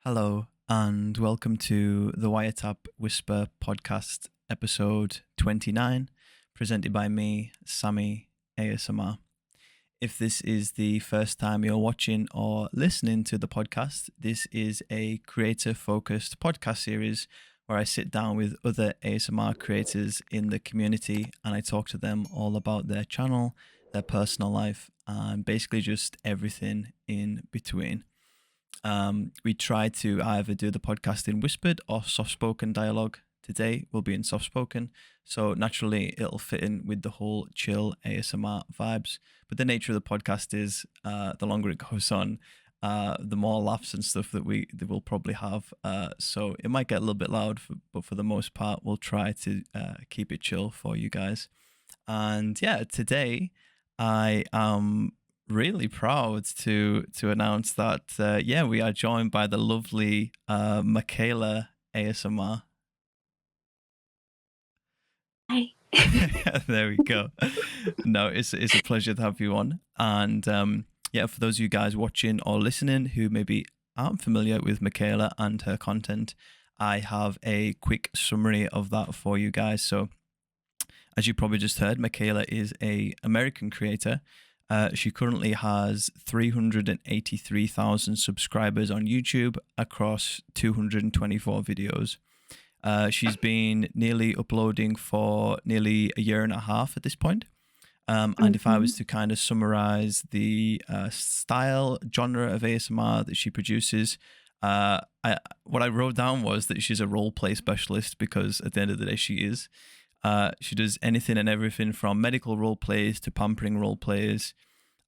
Hello, and welcome to the Wiretap Whisper Podcast, episode 29, presented by me, Sammy ASMR. If this is the first time you're watching or listening to the podcast, this is a creator focused podcast series where I sit down with other ASMR creators in the community and I talk to them all about their channel, their personal life, and basically just everything in between. We try to either do the podcast in whispered or soft spoken dialogue. Today we'll be in soft spoken, so naturally it'll fit in with the whole chill ASMR vibes. But the nature of the podcast is the longer it goes on, the more laughs and stuff that we'll probably have. So it might get a little bit loud, but for the most part, we'll try to keep it chill for you guys. And yeah, today I am really proud to announce that we are joined by the lovely Makayla ASMR. Hi. There we go. No, it's a pleasure to have you on. And for those of you guys watching or listening who maybe aren't familiar with Makayla and her content, I have a quick summary of that for you guys. So as you probably just heard, Makayla is an American creator. She currently has 383,000 subscribers on YouTube across 224 videos. She's been nearly uploading for nearly a year and a half at this point. And if I was to kind of summarize the style, genre of ASMR that she produces, what I wrote down was that she's a role play specialist, because at the end of the day, she is. She does anything and everything from medical role plays to pampering role plays.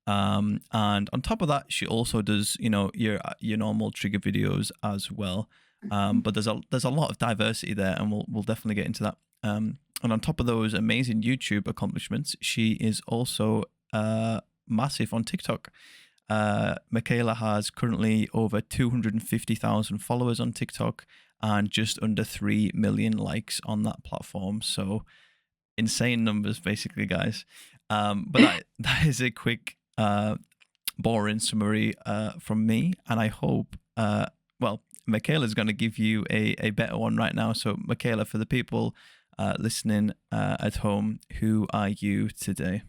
And on top of that, she also does, your normal trigger videos as well. But there's a lot of diversity there, and we'll definitely get into that. And on top of those amazing YouTube accomplishments, she is also massive on TikTok. Makayla has currently over 250,000 followers on TikTok and just under 3 million likes on that platform. So insane numbers, basically, guys. But that is a quick, boring summary from me, and I hope, Makayla's going to give you a better one right now. So, Makayla, for the people listening at home, who are you today?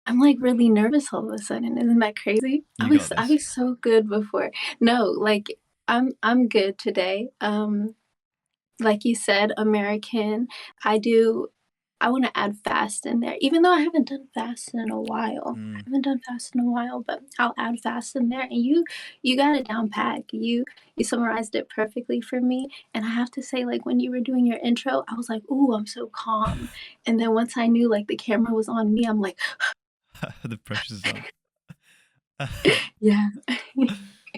I'm like really nervous all of a sudden. Isn't that crazy? You I got was I this. was so good before. No, like I'm good today. Like you said, American. I want to add fast in there, even though I haven't done fast in a while. I haven't done fast in a while, but I'll add fast in there. And you got it down pat. You summarized it perfectly for me. And I have to say, like when you were doing your intro, I was like, "Ooh, I'm so calm." And then once I knew like the camera was on me, I'm like, The pressure's on. yeah.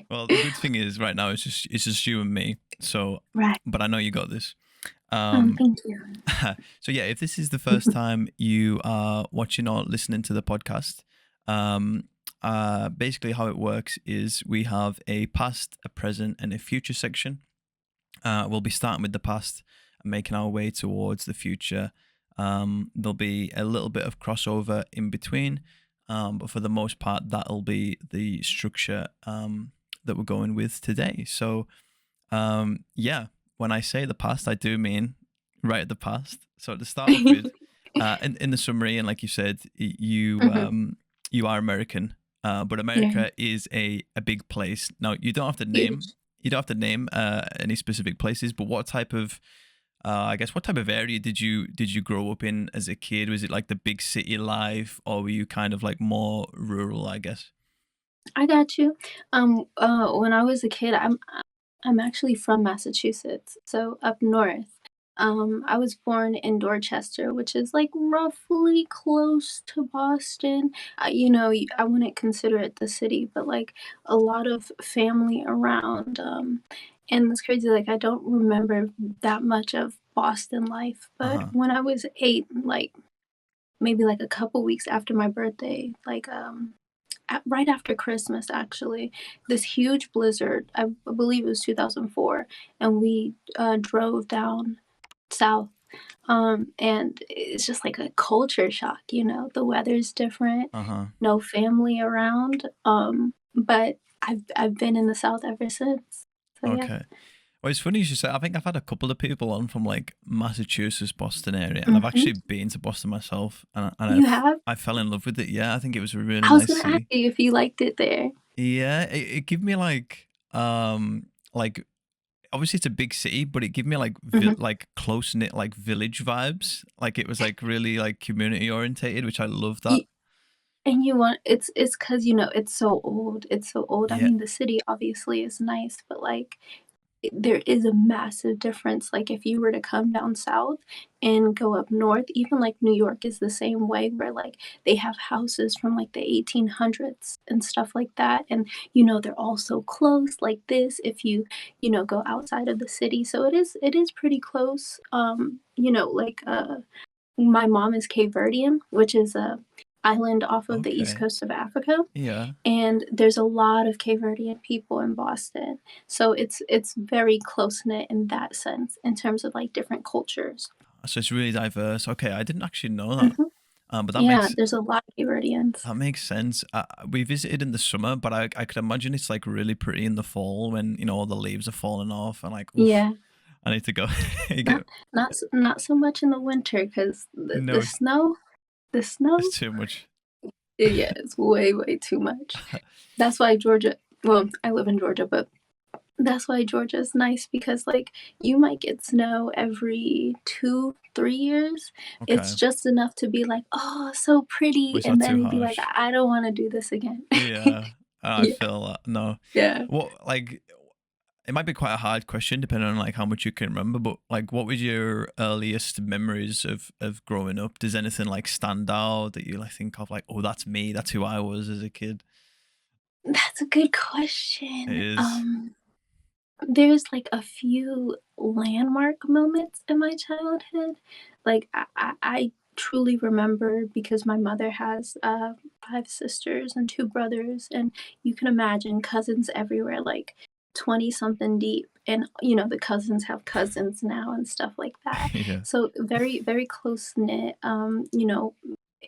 Well, the good thing is right now it's just you and me. So, Right. but I know you got this. Thank you. So yeah, if this is the first time you are watching or listening to the podcast, basically how it works is we have a past, a present, and a future section. We'll be starting with the past and making our way towards the future. There'll be a little bit of crossover in between, but for the most part, that'll be the structure that we're going with today. So, when I say the past, I do mean right at the past. So to start off with, in the summary, and like you said, you are American, but Yeah. America is a big place. Now you don't have to name Huge. any specific places, but what type of what type of area did you grow up in as a kid? Was it like the big city life, or were you kind of like more rural, I guess? I got you. When I was a kid, I'm actually from Massachusetts, so up north. I was born in Dorchester, which is like roughly close to Boston. I wouldn't consider it the city, but like a lot of family around. And it's crazy, like I don't remember that much of Boston life, but Uh-huh. when I was 8, like maybe like a couple weeks after my birthday, like right after Christmas, actually, this huge blizzard. I believe it was 2004, and we drove down south. And it's just like a culture shock. The weather's different, Uh-huh. no family around. But I've been in the South ever since. So yeah. Okay. Well, it's funny you should say. I think I've had a couple of people on from like Massachusetts, Boston area, and I've Hmm. actually been to Boston myself, and You have? I fell in love with it. Yeah, I think it was a really I was nice gonna ask city. you if you liked it there. Yeah, it gave me like obviously it's a big city, but it gave me like Hmm. like close knit like village vibes. Like it was like really like community orientated, which I love that. You, and you want it's because it's so old. It's so old. I Yeah. mean, the city obviously is nice, but like there is a massive difference. Like if you were to come down south and go up north, even like New York is the same way, where like they have houses from like the 1800s and stuff like that, and they're all so close like this if you go outside of the city. So it is pretty close. Like my mom is Cape Verdean, which is a island off of the east Okay. coast of Africa, Yeah. and there's a lot of Cape Verdean people in Boston. So it's very close knit in that sense, in terms of like different cultures. So it's really diverse. Okay, I didn't actually know that. Hmm. But Yeah, there's a lot of Cape Verdeans. that makes sense. We visited in the summer, but I could imagine it's like really pretty in the fall when all the leaves are falling off and like, oof, Yeah, I need to go. You not go. not so much in the winter because No, the snow, it's too much. yeah, it's way too much. That's why Georgia. Well, I live in Georgia, but that's why Georgia's nice because like you might get snow every 2, 3 years. It's Okay, just enough to be like, oh, so but pretty, it's and not too then be like, harsh. I don't want to do this again. Yeah, I Yeah, feel that. No, yeah. what like it might be quite a hard question depending on like how much you can remember, but like what was your earliest memories of growing up? Does anything like stand out that you like think of like, oh, that's me, that's who I was as a kid? That's a good It question. is. There's like a few landmark moments in my childhood. Like I truly remember because my mother has 5 sisters and 2 brothers, and you can imagine cousins everywhere, like 20 something deep. And the cousins have cousins now and stuff like that. Yeah. So very close knit.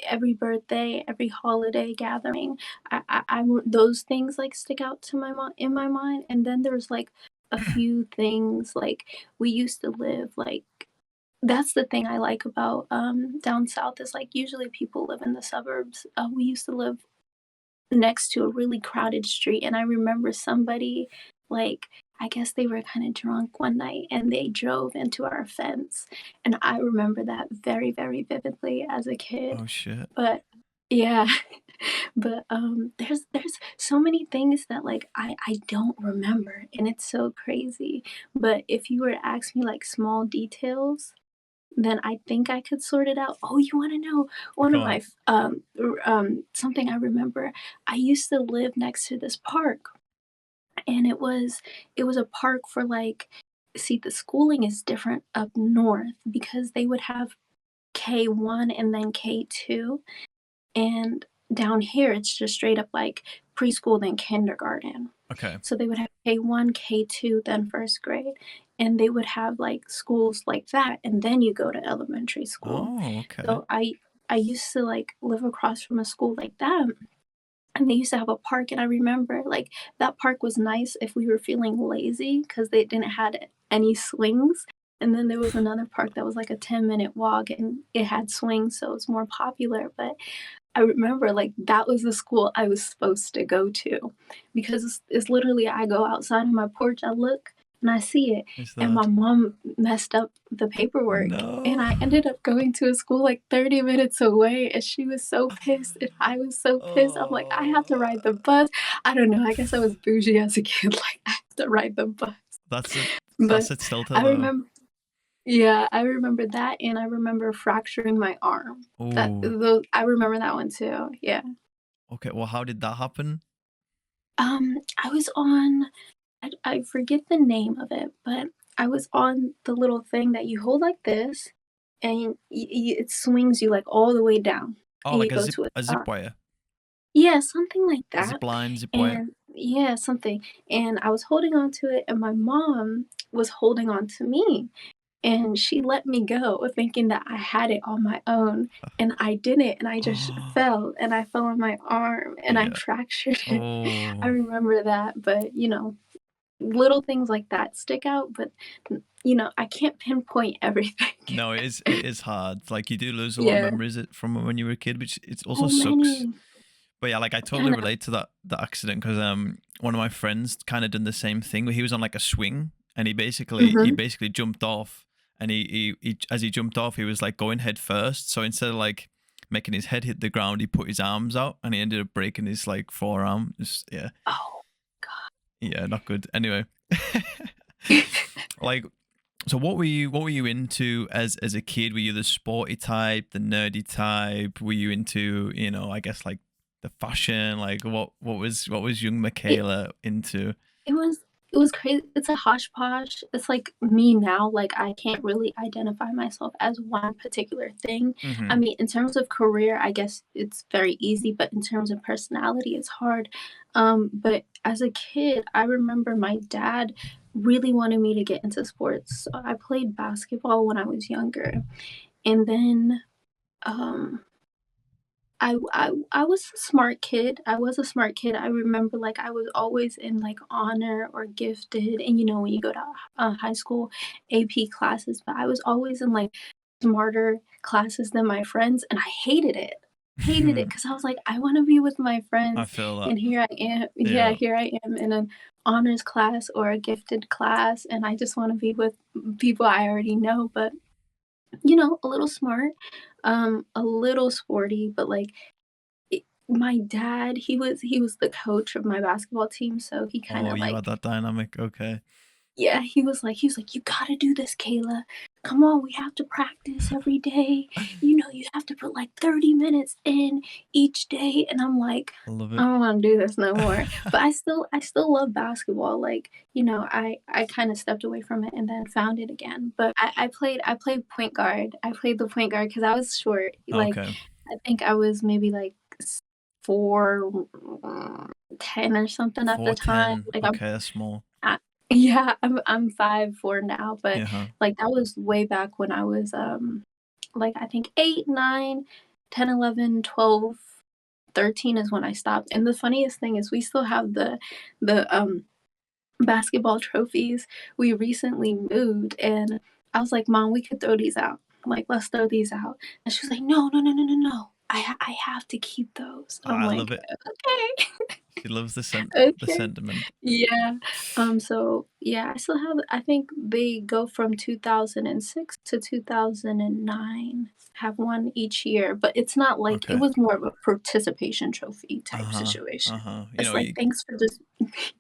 Every birthday, every holiday gathering, those things like stick out to in my mind. And then there's like a few things like we used to live like that's the thing I like about down south is like usually people live in the suburbs. We used to live next to a really crowded street, and I remember somebody like I guess they were kind of drunk one night and they drove into our fence, and I remember that very vividly as a kid. Oh shit. But yeah, but there's so many things that like I don't remember, and it's so crazy. But if you were to ask me like small details, then I think I could sort it out. Oh, you want to know one Go of my on. something I remember? I used to live next to this park, and it was a park for like, see, the schooling is different up north because they would have K1 and then K2, and down here it's just straight up like preschool then kindergarten. Okay. So they would have K1, K2, then first grade. And they would have like schools like that. And then you go to elementary school. Oh, okay. So I used to like live across from a school like that. And they used to have a park. And I remember like that park was nice if we were feeling lazy because they didn't had any swings. And then there was another park that was like a 10-minute walk and it had swings, so it was more popular. But I remember like that was the school I was supposed to go to because it's literally I go outside on my porch, I look and I see it. Is And my that mom messed up the paperwork and no? I ended up going to a school like 30 minutes away, and she was so pissed and I was so pissed. I'm like, I have to Oh, ride the bus. I don't know. I guess I was bougie as a kid. Like I have to ride the bus. that's a But that's a tilter I though. remember yeah, I remember that, and I remember fracturing my arm. Oh, I remember that one too. Yeah. okay. Well, how did that happen? I was on, I forget the name of it, but I was on the little thing that you hold like this, and it swings you like all the way down, Oh, and you like go to a a zip stop. wire, Yeah, something like zip that. line, zip wire. And yeah, something. And I was holding on to it, and my mom was holding on to me. and she let me go thinking that I had it on my own, and I didn't, and I just fell, and I fell on my arm, and I Yeah. fractured it. I Oh. remember that, but, little things like that stick out, but, I can't pinpoint everything. No, it is hard. Like, you do lose a lot of Yeah. memories from when you were a kid, which it also So sucks. many. But yeah, like I I totally know. relate to that accident because one of my friends kind of done the same thing where he was on like a swing and Mhm. he basically jumped off and he as he jumped off he was like going head first. So instead of like making his head hit the ground, he put his arms out and he ended up breaking his like forearm. Just, yeah, Oh, god. yeah, not good. Anyway, like, so what were you into as a kid? Were you the sporty type, the nerdy type? Were you into, I guess like the fashion? Like what was young It Makayla into? It was it was crazy. It's a hodgepodge. It's like me now, like, I can't really identify myself as one particular thing. I Mm-hmm. mean, in terms of career, I guess it's very easy, but in terms of personality, it's hard. But as a kid, I remember my dad really wanted me to get into sports. So I played basketball when I was younger, and then, um I was a smart kid. I was a smart kid. I remember, like, I was always in, like, honor or gifted, and, when you go to, high school, AP classes, but I was always in, like, smarter classes than my friends, and I hated it. Hated it because I was like, "I wanna be with my I friends," feel that. and here I am, yeah, Yeah. here I am in an honors class or a gifted class, and I just wanna be with people I already know, but, a little smart, a little sporty, but, like, my dad, he was the coach of my basketball team, so he Oh, kinda, you had like, that dynamic. Okay. yeah, he was like, "You gotta do this, Kayla. Come on, we have to practice every day. You have to put, like, 30 minutes in each day," and I'm like, I love "I it. don't wanna do this no more." But I still love basketball, like, I kinda stepped away from it and then found it again, but I played point guard. I played the point guard because I was short, like, Okay. I think I was maybe, like, 4, 10 or something at the time, 4'10". like, Okay, that's small. I yeah, I'm 5'4" now, but, Yeah. like, that was way back when I was, like, I think 8, 9, 10, 11, 12, 13 is when I stopped, and the funniest thing is we still have the basketball trophies. We recently moved, and I was like, "Mom, we could throw these out." I'm like, "Let's throw these out." And she was like, "No, no, no, no, no, no. I have to keep those." I'm I love like, it. "Okay." She loves the Okay. sentiment. Yeah. So yeah, I still have I think they go from 2006 to 2009. Have one each year, but it's not like it Okay. was more of a participation trophy type Uh-huh. situation. Uh-huh. It's like, "Thanks for just."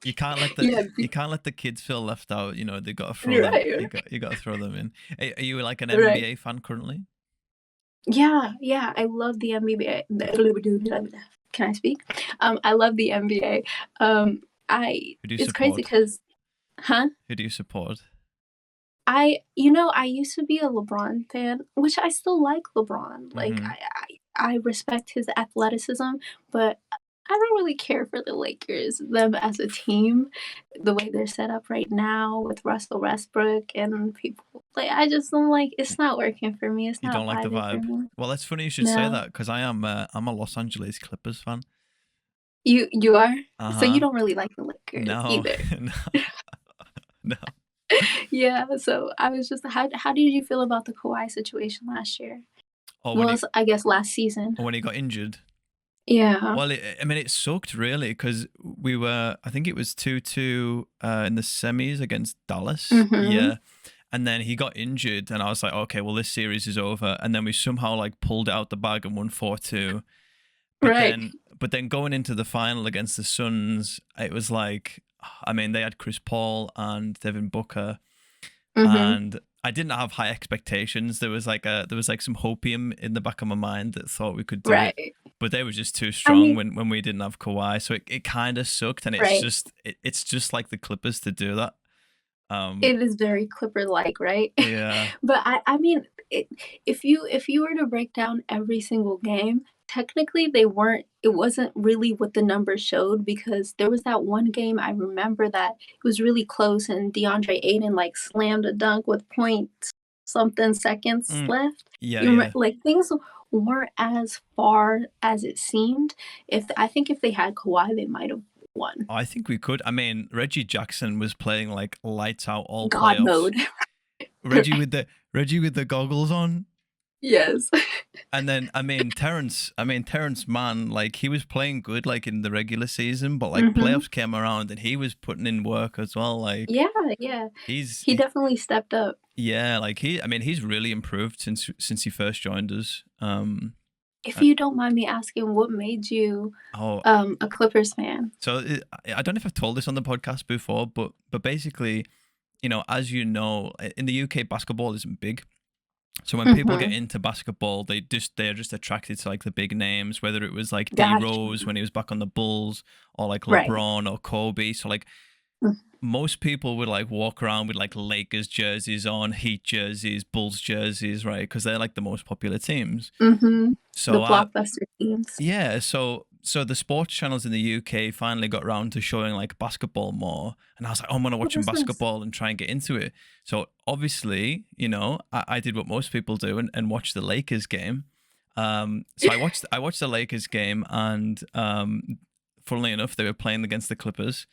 You can't let the Yeah, you can't let the kids feel left out. They got to throw right, them. You right. got you got to throw them in. Are you like an Right. NBA fan currently? Yeah, yeah, I love the NBA. Can I speak? I love the NBA. I Who do you It's crazy support? because, huh? Who do you support? I used to be a LeBron fan, which I still like LeBron. Like, Mm-hmm. I respect his athleticism, but I don't really care for the Lakers, them as a team, the way they're set up right now with Russell Westbrook and people. Like, I just don't like. It's not working for me. It's You don't not like the vibing for vibe. me. Well, that's funny you should say No, that because I'm a Los Angeles Clippers fan. you are. Uh So you huh. don't really like the Lakers No, either. no, no. Yeah. So I was just, how did you feel about the Kawhi situation last year? Oh, Well, I guess last season. when he got injured. Yeah. Well, I mean, it sucked really because I think it was 2-2 in the semis against Dallas. Mhm. Yeah. And then he got injured, and I was like, okay, well, this series is over. And then we somehow like pulled it out the bag and won 4-2. But Right. then, but then going into the final against the Suns, it was like, I mean, they had Chris Paul and Devin Booker, Mhm. and I didn't have high expectations. There was like some hopium in the back of my mind that thought we could do it, Right. but they were just too I strong mean, when we didn't have Kawhi. So it kind of sucked, and it's right. just it's just like the Clippers to do that. Um, It is very Clipper-like, right? yeah, But I mean, if you were to break down every single game, technically it wasn't really what the numbers showed because there was that one game I remember that it was really close and DeAndre Ayton, like, slammed a dunk with points. something seconds Mm, left. yeah, You yeah. like things weren't as far as it seemed. If I think if they had Kawhi, they might have won. I think we could. I mean, Reggie Jackson was playing like lights out all God playoffs. mode. Reggie with the goggles on. Yes. And then Terrence Mann, like he was playing good like in the regular season, but like Hmm. playoffs came around and he was putting in work as well. Like Yeah, yeah. he's He definitely stepped up. yeah, like he's really improved since he first joined us. If Uh, you don't mind me asking, what made you oh, a Clippers fan? so I don't know if I've told this on the podcast before, but basically, as you know, in the UK, basketball isn't big. So when people get Hmm. into basketball, they're just attracted to like the big names, whether it was like D Gotcha. Rose when he was back on the Bulls, or like Right. LeBron or Kobe. So like Mm. most people would like walk around with like Lakers jerseys on, Heat jerseys, Bulls jerseys, right? Because they're like the most popular teams. Hmm. The So blockbuster teams. yeah, so the sports channels in the UK finally got around to showing like basketball more, and I was like, oh, I'm gonna Oh, watch some that's nice. basketball and try and get into it. So obviously, I did what most people do and watch the Lakers game. So I watched the Lakers game, and funnily enough, they were playing against the Clippers.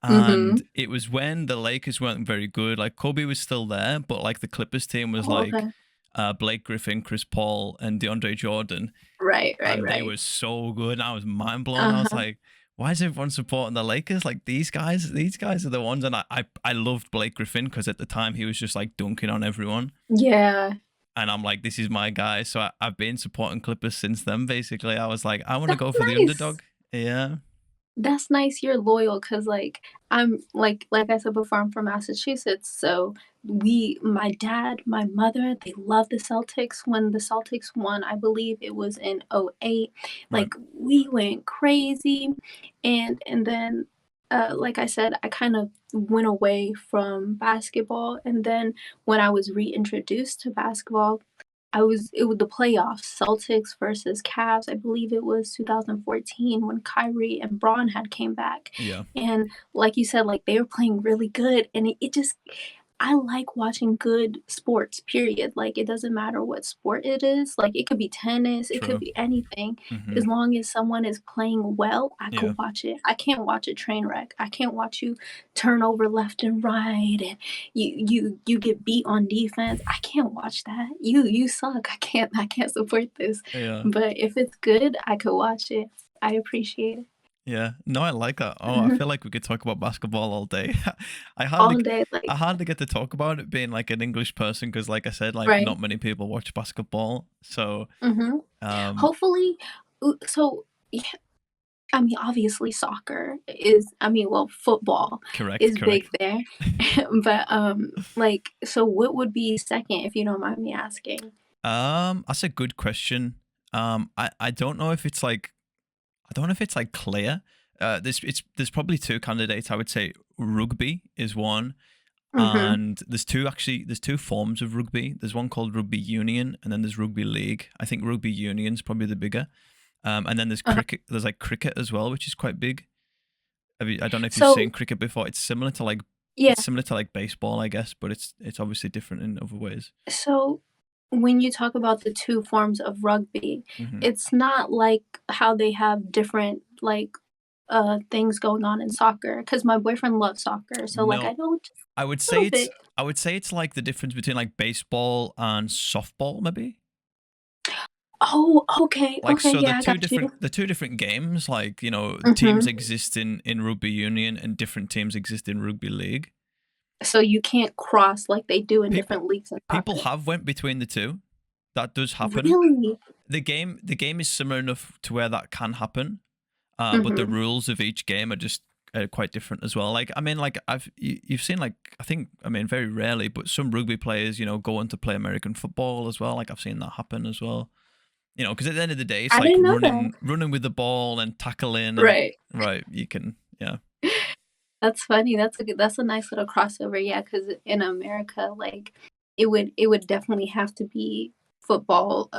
And Hmm. it was when the Lakers weren't very good. Like Kobe was still there, but like the Clippers team was Oh, like okay. Blake Griffin, Chris Paul, and DeAndre Jordan, Right, right, and they right. were so good. And I was mind blown. I was Uh-huh. like, why is everyone supporting the Lakers? Like these guys are the ones. And I loved Blake Griffin because at the time he was just like dunking on everyone. Yeah. And I'm like, this is my guy. So I've been supporting Clippers since then. Basically, I was like, I want to That's go for the nice. underdog. Yeah, That's nice you're loyal, cause like, I'm like I said before, I'm from Massachusetts, so my dad, my mother, they love the Celtics. When the Celtics won, I believe it was in '08, right. like, we went crazy, and then, like I said, I kind of went away from basketball, and then when I was reintroduced to basketball, it was the playoffs, Celtics versus Cavs. I believe it was 2014 when Kyrie and Braun had came back. Yeah, And like you said, like they were playing really good. And it just, I like watching good sports, period. Like it doesn't matter what sport it is. Like it could be tennis, it could true. be anything. Hmm. As long as someone is playing well, I Yeah, could watch it. I can't watch a train wreck. I can't watch you turn over left and right and you get beat on defense. I can't watch that. You suck. I can't support this. yeah. But if it's good, I could watch it. I appreciate it. Yeah, no, I like that. Oh, I Mhm. feel like we could talk about basketball all day. I All hardly, day, I like, hardly get to talk about it being like an English person because, like I said, like right. not many people watch basketball. So, Hmm. um, Hopefully, so yeah, I mean, obviously, soccer is. I mean, well, football correct, is big correct. there, but like, so what would be second if you don't mind me asking? That's a good question. I don't know if it's like I don't know if it's like clear. There's probably two candidates. I would say rugby is one, Hmm. and there's two forms of rugby. There's one called rugby union, and then there's rugby league. I think rugby union's probably the bigger. And then there's Uh-huh. cricket. There's like cricket as well, which is quite big. I don't know if you've So seen cricket before. yeah, It's similar to like baseball, I guess, but it's obviously different in other ways. so when you talk about the two forms of rugby, Hmm. it's not like how they have different like things going on in soccer. Because my boyfriend loves soccer, so like I No, know just I would a say little it's bit. I would say it's like the difference between like baseball and softball, maybe. Oh, okay, Like okay, so yeah, I got you. the two different games. Like teams Hmm. exist in rugby union and different teams exist in rugby league. So you can't cross like they do in People different leagues in people soccer. have went between the two. That does happen. Really? The game is similar enough to where that can happen, but the Mhm. rules of each game are just quite different as well. Like I mean, like you've seen like I mean very rarely, but some rugby players go on to play American football as well. Like I've seen that happen as well. Because at the end of the day, it's I like didn't know that. running with the ball and tackling and Right. right. You can yeah That's funny. That's a nice little crossover, yeah, because in America, like, it would definitely have to be football,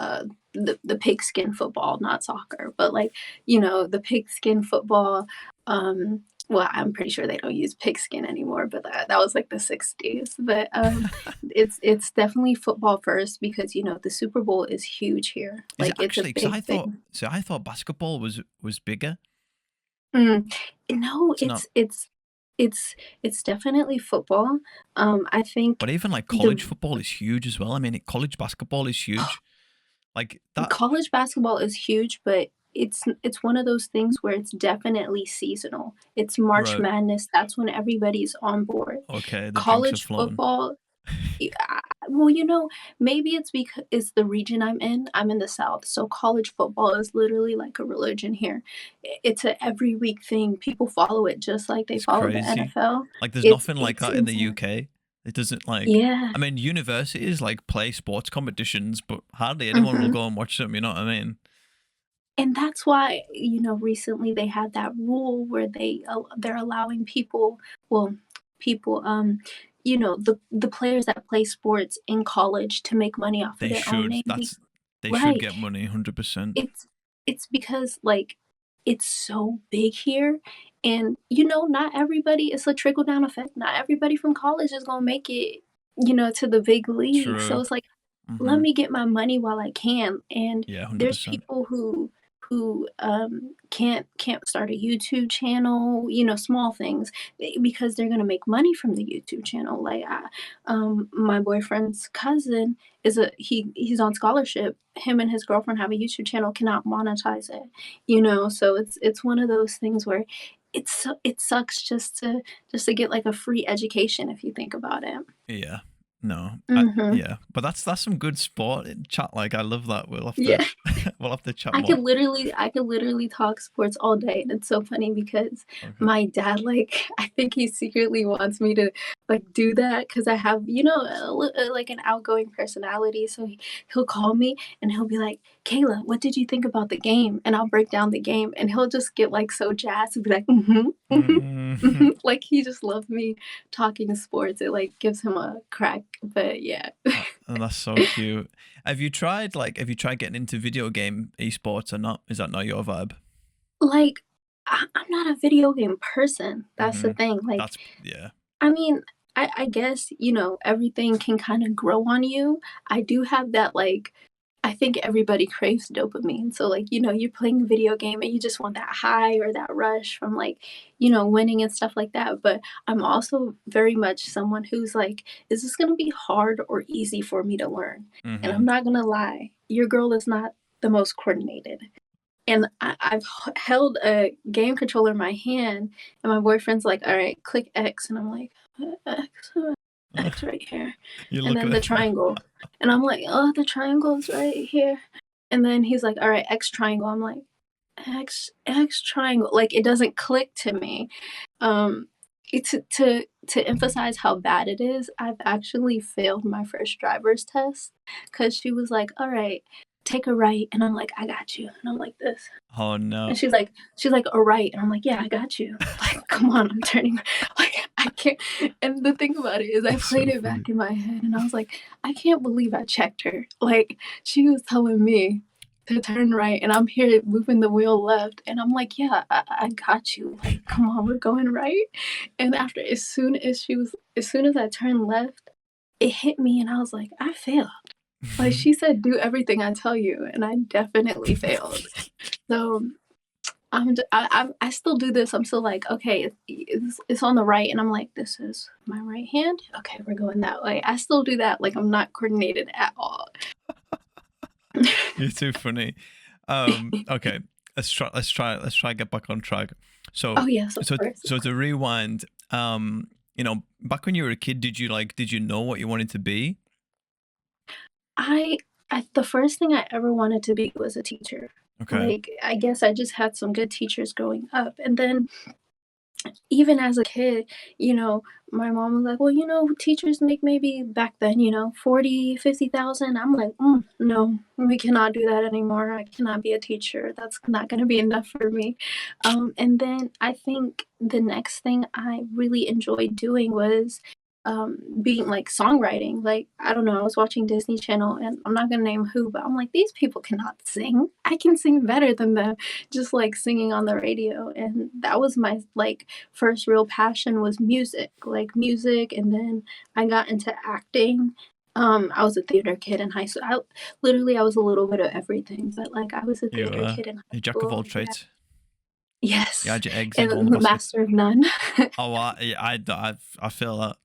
the pigskin football, not soccer, but, like, the pigskin football, um, well, I'm pretty sure they don't use pigskin anymore, but that was like the 60s. But it's definitely football first because the Super Bowl is huge here. Is it Like it's a actually? Because big thing. I thought basketball was bigger. Mm, no, It's not. it's definitely football. I think But even like college the football is huge as well. I mean, college basketball is huge. Like that. college basketball is huge, but it's one of those things where it's definitely seasonal. It's March Right. Madness. That's when everybody's on board. Okay, the drinks are College flowing. football. Yeah, well, maybe it's because it's the region I'm in. I'm in the South, so college football is literally like a religion here. It's a every week thing. People follow it just like they It's follow the crazy. NFL. Like there's It's nothing like it's that in the insane. UK. It doesn't like. Yeah. I mean, universities like play sports competitions, but hardly anyone will Mhm. go and watch them. You know what I mean? And that's why, recently they had that rule where they're allowing people, well, people, the players that play sports in college to make money off of They their own should. name. They should Right. get money, 100%. It's because like it's so big here, and not everybody. It's a trickle down effect. Not everybody from college is gonna make it, to the big league. So True. it's like, let Mm-hmm. me get my money while I can. And Yeah, hundred there's percent. people who can't start a YouTube channel, small things, because they're gonna make money from the YouTube channel. Like my boyfriend's cousin he's on scholarship. Him and his girlfriend have a YouTube channel, cannot monetize it. So it's one of those things where it sucks just to get like a free education if you think about it. Yeah. No. Mhm. Yeah. But that's some good sport chat. Like I love that. We'll have to Yeah. we'll have to chat I more. could literally talk sports all day, and it's so funny because Okay. my dad, like, I think he secretly wants me to, like, do that because I have, like, an outgoing personality, so he'll call me, and he'll be like, "Kayla, what did you think about the game?" And I'll break down the game, and he'll just get, like, so jazzed and be like, "Mhm, mhm, Mm, mhm." Like, he just loves me talking sports. It, like, gives him a crack, but yeah. and that's so cute. Have you tried getting into video game esports or not? Is that not your vibe? Like, I'm not a video game person, that's the Mm-hmm. thing, like, That's yeah. I mean, I guess, everything can kinda grow on you. I do have that, like, I think everybody craves dopamine, so, like, you're playing a video game and you just want that high or that rush from, like, winning and stuff like that, but I'm also very much someone who's like, "Is this gonna be hard or easy for me to learn?" And Mm-hmm. I'm not gonna lie, your girl is not the most coordinated. And I've held a game controller in my hand, and my boyfriend's like, "All right, click X," and I'm like, X? X right here." You're And looking then the at triangle, and I'm like, "Oh, the triangle's right here." And then he's like, "All right, X triangle." I'm like, X triangle." Like it doesn't click to me. To emphasize how bad it is, I've actually failed my first driver's test because she was like, "All right, take a right," and I'm like, "I got you," and I'm like this. oh no. And she's like, "A right," and I'm like, "Yeah, I got you." Like, come on, I'm turning like I can't. And the thing about it is I That's played so it funny. back in my head and I was like, I can't believe I checked her. Like she was telling me to turn right and I'm here moving the wheel left and I'm like, "Yeah, I got you. Like, come on, we're going right." And after as soon as I turned left, it hit me and I was like, "I failed." Like she said, "Do everything I tell you," and I definitely failed. So I still do this. I'm still like, okay, it's on the right, and I'm like, this is my right hand. Okay, we're going that way. I still do that. Like I'm not coordinated at all. You're too funny. Okay, let's try get back on track. Oh So yes, of so course. so to rewind, back when you were a kid, did you know what you wanted to be? I, the first thing I ever wanted to be was a teacher. Okay. Like I guess I just had some good teachers growing up, and then even as a kid, my mom was like, "Well, teachers make maybe back then, 40, 50,000." I'm like, no, we cannot do that anymore. I cannot be a teacher. That's not going to be enough for me." And then I think the next thing I really enjoyed doing was being like songwriting. Like, I don't know, I was watching Disney Channel, and I'm not gonna name who, but I'm like, these people cannot sing. I can sing better than them, just like singing on the radio. And that was my like first real passion, was music. And then I got into acting. I was a theater kid in high school. I was a little bit of everything, but like I was a You theater kid in high a jack of school. all trades. You Yes, had your eggs in and one the basket. master of none. Oh, I feel that.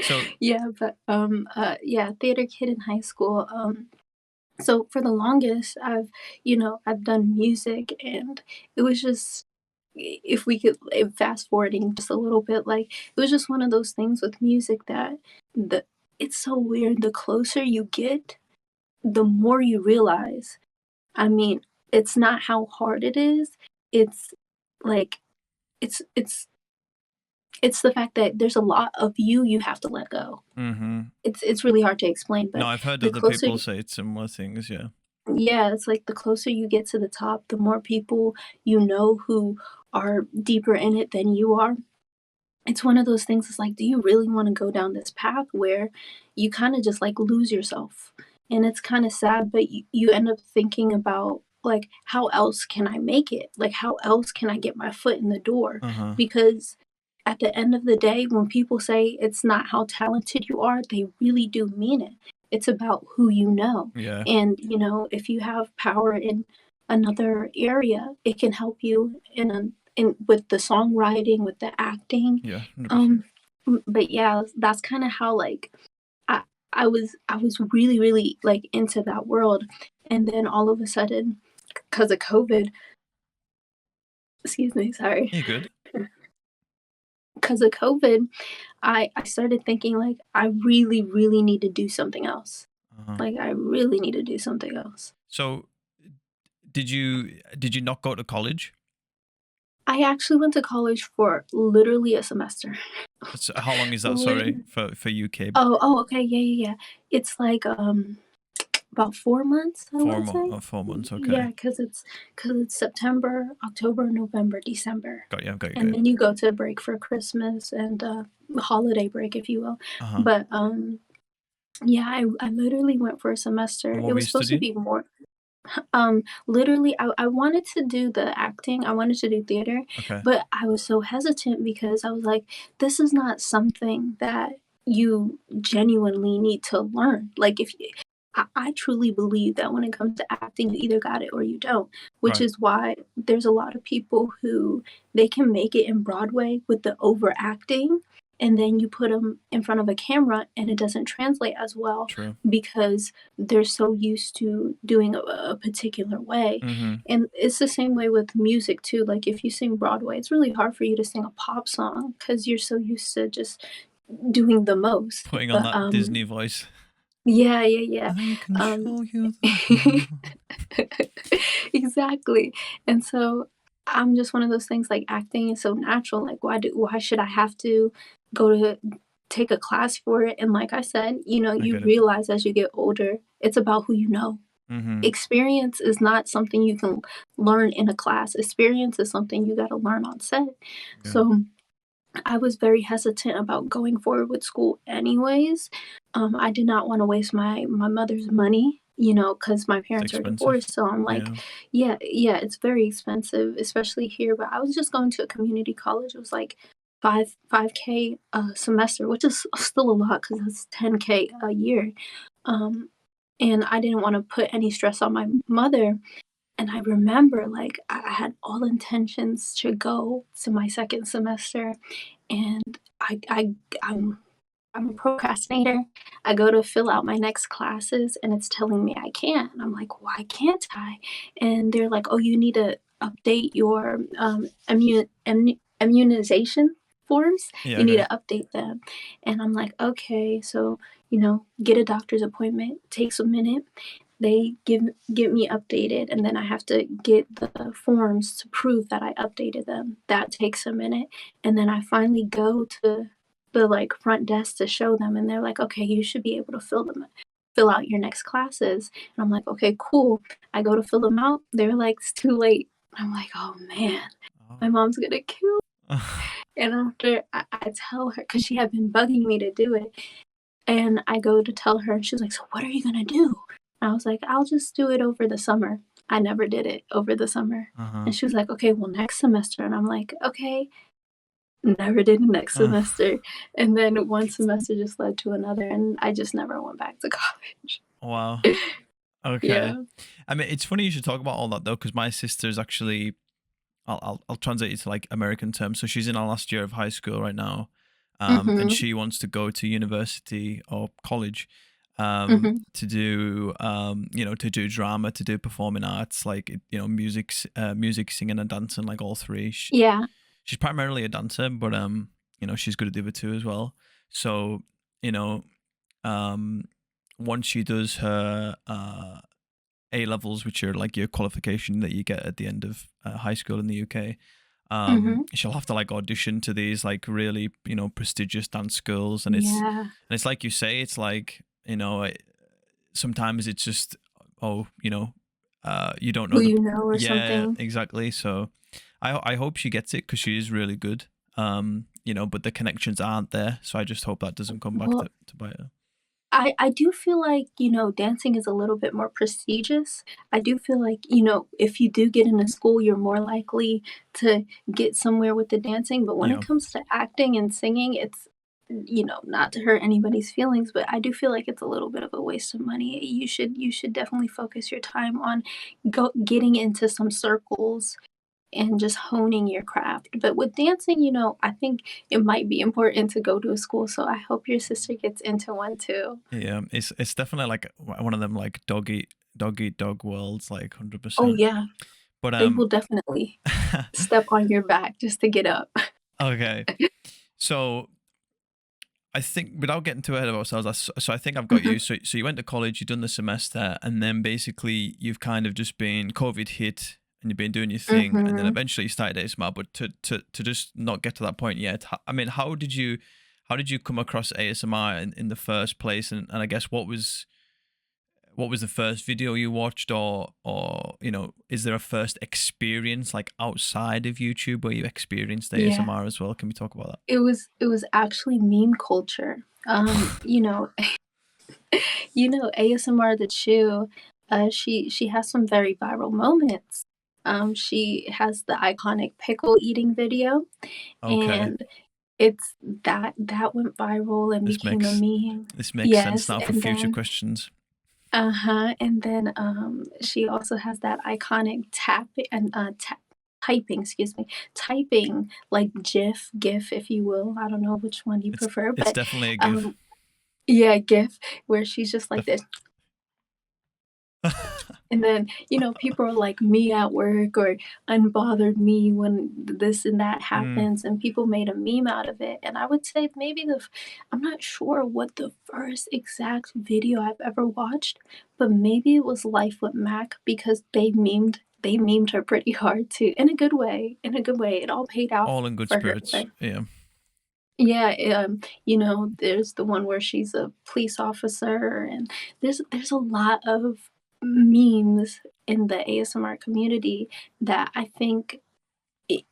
So Yeah, but yeah, theater kid in high school. So for the longest, I've done music, and it was just, if we could, fast forwarding just a little bit, like it was just one of those things with music that the it's so weird. The closer you get, the more you realize. I mean, it's not how hard it is. It's like it's it's the fact that there's a lot of you have to let go. It's really hard to explain, no, but I've heard the other closer people say similar things. Yeah. yeah, it's like the closer you get to the top, the more people you know who are deeper in it than you are. It's one of those things, it's like, do you really want to go down this path where you kind of just like lose yourself? And it's kind of sad, but you end up thinking about like, how else can I make it? Like, how else can I get my foot in the door? Because at the end of the day, when people say it's not how talented you are, they really do mean it. It's about who you know. Yeah. And, if you have power in another area, it can help you in with the songwriting, with the acting. Yeah. 100%. But yeah, that's kind of how like I I was really really like into that world, and then all of a sudden, because of COVID, excuse me, sorry, You're good. because of COVID, I started thinking like I really really need to do something else. Like I really need to do something else. So, did you not go to college? I actually went to college for literally a semester. So how long is that? Lit- Sorry for UK. oh, okay, yeah. It's like about 4 months, I want to say. 4 months. Okay. Yeah, because it's September, October, November, December, Got you. and then you go to break for Christmas and holiday break, if you will. But yeah, I literally went for a semester. And what It were was you supposed to studying? be more. Literally, I wanted to do the acting. I wanted to do theater, Okay. but I was so hesitant because I was like, this is not something that you genuinely need to learn. Like, I truly believe that when it comes to acting, you either got it or you don't, which Right. is why there's a lot of people who they can make it in Broadway with the overacting, and then you put them in front of a camera and it doesn't translate as well True. because they're so used to doing a particular way. And it's the same way with music too. Like if you sing Broadway, it's really hard for you to sing a pop song because you're so used to just doing the most. Putting on But that Disney voice. yeah. I can show you the Exactly. And so I'm just one of those things, like acting is so natural. Like why should I have to go to take a class for it? And like I said, I you get it. realize as you get older, it's about who you know. Experience is not something you can learn in a class. Experience is something you got to learn on set. Yeah. So I was very hesitant about going forward with school anyways. I did not want to waste my mother's money, because my parents are divorced. So I'm like, yeah, it's very expensive, especially here. But I was just going to a community college. It was like 5K a semester, which is still a lot because it's 10K a year. And I didn't want to put any stress on my mother. And I remember, like, I had all intentions to go to my second semester, and I'm I'm a procrastinator. I go to fill out my next classes, and it's telling me I can't. And I'm like, why can't I? And they're like, oh, you need to update your immunization forms. Yeah. You need Okay. to update them. And I'm like, okay, so get a doctor's appointment. Takes a minute. They get me updated, and then I have to get the forms to prove that I updated them. That takes a minute, and then I finally go to the like front desk to show them, and they're like, okay, you should be able to fill out your next classes. And I'm like, okay, cool. I go to fill them out. They're like, it's too late. I'm like, oh man, my mom's gonna kill me. And after I tell her, because she had been bugging me to do it, and I go to tell her, and she's like, "So what are you gonna do?" And I was like, "I'll just do it over the summer." I never did it over the summer. Uh-huh. And she was like, "Okay, well, next semester." And I'm like, "Okay." Never did next semester. And then one semester just led to another, and I just never went back to college. Wow. Okay. Yeah. I mean, it's funny you should talk about all that though, because my sister's actually, I'll translate it to like American terms. So she's in her last year of high school right now, and Mhm. she wants to go to university or college, Mhm. to do, to do drama, to do performing arts, like music, singing, and dancing, like all three. Yeah. She's primarily a dancer, but she's good at the other two as well. So you know, um, once she does her A levels, which are like your qualification that you get at the end of high school in the UK, Mhm. she'll have to like audition to these like really prestigious dance schools, and Yeah. it's like you say, it's like sometimes it's just oh you don't know Who the you know or yeah, something. exactly. So I hope she gets it because she is really good. But the connections aren't there, so I just hope that doesn't come back Well, to bite her. I do feel like, dancing is a little bit more prestigious. I do feel like, if you do get into school, you're more likely to get somewhere with the dancing, but when it Yeah. comes to acting and singing, it's not to hurt anybody's feelings, but I do feel like it's a little bit of a waste of money. You should definitely focus your time on getting into some circles and just honing your craft. But with dancing, I think it might be important to go to a school. So I hope your sister gets into one too. Yeah, it's definitely like one of them like dog eat dog worlds, like Oh 100%. yeah, But they will definitely step on your back just to get up. okay. So I think without getting too ahead of ourselves, so I think I've got Mhm, you. So you went to college, you've done the semester, and then basically you've kind of just been COVID hit, and you've been doing your thing, and then mhm. eventually you started ASMR. But to just not get to that point yet, I mean, how did you come across ASMR in the first place, and I guess what was the first video you watched, or is there a first experience like outside of YouTube where you experienced Yeah, ASMR as well? Can we talk about it was actually meme culture. ASMR the Chew, she has some very viral moments. She has the iconic pickle eating video, that? Okay, and it's that went viral and this became a makes meme. this makes sense Yes, now for and future then questions. and then, she also has that iconic tap and, typing, excuse me, typing, like, GIF, if you will. I don't know which one you It's prefer, it's but, definitely a GIF. um yeah, GIF, where she's just like Def- this. And then, people are like me at work or unbothered me when this and that mm, happens, and people made a meme out of it. And I would say maybe I'm not sure what the first exact video I've ever watched, but maybe it was Life with Mac because they memed her pretty hard too, in a good way. In a good way. It all paid out all in good for her. spirits. Yeah. Yeah, there's the one where she's a police officer, and there's a lot of memes in the ASMR community that I think it,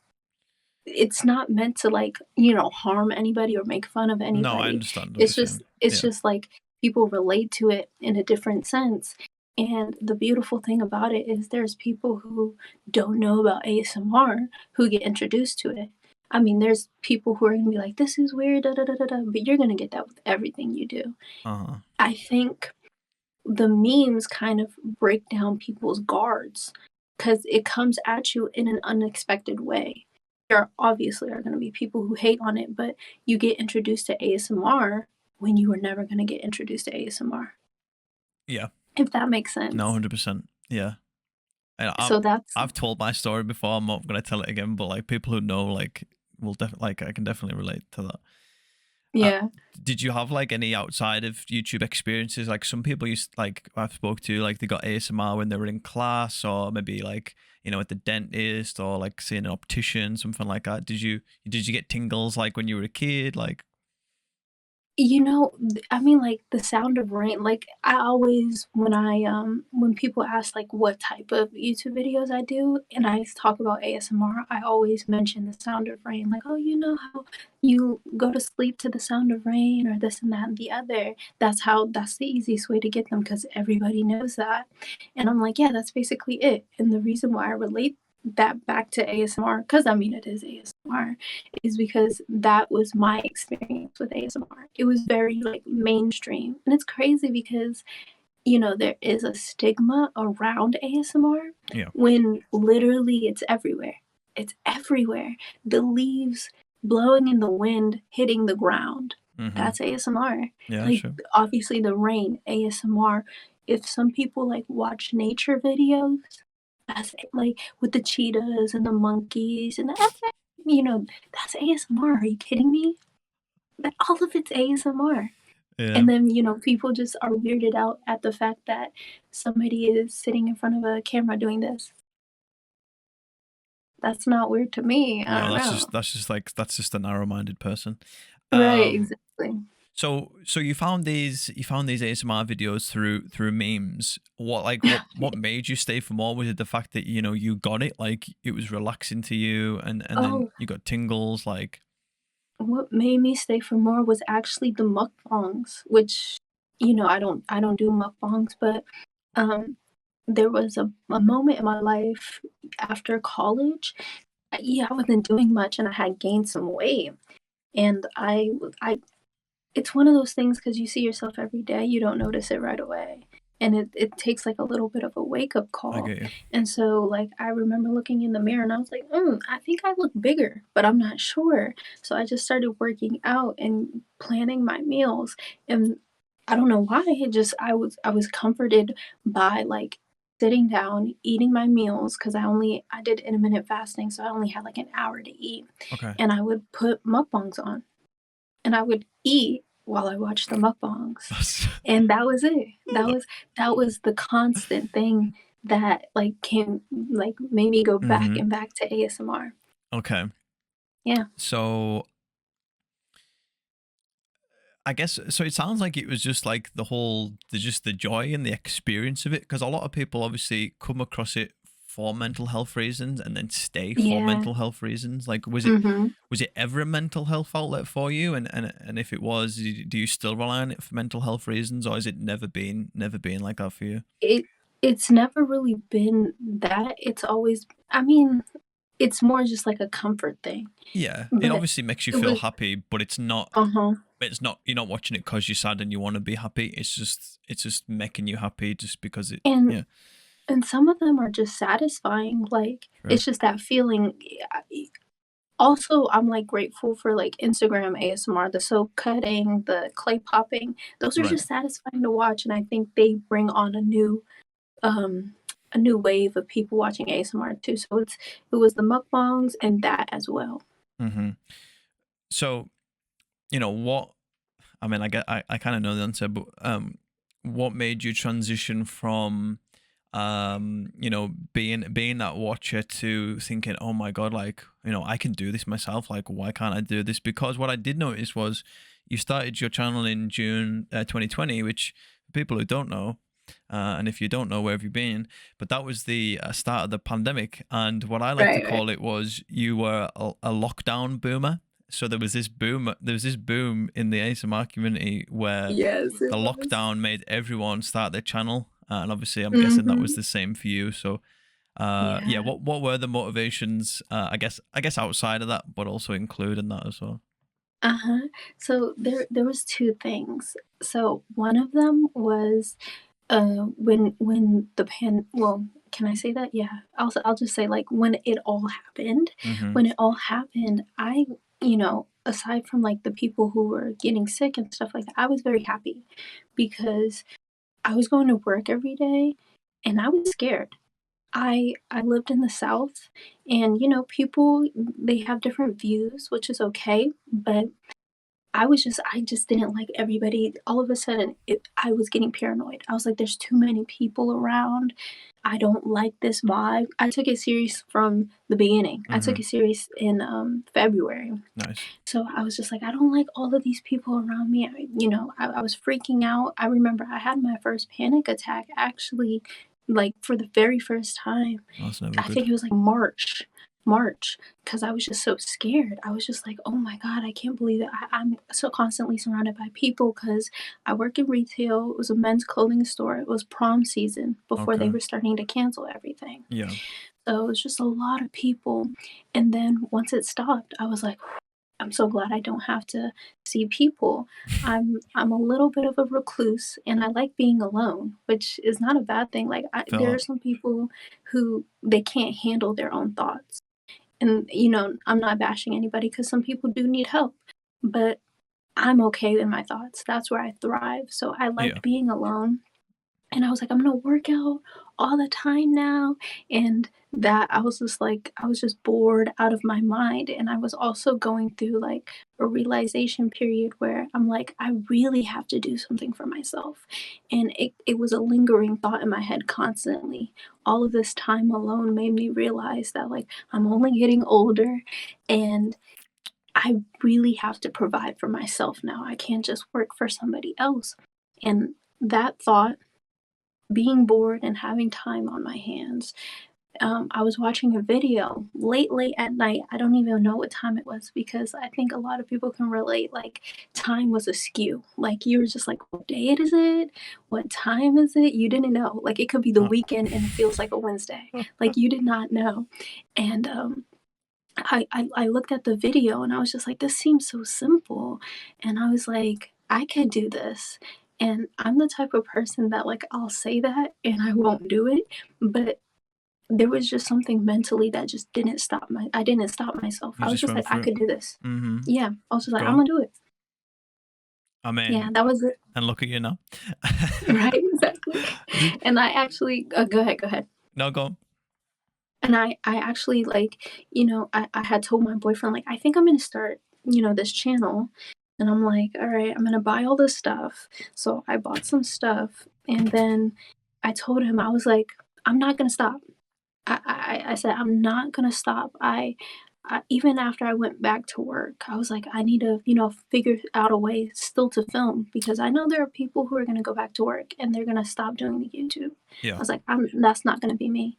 it's not meant to like, harm anybody or make fun of No, I anybody. understand what you're It's just saying. it's Yeah. just like people relate to it in a different sense. And the beautiful thing about it is there's people who don't know about ASMR who get introduced to it. I mean, there's people who are gonna be like, "This is weird, da da da da da," but you're gonna get that with everything you do. Uh-huh. I think the memes kind of break down people's guards because it comes at you in an unexpected way. There obviously are going to be people who hate on it, but you get introduced to ASMR when you were never going to get introduced to ASMR, Yeah. if that makes No, sense. 100%. Yeah. And So that's, I've told my story before. I'm not gonna tell it again, but like people who know, like, will definitely like I can definitely relate to that. Uh, yeah. did you have like any outside of YouTube experiences? Like some people used like I've spoke to, like they got ASMR when they were in class, or maybe like at the dentist, or like seeing an optician, something like that. Did you get tingles like when you were a kid? Like, I mean, like, the sound of rain, like, I always when people ask, like, what type of YouTube videos I do, and I talk about ASMR, I always mention the sound of rain, like, "Oh, you know how you go to sleep to the sound of rain," or this and that and the other. That's the easiest way to get them because everybody knows that, and I'm like, "Yeah, that's basically it," and the reason why I relate that back to ASMR, because I mean, it is ASMR, is because that was my experience with ASMR. It was very like mainstream. And it's crazy because, there is a stigma around ASMR Yeah. when literally it's everywhere. It's everywhere. The leaves blowing in the wind, hitting the ground. Mm-hmm. That's ASMR. Yeah, Like, sure. obviously, the rain, ASMR. If some people like watch nature videos, that's like with the cheetahs and the monkeys and that's ASMR. Are you kidding me? All of it's ASMR. Yeah. And then, people just are weirded out at the fact that somebody is sitting in front of a camera doing this. That's not weird to me. I No, don't know. that's just a narrow-minded person. Right, Um, exactly. so you found these ASMR videos through memes. What made you stay for more? Was it the fact that you got it, like it was relaxing to you, and then Oh, you got tingles, like what made me stay for more was actually the mukbangs, which, I don't do mukbangs, but um there was a moment in my life after college. Yeah, I wasn't doing much and I had gained some weight. And it's one of those things because you see yourself every day, you don't notice it right away. And it takes like a little bit of a wake up I call. get you. And so, like, I remember looking in the mirror and I was like, I think I look bigger, but I'm not sure. So I just started working out and planning my meals. And I don't know why, I was comforted by like sitting down, eating my meals because I did intermittent fasting, so I only had like an hour to eat. Okay. And I would put mukbangs on and I would eat while I watched the mukbangs. That's And that was it. That was the constant thing that made me go back mm-hmm. and back to ASMR. Okay. Yeah. So I guess so. It sounds like it was just like the joy and the experience of it, because a lot of people obviously come across it for mental health reasons and then stay for Yeah. mental health reasons. Like, Mhm. was it ever a mental health outlet for you? And if it was, do you still rely on it for mental health reasons, or has it never been like that for you? It it's never really been that. It's always I mean, it's more just like a comfort thing. Yeah, it But obviously makes you it feel was happy, but it's not. uh-huh. It's not. You're not watching it because you're sad and you want to be happy. It's just making you happy just because it. And Yeah. and some of them are just satisfying. Like, Sure. it's just that feeling. Also, I'm, like, grateful for, like, Instagram ASMR, the soap cutting, the clay popping. Those are Right. just satisfying to watch, and I think they bring on um, a new wave of people watching ASMR too. So it was the mukbangs and that as well. Mm-hmm. So what? I mean, I kind of know the answer, but what made you transition from being that watcher to thinking, oh my god, like I can do this myself. Like, why can't I do this? Because what I did notice was you started your channel in June 2020, which for people who don't know. And if you don't know, where have you been? But that was the start of the pandemic. And what I like to Right, right. call it was you were a lockdown boomer. So there was this boom in the ASMR community where Yes, the it was. lockdown made everyone start their channel, and obviously I'm guessing that was Mhm. the same for you. So yeah, Yeah. what were the motivations? I guess outside of that, but also including that as well. Uh-huh. So there was 2 things. So one of them was, when the well, can I say that? Yeah. I'll just say, like, Mm-hmm. when it all happened, aside from, like, the people who were getting sick and stuff like that, I was very happy because I was going to work every day and I was scared. I lived in the South and, people, they have different views, which is okay, but I just didn't like everybody. All of a sudden, I was getting paranoid. I was like, there's too many people around. I don't like this vibe. I took it serious from the beginning. I took it serious in February. Nice. So I was just like, I don't like all of these people around me. I was freaking out. I remember I had my first panic attack actually, like for the very first time. That's never I good. think it was like March, because I was just so scared. I was just like, oh my God, I can't believe it. I'm so constantly surrounded by people because I work in retail. It was a men's clothing store. It was prom season before they Okay. were starting to cancel everything. Yeah. So it was just a lot of people. And then once it stopped, I was like, I'm so glad I don't have to see people. I'm a little bit of a recluse and I like being alone, which is not a bad thing. Like there are Philip. some people who they can't handle their own thoughts. And I'm not bashing anybody because some people do need help. But I'm okay in my thoughts. That's where I thrive. So I Yeah. liked being alone. And I was like, I'm gonna work out all the time now. And that I was just like, I was just bored out of my mind. And I was also going through like a realization period where I'm like, I really have to do something for myself. And it was a lingering thought in my head constantly. All of this time alone made me realize that like I'm only getting older and I really have to provide for myself now. I can't just work for somebody else. And that thought, being bored and having time on my hands. I was watching a video late at night. I don't even know what time it was because I think a lot of people can relate. Like, time was askew. Like, you were just like, what day is it? What time is it? You didn't know. Like, it could be the weekend and it feels like a Wednesday. Like, you did not know. And I looked at the video and I was just like, this seems so simple. And I was like, I could do this. And I'm the type of person that like I'll say that and I won't do it. But there was just something mentally that just I didn't stop myself. You I was just just went like, I for it. could do this. Mm-hmm. Yeah. I was just like, I'm Go. gonna do it. I Yeah, mean, that was it. and look at you now. Right, exactly. Did, And I actually go ahead. no, go on. And I actually like, I had told my boyfriend, like, I think I'm gonna start, this channel. And I'm like, all right, I'm gonna buy all this stuff. So I bought some stuff and then I told him, I was like, I'm not gonna stop. I said, I'm not gonna stop. Even after I went back to work, I was like, I need to, figure out a way still to film because I know there are people who are gonna go back to work and they're gonna stop doing the YouTube. I Yeah. was like, that's not gonna be me.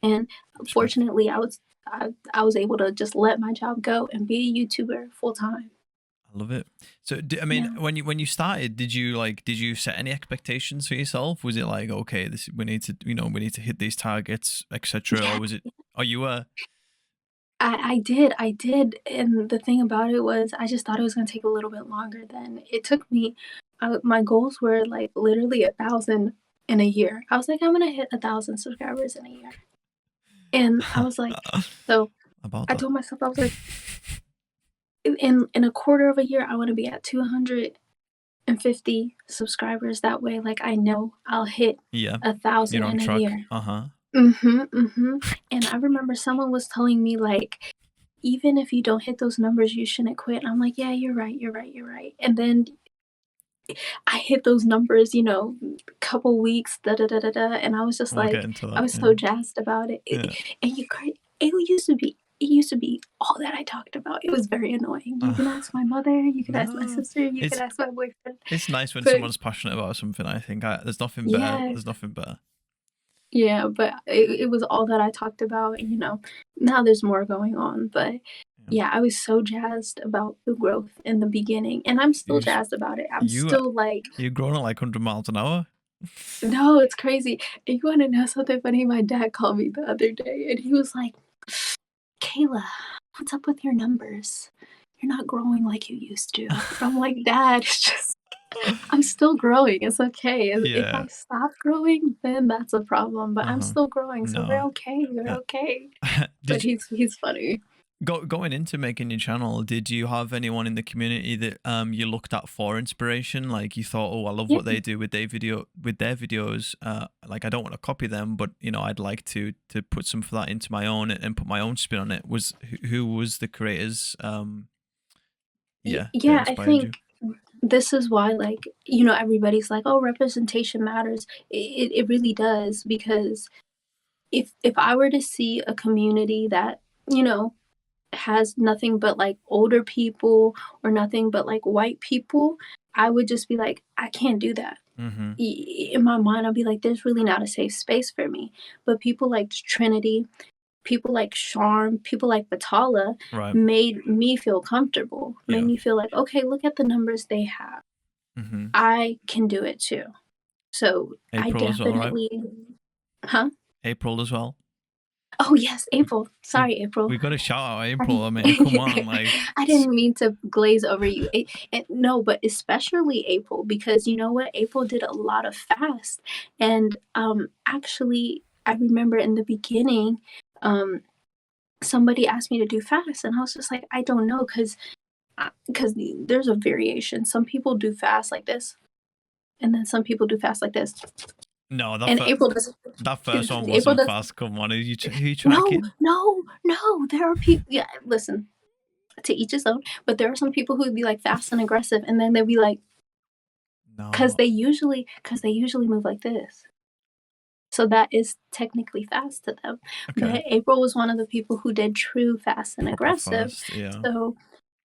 And Respect. fortunately, I was able to just let my job go and be a YouTuber full time. I love it. So, I mean, Yeah. when you started, did you set any expectations for yourself? Was it like, okay, we need to hit these targets, etc., Yeah. or was it? Oh, you were. I did, and the thing about it was I just thought it was gonna take a little bit longer than it took me. My goals were like literally 1,000 in a year. I was like, I'm gonna hit 1,000 subscribers in a year, and I was like, so About I that. told myself I was like, in a quarter of a year, I want to be at 250 subscribers. That way, like I know I'll hit Yeah, 1,000 you're on in a track. year. Uh-huh. And I remember someone was telling me like, even if you don't hit those numbers, you shouldn't quit. And I'm like, yeah, you're right, you're right, you're right. And then I hit those numbers, couple weeks, da da da da da, and I was just We'll get like, into I that. was Yeah. so jazzed about it. Yeah. It used to be all that I talked about. It was very annoying. You can ask my mother, you can ask my No, sister, you can it's ask my boyfriend. it's nice when But someone's passionate about something. I think there's nothing better. yeah, There's nothing better. yeah, but it was all that I talked about. Now there's more going on, but yeah, I was so jazzed about the growth in the beginning, and I'm still You s- jazzed about it. I'm you still like, you're growing at like 100 miles an hour. no, it's crazy. And you want to know something funny? My dad called me the other day, and he was like, Kayla, what's up with your numbers? You're not growing like you used to. I'm like, Dad, it's just, I'm still growing. It's okay. If Yeah. I stop growing, then that's a problem. But I'm Uh-huh. still growing, so we're No. okay. We're Uh, okay. But did you he's funny. going into making your channel? Did you have anyone in the community that you looked at for inspiration? Like you thought, oh, I love Yeah. what they do with their videos. Like I don't want to copy them, but I'd like to put some of that into my own and put my own spin on it. Who was the creators? yeah, that Yeah, I inspired you. think this is why, like, everybody's like, oh, representation matters. It really does, because if I were to see a community that, has nothing but like older people or nothing but like white people, I would just be like, I can't do that. Mm-hmm. In my mind, I'll be like, there's really not a safe space for me. But people like Trinity, people like Charm, people like Batala Right. made me feel comfortable, made Yeah. me feel like, okay, look at the numbers they have. Mm-hmm. I can do it too. So I April as well, right? definitely, huh? April as well. Oh yes, April. We Sorry, April. we got to shout out I April. I mean, come on, didn't, like, I didn't mean to glaze over you. No, but especially April, because you know what? April did a lot of fast. And actually, I remember in the beginning, somebody asked me to do fast, and I was just like, I don't know, because there's a variation. Some people do fast like this, and then some people do fast like this. no, And April does. that first one April wasn't does. fast. Come on, who you No, tracking? no, no. There are people. Yeah, listen. To each his own. But there are some people who would be like fast and aggressive, and then they'd be like, because No. they usually move like this. So that is technically fast to them. Okay. But April was one of the people who did true fast and Proper aggressive. fast. Yeah.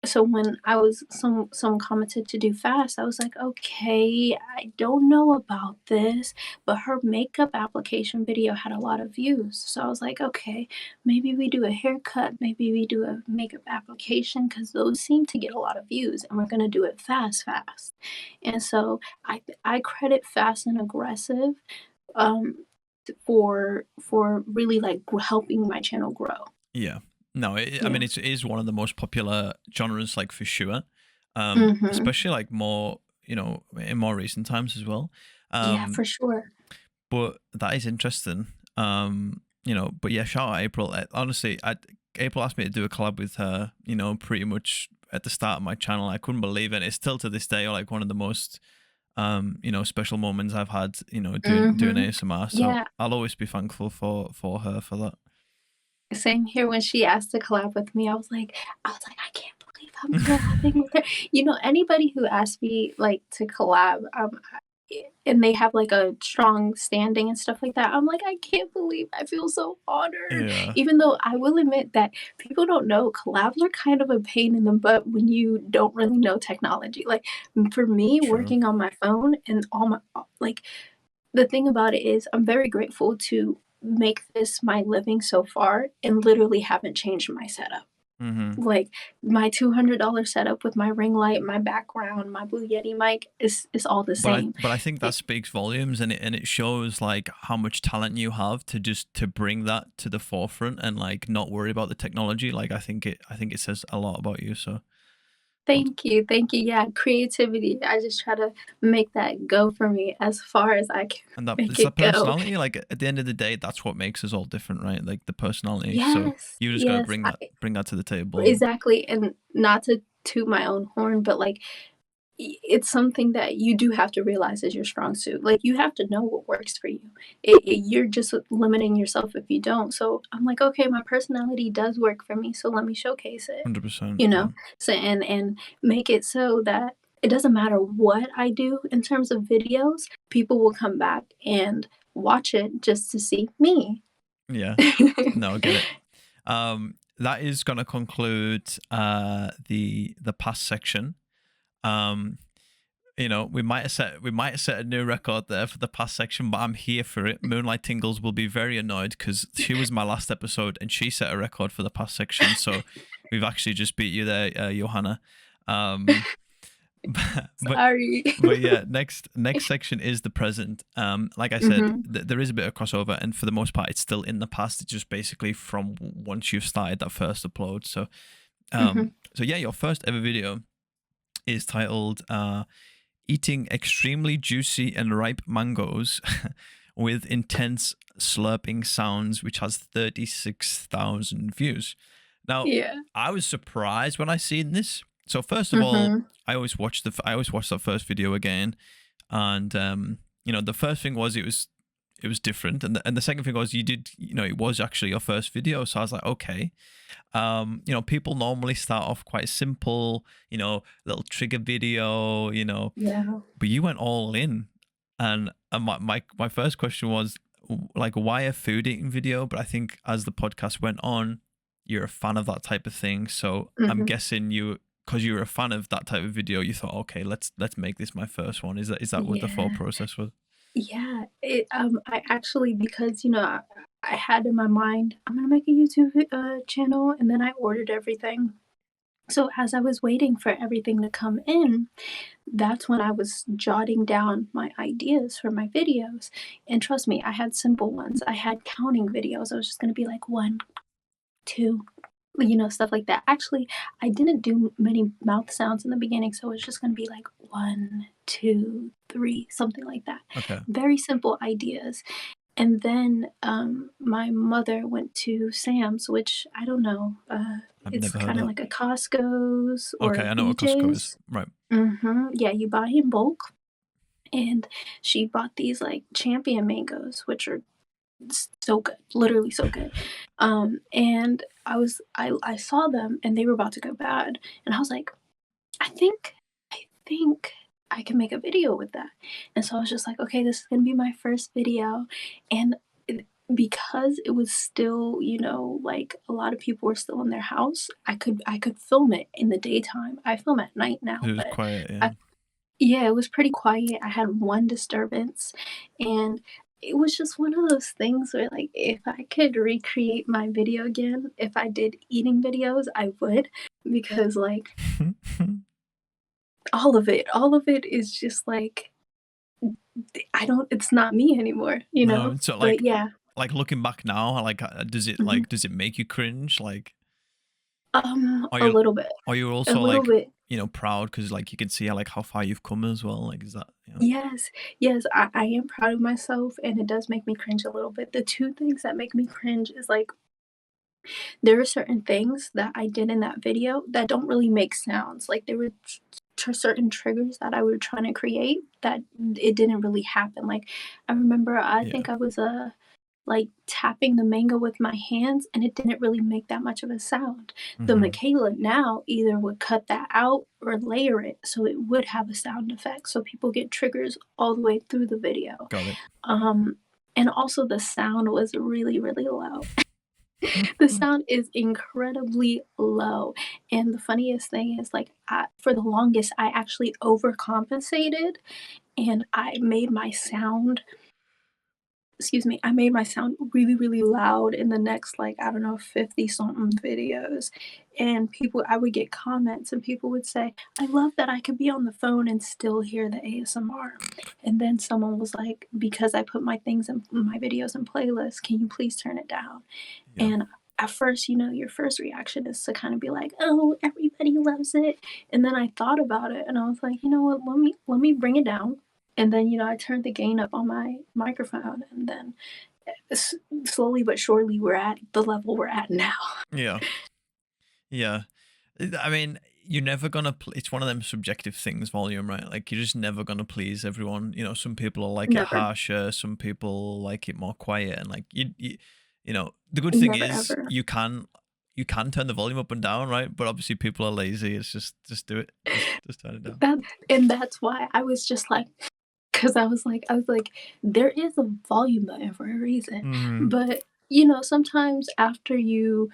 So when I was someone commented to do fast, I was like, okay, I don't know about this, but her makeup application video had a lot of views. So I was like, okay, maybe we do a haircut, maybe we do a makeup application, because those seem to get a lot of views, and we're gonna do it fast. And so I credit fast and aggressive um for really like helping my channel grow. Yeah. No, I Yeah. mean, it is one of the most popular genres, like, for sure. Mm-hmm. Especially like more, in more recent times as well. Yeah, Um, for sure. but that is interesting. But yeah, shout out April. Honestly, April asked me to do a collab with her, pretty much at the start of my channel. I couldn't believe it. It's still to this day like one of the most special moments I've had, doing Mm-hmm. ASMR. So Yeah, I'll always be thankful for her for that. same here. When she asked to collab with me, I was like, I can't believe I'm collabing with her. Anybody who asks me like to collab, and they have like a strong standing and stuff like that, I'm like, I can't believe, I feel so honored. Yeah, Even though I will admit that people don't know, collabs are kind of a pain in the butt when you don't really know technology. Like for me, true. working on my phone and all my like the thing about it is I'm very grateful to make this my living so far and literally haven't changed my setup. Mm-hmm. Like my $200 setup with my ring light, my background, my Blue Yeti mic is all the But I same. but I think that speaks volumes, and it shows like how much talent you have to bring that to the forefront and like not worry about the technology. Like I think it says a lot about you. So well, Thank you, thank you. Yeah, creativity. I just try to make that go for me as far as I can and that make it's the it go. personality. Like at the end of the day, that's what makes us all different, right? Like the personality. So Yes, you just got to yes, bring that to the table. And exactly. And not to toot my own horn, but like it's something that you do have to realize is your strong suit. Like you have to know what works for you. You're just limiting yourself if you don't. So I'm like, okay, my personality does work for me, so let me showcase it. 100%. You Yeah. know, so and make it so that it doesn't matter what I do in terms of videos, people will come back and watch it just to see me. Yeah. No, I get it. That is gonna conclude the past section. Um, we might have set a new record there for the past section, but I'm here for it. Moonlight Tingles will be very annoyed because she was my last episode and she set a record for the past section. So we've actually just beat you there, Johanna. but Sorry. but yeah, next section is the present. Like I said, Hmm. there is a bit of crossover, and for the most part, it's still in the past. It's just basically from once you've started that first upload. So, Hmm. so yeah, your first ever video is titled "Eating Extremely Juicy and Ripe Mangoes with Intense Slurping Sounds," which has 36,000 views. Now, Yeah. I was surprised when I seen this. So first of all, Hmm. I always watch that first video again, and the first thing was it was different. And the second thing was you did, it was actually your first video. So I was like, okay. People normally start off quite simple, little trigger video, Yeah. but you went all in. And my first question was like, why a food eating video? But I think as the podcast went on, you're a fan of that type of thing. So I'm guessing because you were a fan of that type of video, you thought, okay, let's make this my first one. Is that what the thought Yeah. process was? Yeah. I actually, because, I had in my mind, I'm gonna make a YouTube channel, and then I ordered everything. So as I was waiting for everything to come in, that's when I was jotting down my ideas for my videos. And trust me, I had simple ones. I had counting videos. I was just gonna be like 1, 2, stuff like that. Actually, I didn't do many mouth sounds in the beginning, so it was just gonna be like 1, 2, 3, something like that. Okay. Very simple ideas. And then my mother went to Sam's, which I don't know. I've It's never heard kind of of that. like a Costco's or Okay, a I know what Costco is. BJ's. Right. Yeah, you buy in bulk. And she bought these like champion mangoes, which are so good, literally so good. And I saw them and they were about to go bad, and I was like, I think I can make a video with that. And so I was just like, okay, this is gonna be my first video. And because it was still, like a lot of people were still in their house, I could film it in the daytime. I film at night now, It was but quiet, yeah. I, yeah, it was pretty quiet. I had one disturbance, and it was just one of those things where, like, if I could recreate my video again, if I did eating videos, I would, because, like, all of it is just like, it's not me anymore, No, so But yeah, like looking back now, like mhm. does it make you cringe? Like, are A you little bit, are you a also little like bit. proud because like you can see how far you've come as well? Like, is that Yes, yes, I am proud of myself, and it does make me cringe a little bit. The two things that make me cringe is like, there are certain things that I did in that video that don't really make sounds. Like there were certain triggers that I was trying to create that it didn't really happen. Like I remember, I yeah? think I was like tapping the mango with my hands, and it didn't really make that much of a sound. The Mm-hmm. Makayla now either would cut that out or layer it so it would have a sound effect, so people get triggers all the way through the video. Got it. Um, and also the sound was really, really low. The sound is incredibly low. And the funniest thing is, like, for the longest, I actually overcompensated, and I made my sound really, really loud in the next, like, I don't know, 50 something videos. And I would get comments, and people would say, I love that I could be on the phone and still hear the ASMR. And then someone was like, because I put my videos in playlists, can you please turn it down? Yeah. And at first, your first reaction is to kind of be like, "Oh, everybody loves it." And then I thought about it, and I was like, "You know what? Let me bring it down." And then, I turned the gain up on my microphone, and then slowly but surely, we're at the level we're at now. Yeah. Yeah. I mean, you're never gonna. It's one of them subjective things, volume, right? Like you're just never gonna please everyone. Some people will like it Never, harsher, some people like it more quiet, and like the good thing never, is ever. you can turn the volume up and down, right? But obviously people are lazy. It's just do it. Just turn it down. That's why I was just like, because I was like, there is a volume button for a reason. Mm-hmm. But sometimes after you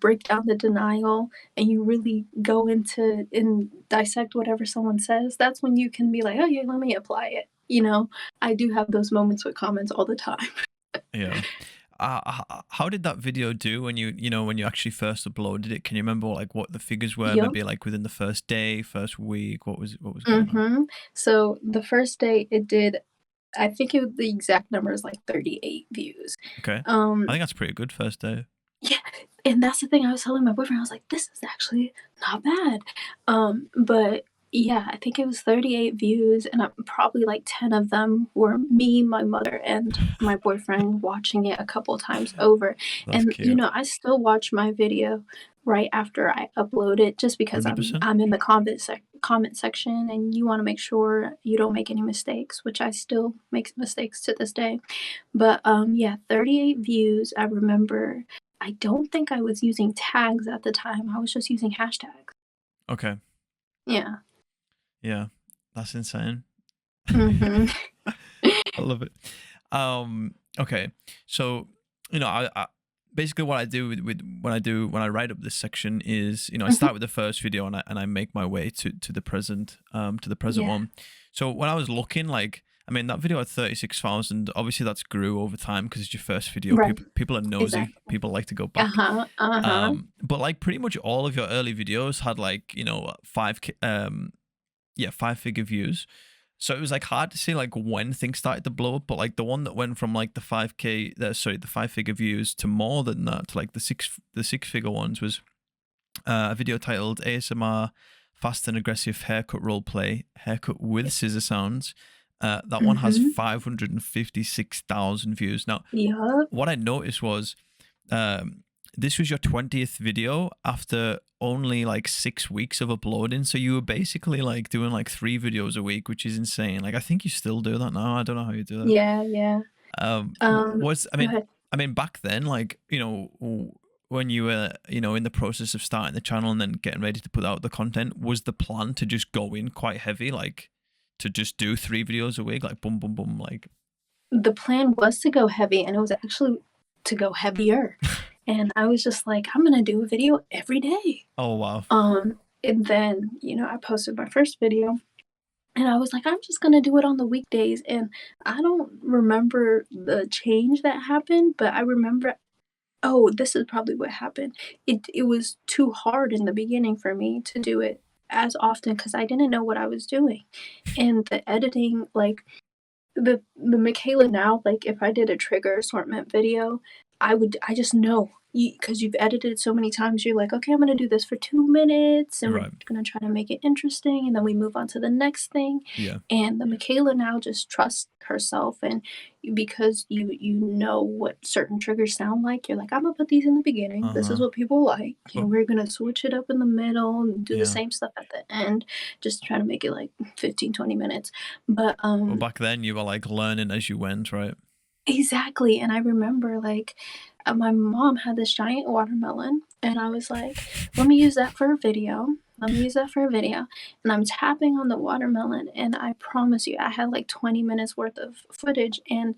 break down the denial and you really go into and dissect whatever someone says, that's when you can be like, oh yeah, let me apply it. I do have those moments with comments all the time. Yeah. How did that video do when you actually first uploaded it? Can you remember like what the figures were? Yep. Maybe like within the first day, first week, what was going on? So the first day it did, I think the exact number is like 38 views. Okay. I Um, think that's pretty good first day. Yeah, and that's the thing I was telling my boyfriend, I was like, "This is actually not bad." But yeah, I think it was 38 views, and probably like 10 of them were me, my mother, and my boyfriend watching it a couple times over. That's And cute. I still watch my video right after I upload it, just because I'm 100%. I'm in the comment section, and you want to make sure you don't make any mistakes, which I still make mistakes to this day. But yeah, 38 views. I remember. I don't think I was using tags at the time. I was just using hashtags. Okay. Yeah. Yeah. That's insane. Mhm. I love it. Okay. So, I basically what I do with when I write up this section is, I Mhm. start with the first video and I make my way to the present Yeah. one. So when I was looking, like, I mean, that video had 36,000. Obviously, that's grew over time because it's your first video. Right. People are nosy. Exactly. People like to go back. Uh-huh. Uh-huh. But like pretty much all of your early videos had like, 5-figure views. So it was like hard to see like when things started to blow up, but like the one that went from like the 5-figure views to more than that, to like the 6-figure ones, was a video titled ASMR Fast and Aggressive Haircut Roleplay, Haircut with Scissor Sounds. That one has Mhm. 556,000 views. Now, Yup. what I noticed was this was your 20th video after only like 6 weeks of uploading. So you were basically like doing like 3 videos a week, which is insane. Like, I think you still do that now. I don't know how you do that. Yeah, yeah. Was Go ahead. I mean, back then, like, when you were, in the process of starting the channel and then getting ready to put out the content, was the plan to just go in quite heavy, like to just do 3 videos a week, like boom, boom, boom, like? The plan was to go heavy, and it was actually to go heavier. And I was just like, I'm gonna do a video every day. Oh, wow. And then, I posted my first video, and I was like, I'm just gonna do it on the weekdays. And I don't remember the change that happened, but I remember, oh, this is probably what happened. It was too hard in the beginning for me to do it as often because I didn't know what I was doing. And the editing, like, the Makayla now, like, if I did a trigger assortment video, I just know, because you've edited so many times, you're like, okay, I'm gonna do this for 2 minutes, and we're Right. gonna try to make it interesting, and then we move on to the next thing. Yeah. And the Makayla now just trusts herself, and because you know what certain triggers sound like, you're like, I'm gonna put these in the beginning. This is Uh-huh. what people like, But and we're gonna switch it up in the middle and do the yeah. same stuff at the end, just try to make it like 15, 20 minutes. But Well, back then you were like learning as you went, right? exactly, and I remember, like, my mom had this giant watermelon, and I was like, "Let me use that for a video. Let me use that for a video." And I'm tapping on the watermelon, and I promise you, I had, like, 20 minutes worth of footage, and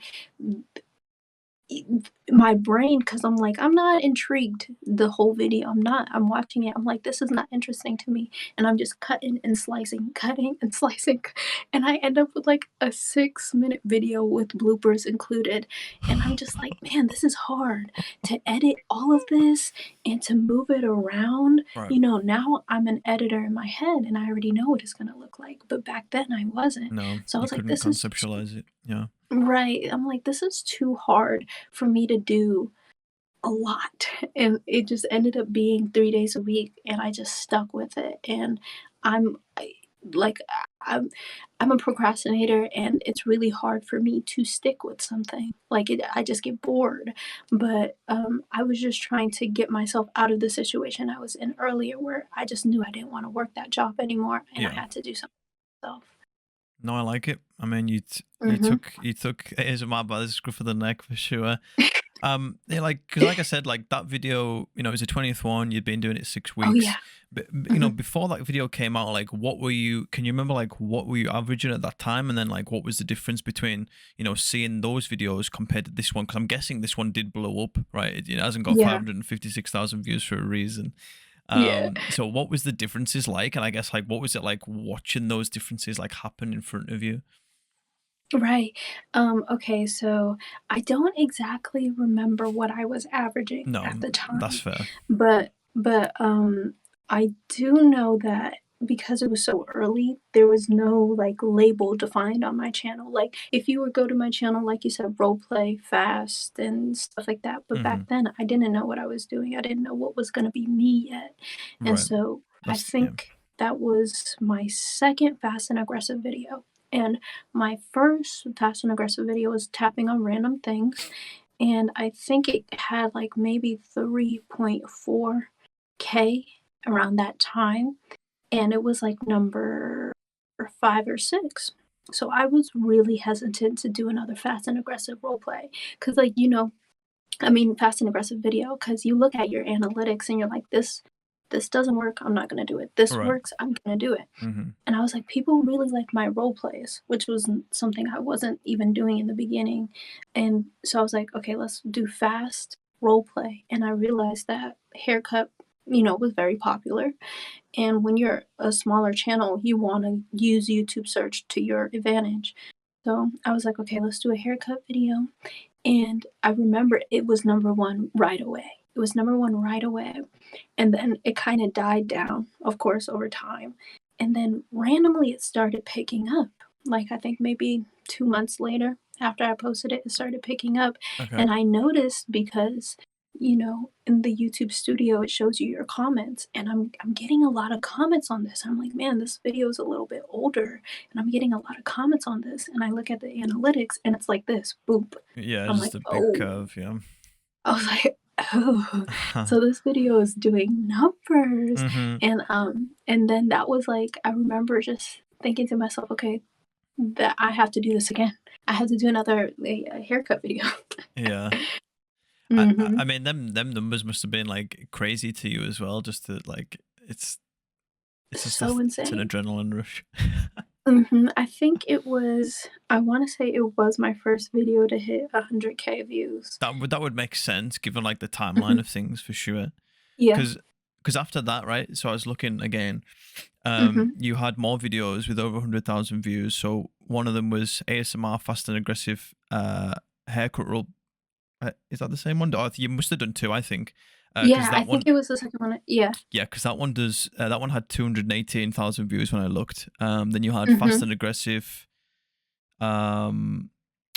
my brain, because I'm like, I'm not intrigued the whole video. I'm watching it. I'm like, this is not interesting to me. And I'm just cutting and slicing, cutting and slicing. And I end up with like a 6-minute video with bloopers included. And I'm just like, man, this is hard to edit all of this and to move it around. Right. Now I'm an editor in my head and I already know what it's going to look like. But back then I wasn't. No, So I you was like, couldn't this is conceptualize it. Yeah. right. I'm like, this is too hard for me to do a lot. And it just ended up being 3 days a week, and I just stuck with it. And I'm like, I'm I'm a procrastinator, and it's really hard for me to stick with something. Like, I just get bored. But I was just trying to get myself out of the situation I was in earlier, where I just knew I didn't want to work that job anymore, and I Yeah. had to do something myself. No, I like it. I mean, Hmm. you took ASMR by the scruff of the neck for sure. Yeah, like, because like I said, like that video, it was the 20th one. You'd been doing it 6 Oh yeah. weeks, but Hmm. before that video came out, like, what were you? Can you remember, like, what were you averaging at that time, and then like what was the difference between seeing those videos compared to this one? Because I'm guessing this one did blow up, right? It hasn't got Yeah. 556,000 views for a reason. Yeah. So what was the differences like? And I guess, like, what was it like watching those differences like happen in front of you? Right. Okay, so I don't exactly remember what I was averaging No, at the that's time, fair. but I do know that because it was so early, there was no like label defined on my channel. Like, if you would go to my channel, like you said, role play, fast, and stuff like that. But Hmm. back then, I didn't know what I was doing. I didn't know what was going to be me yet, and Right. so I Yeah. think that was my second fast and aggressive video. And my first fast and aggressive video was tapping on random things, and I think it had like maybe 3.4. 100K around that time, and it was like number 5 or 6. So I was really hesitant to do another fast and aggressive role play because, like, fast and aggressive video, because you look at your analytics and you're like, this doesn't work, I'm not gonna do it. This Right. works, I'm gonna do it. Mm-hmm. And I was like, people really like my role plays, which was something I wasn't even doing in the beginning. And so I was like, okay, let's do fast role play. And I realized that haircut, was very popular. And when you're a smaller channel, you want to use YouTube search to your advantage. So I was like, okay, let's do a haircut video. And I remember it was number 1 right away. It was number 1 right away. And then it kind of died down, of course, over time. And then randomly it started picking up. Like, I think maybe 2 months later after I posted it, it started picking up. Okay. And I noticed because, in the YouTube studio, it shows you your comments. And I'm getting a lot of comments on this. I'm like, man, this video is a little bit older. And I'm getting a lot of comments on this. And I look at the analytics and it's like this, boop. Yeah, I'm just like, a big oh. curve. Yeah. I was like, oh, so this video is doing numbers. Mm-hmm. And then that was like, I remember just thinking to myself, okay, that I have to do this again. I have to do another a haircut video. Yeah. Mm-hmm. I mean, them numbers must have been like crazy to you as well. Just to like, it's just So it's an insane. adrenaline rush. I think I want to say it was my first video to hit 100K views. That would make sense given like the timeline Mhm. of things for sure. Yeah. Because after that, right? So I was looking again. hmm You had more videos with over 100,000 views. So one of them was ASMR fast and aggressive haircut rule. Is that the same one? Oh, you must have done 2, I think. Because Yeah, I that think one, it was the second one. Yeah. yeah, because that one does. That one had 218,000 views when I looked. Then you had fast hmm and aggressive. Oh,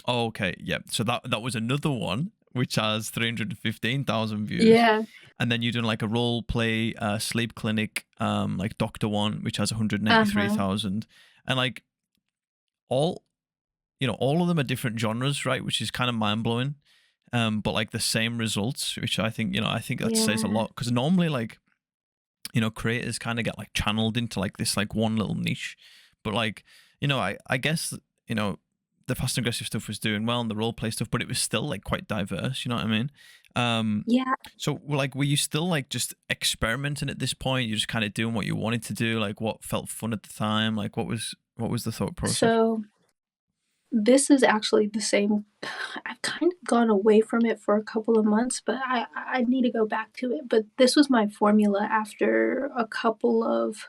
okay, yeah. So that was another one which has 315,000 views. Yeah. And then you done like a role play sleep clinic, like Doctor One, which has Uh-huh. 183,000, and like all all of them are different genres, right? Which is kind of mind blowing. But like the same results, which I think I think that says a Yeah. lot because normally like creators kind of get like channeled into like this like one little niche, but like I guess the fast and aggressive stuff was doing well and the role play stuff, but it was still like quite diverse. You know what I mean? Um, Yeah. so like, were you still like just experimenting at this point? You're just kind of doing what you wanted to do, like what felt fun at the time. Like what was the thought process? So this is actually the same. I've kind of gone away from it for a couple of months, but I need to go back to it. But this was my formula after a couple of,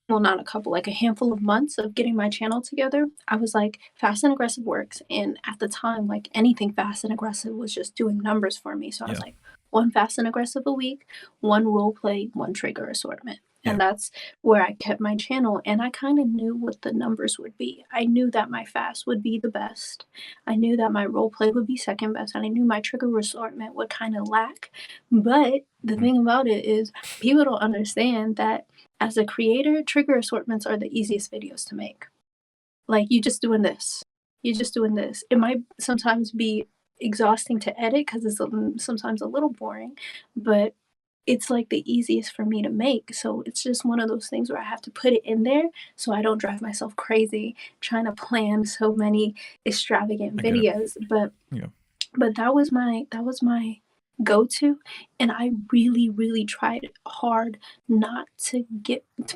well, not a couple, like a handful of months of getting my channel together. I was like, fast and aggressive works. And at the time, like anything fast and aggressive was just doing numbers for me. So I was Yeah, like, 1 fast and aggressive a week, 1 role play, 1 trigger assortment. yeah, And that's where I kept my channel. And I kind of knew what the numbers would be. I knew that my fast would be the best. I knew that my role play would be second best. And I knew my trigger assortment would kind of lack. But the mhm. thing about it is, people don't understand that as a creator, trigger assortments are the easiest videos to make. Like, you just doing this. You're just doing this. It might sometimes be exhausting to edit because it's sometimes a little boring, but it's like the easiest for me to make. So it's just one of those things where I have to put it in there so I don't drive myself crazy trying to plan so many extravagant I get it. videos. But Yeah, that was my go-to, and I really, really tried hard not to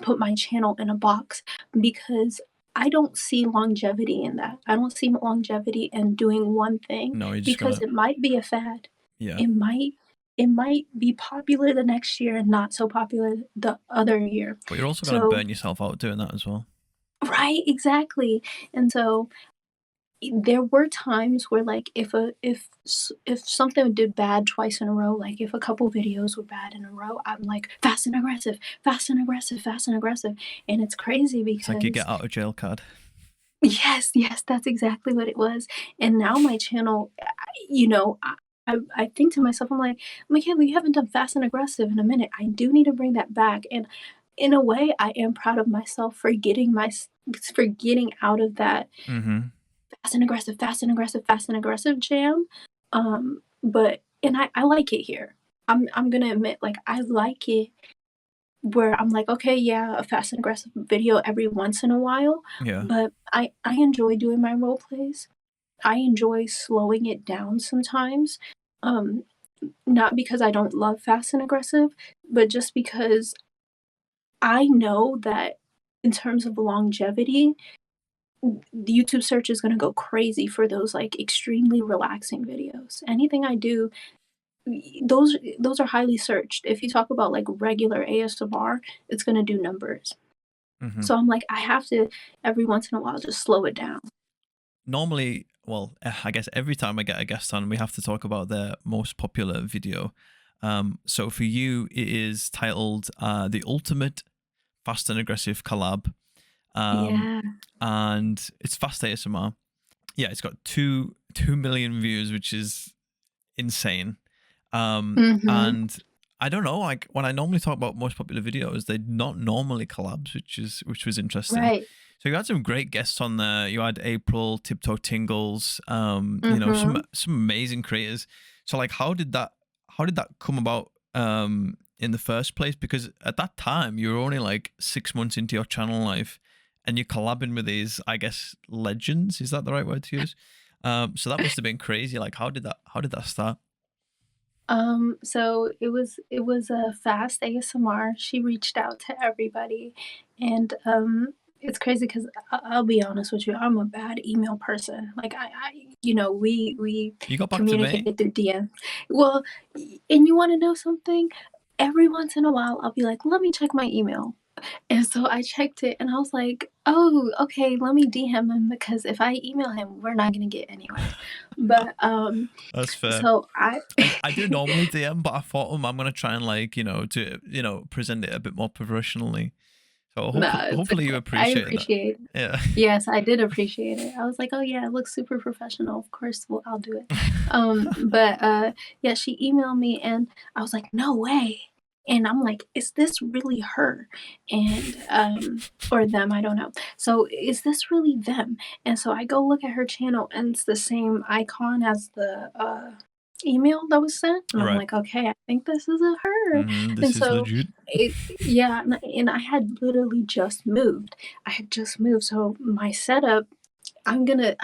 put my channel in a box because I don't see longevity in that. I don't see longevity in doing one thing no, you're just because gonna it might be a fad. yeah, It might be popular the next year and not so popular the other year. but you're also gonna So burn yourself out doing that as well. right, exactly. And so there were times where, like, if something did bad twice in a row, like if a couple videos were bad in a row, I'm like, fast and aggressive, fast and aggressive, fast and aggressive. And it's crazy It's like you because get out of jail card. yes, yes, that's exactly what it was. And now my channel, I think to myself, I'm like, Makayla, you haven't done fast and aggressive in a minute. I do need to bring that back. And in a way, I am proud of myself for getting out of that Mm-hmm. fast and aggressive, fast and aggressive, fast and aggressive jam. But and I like it here. I'm gonna admit, like, I like it where I'm like, okay, yeah, a fast and aggressive video every once in a while, Yeah. but I enjoy doing my role plays. I enjoy slowing it down sometimes. Um, Not because I don't love fast and aggressive, but just because I know that in terms of longevity, the YouTube search is gonna go crazy for those, like, extremely relaxing videos. Anything I do, those are highly searched. If you talk about, like, regular ASMR, it's gonna do numbers. Hmm. So I'm like, I have to every once in a while just slow it down. Normally, well, I guess every time I get a guest on, we have to talk about their most popular video. So for you, it is titled "The Ultimate Fast and Aggressive Collab," um, Yeah. and it's fast ASMR. Yeah, it's got two million views, which is insane. Mhm. And I don't know, like when I normally talk about most popular videos, they're not normally collabs, which was interesting. Right. So you had some great guests on there. You had April, Tiptoe Tingles, Mhm. some amazing creators. So like how did that come about in the first place? Because at that time you were only like 6 months into your channel life and you're collabing with these, I guess, legends. Is that the right word to use? So that must have been crazy. Like how did that start? So it was a fast ASMR. She reached out to everybody, and it's crazy because I'll be honest with you, I'm a bad email person. Like we You got back to me? communicated through DM. Well, and you want to know something? Every once in a while, I'll be like, let me check my email. And so I checked it and I was like, oh, okay, let me DM him because if I email him, we're not gonna get anywhere. But That's fair. so I I do normally DM, but I thought I'm gonna try and like to present it a bit more professionally. So hopefully Nah, it's hopefully you okay. I appreciate that. appreciate it. Yeah. Yes, I did appreciate it. I was like, "Oh, yeah, it looks super professional. Of course, well, I'll do it." But, yeah, she emailed me, and I was like, "No way." And I'm like, "Is this really her?" And, or them, I don't know. So, "Is this really them?" And so I go look at her channel, and it's the same icon as the, email that was sent, and I'm Right. like, "Okay, I think this is a her." And This is so legit. it yeah, and I had literally just moved. I had just moved, so my setup, I'm gonna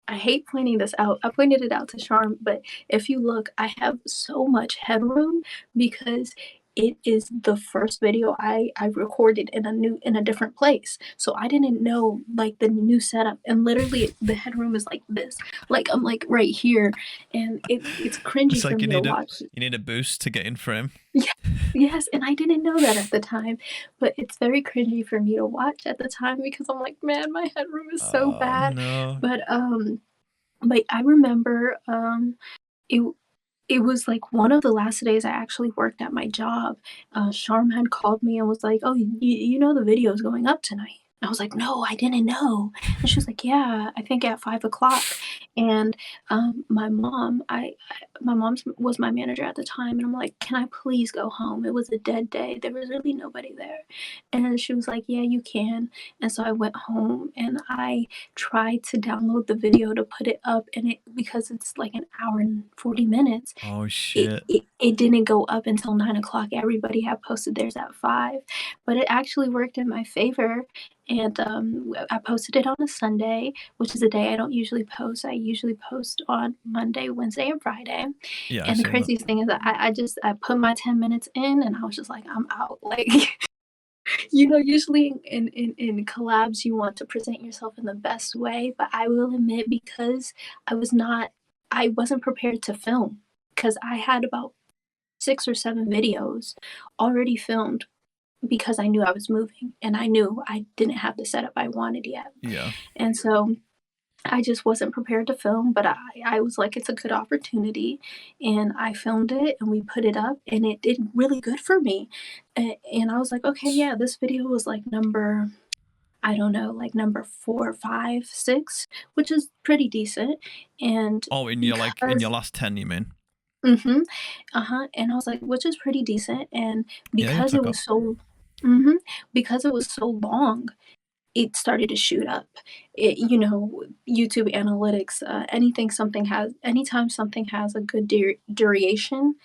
I hate pointing this out. I pointed it out to Charm, but if you look, I have so much headroom because it is the first video I recorded in a different place. So I didn't know like the new setup, and literally the headroom is like this. Like I'm like right here, and it's cringy It's for like me to watch. you need a boost to get in frame. Yeah, yes, and I didn't know that at the time, but it's very cringy for me to watch at the time because I'm like, "Man, my headroom is so Oh bad." no. But, I remember, it it was, like, one of the last days I actually worked at my job. Sharm had called me and was like, "Oh, you know the video is going up tonight?" I was like, "No, I didn't know." And she was like, "Yeah, I think at 5 o'clock." And, my mom was my manager at the time, and I'm like, "Can I please go home?" It was a dead day, there was really nobody there. And she was like, "Yeah, you can." And so I went home, and I tried to download the video to put it up, and it because it's like an hour and 40 minutes, Oh it shit. it it didn't go up until 9 o'clock. Everybody had posted theirs at 5, but it actually worked in my favor, and, I posted it on a Sunday, which is a day I don't usually post. I usually post on Monday, Wednesday, and Friday, Yeah, I've and the seen that. craziest thing is that I put my 10 minutes in, and I was just like, "I'm out." Like, usually in collabs, you want to present yourself in the best way, but I will admit because I wasn't prepared to film because I had about 6 or 7 videos already filmed because I knew I was moving and I knew I didn't have the setup I wanted yet. Yeah. And so I just wasn't prepared to film, but I was like, it's a good opportunity. And I filmed it and we put it up and it did really good for me. And I was like, okay, yeah, this video was like number, I don't know, like number 4, 5, 6, which is pretty decent. And Oh, in your because, last 10, you mean? mm-hmm, and I was like, which is pretty decent. And Yeah, you because it took up. was so, mm-hmm, because it was so long, it started to shoot up. YouTube analytics, anytime something has a good duration,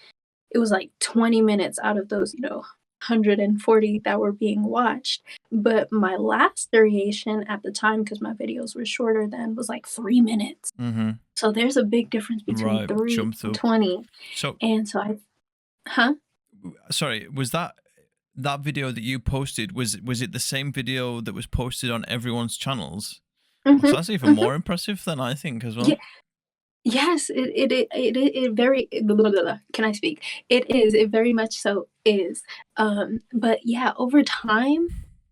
it was like 20 minutes out of those, 140 that were being watched. But my last variation at the time, because my videos were shorter then, was like 3 minutes. Mm-hmm. So there's a big difference between Right. 3 Jumped and up. 20. So, And so huh? sorry, was that video that you posted, was it the same video that was posted on everyone's channels? Mhm, So that's even more impressive than I think as well. Yeah. Yes, it very blah, blah, blah, blah. Can I speak? It is. It very much so is. But yeah, over time,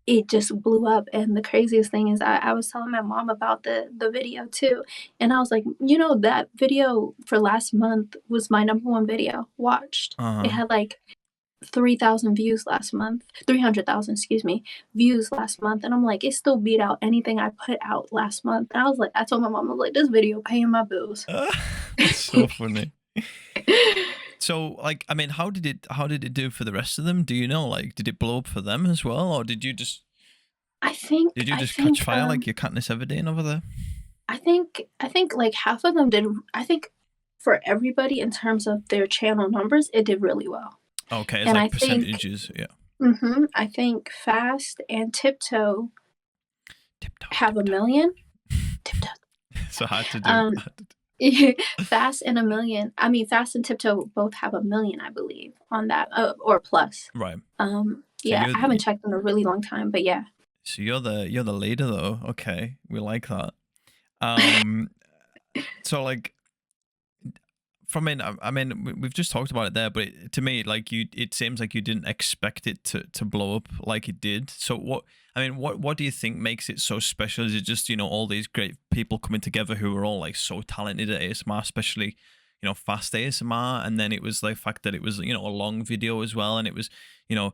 it just blew up. And the craziest thing is, I was telling my mom about the video too, and I was like, that video for last month was my number one video watched. It had like 3,000 views last month, 300,000, excuse me, views last month. And I'm like, it still beat out anything I put out last month. And I was like, I told my mom, I was like, this video paying my bills. That's so funny. So, like, I mean, how did it do for the rest of them? Do you know? Like, did it blow up for them as well, or did you just catch fire like your Katniss Everdeen over there? I think like half of them did. I think for everybody in terms of their channel numbers, it did really well. Okay, it's And like percentages, yeah. I think Fast and Tiptoe have 1 million. Tiptoe. So hard to do. Fast and 1 million. I mean, Fast and Tiptoe both have 1 million, I believe, on that, or plus. Right. Yeah, I haven't checked in a really long time, but yeah. So you're the leader, though. Okay, we like that. So like, I mean, we've just talked about it there, but to me, like it seems like you didn't expect it to blow up like it did. So what do you think makes it so special? Is it just, all these great people coming together who are all like so talented at ASMR, especially, fast ASMR, and then it was the fact that it was, a long video as well, and it was, not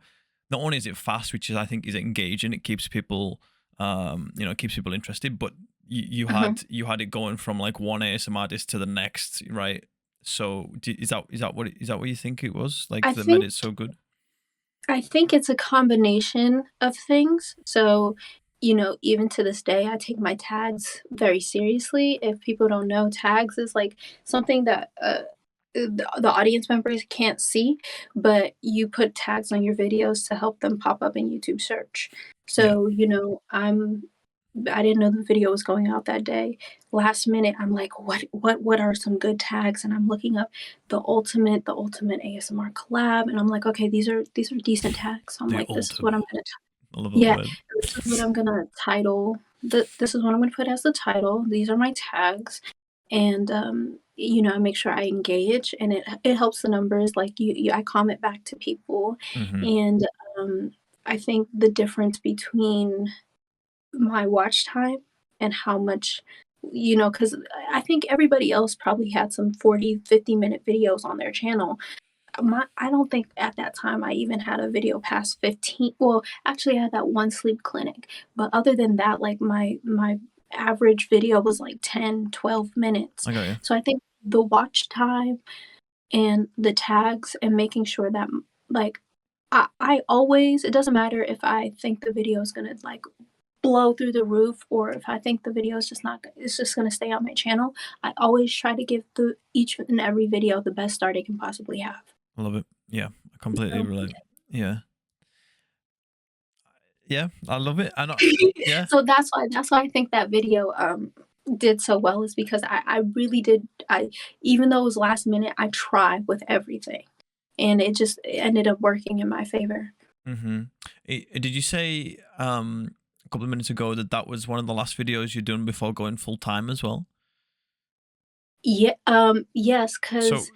only is it fast, which I think is engaging, it keeps people, keeps people interested, but you had it going from like one ASMR artist to the next, right? So is that what you think it was, like, that made it so good? I think it's a combination of things. So, even to this day, I take my tags very seriously. If people don't know, tags is like something that the audience members can't see, but you put tags on your videos to help them pop up in YouTube search. So, I didn't know the video was going out that day. Last minute, I'm like, what are some good tags? And I'm looking up the ultimate ASMR collab, and I'm like, okay, these are decent tags. So I'm like, this is what I'm gonna this is what I'm gonna title. This is what I'm gonna put as the title. These are my tags, and I make sure I engage, and it helps the numbers. Like I comment back to people, and I think the difference between my watch time and how much, because I think everybody else probably had some 40-50 minute videos on their channel. I don't think at that time I even had a video past 15. Well, actually I had that one sleep clinic, but other than that, like my average video was like 10-12 minutes. Okay. So I think the watch time and the tags and making sure that, like, I always, it doesn't matter if I think the video is gonna like blow through the roof, or if I think the video is it's just gonna stay on my channel, I always try to give each and every video the best start it can possibly have. I love it. Yeah, I completely relate. Yeah. Yeah, I love it. Yeah. So that's why I think that video did so well, is because I really did. Even though it was last minute, I tried with everything, and it just ended up working in my favor. Did you say a couple of minutes ago that was one of the last videos you'd done before going full time as well? Yeah. Yes, because.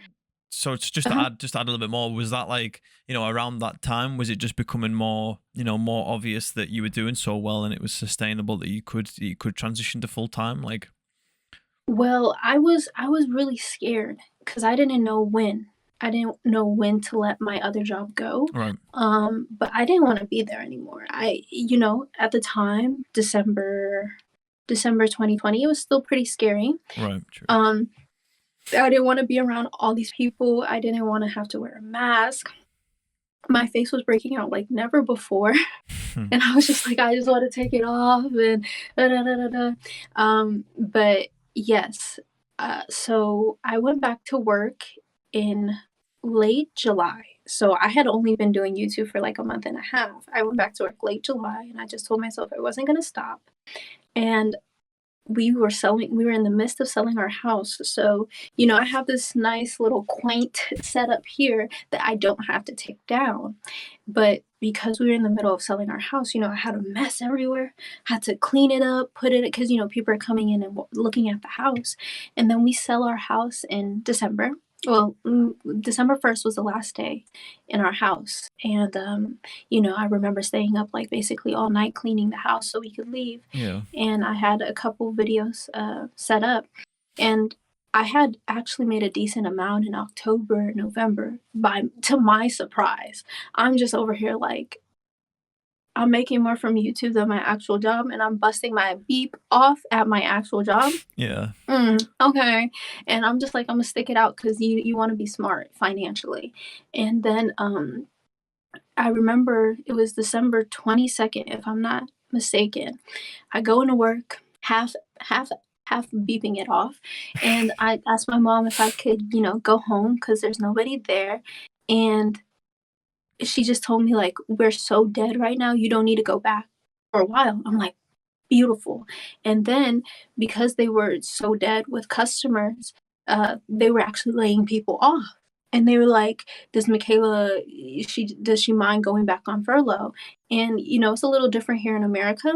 So it's just to add a little bit more. Was that like, around that time, was it just becoming more, more obvious that you were doing so well and it was sustainable that you could transition to full time? Like, well, I was really scared because I didn't know when. I didn't know when to let my other job go. Right. But I didn't want to be there anymore. At the time, December 2020, it was still pretty scary. Right. True. I didn't want to be around all these people. I didn't want to have to wear a mask. My face was breaking out like never before. And I was just like, I just want to take it off, and but yes. So I went back to work in late July. So I had only been doing YouTube for like a month and a half. I went back to work late July and I just told myself I wasn't going to stop. And we were in the midst of selling our house. So, I have this nice little quaint setup here that I don't have to take down. But because we were in the middle of selling our house, I had a mess everywhere, had to clean it up, put it, because, people are coming in and looking at the house. And then we sell our house in December. Well, December 1st was the last day in our house. And, I remember staying up like basically all night cleaning the house so we could leave. Yeah. And I had a couple videos set up. And I had actually made a decent amount in October, November, to my surprise. I'm just over here like, I'm making more from YouTube than my actual job, and I'm busting my beep off at my actual job. Yeah. Okay. And I'm just like, I'm gonna stick it out because you want to be smart financially. And then I remember it was December 22nd, if I'm not mistaken. I go into work, half beeping it off, and I asked my mom if I could, go home because there's nobody there. And she just told me like, we're so dead right now, you don't need to go back for a while. I'm like, beautiful. And then because they were so dead with customers, they were actually laying people off. And they were like, does Makayla, does she mind going back on furlough? And, it's a little different here in America.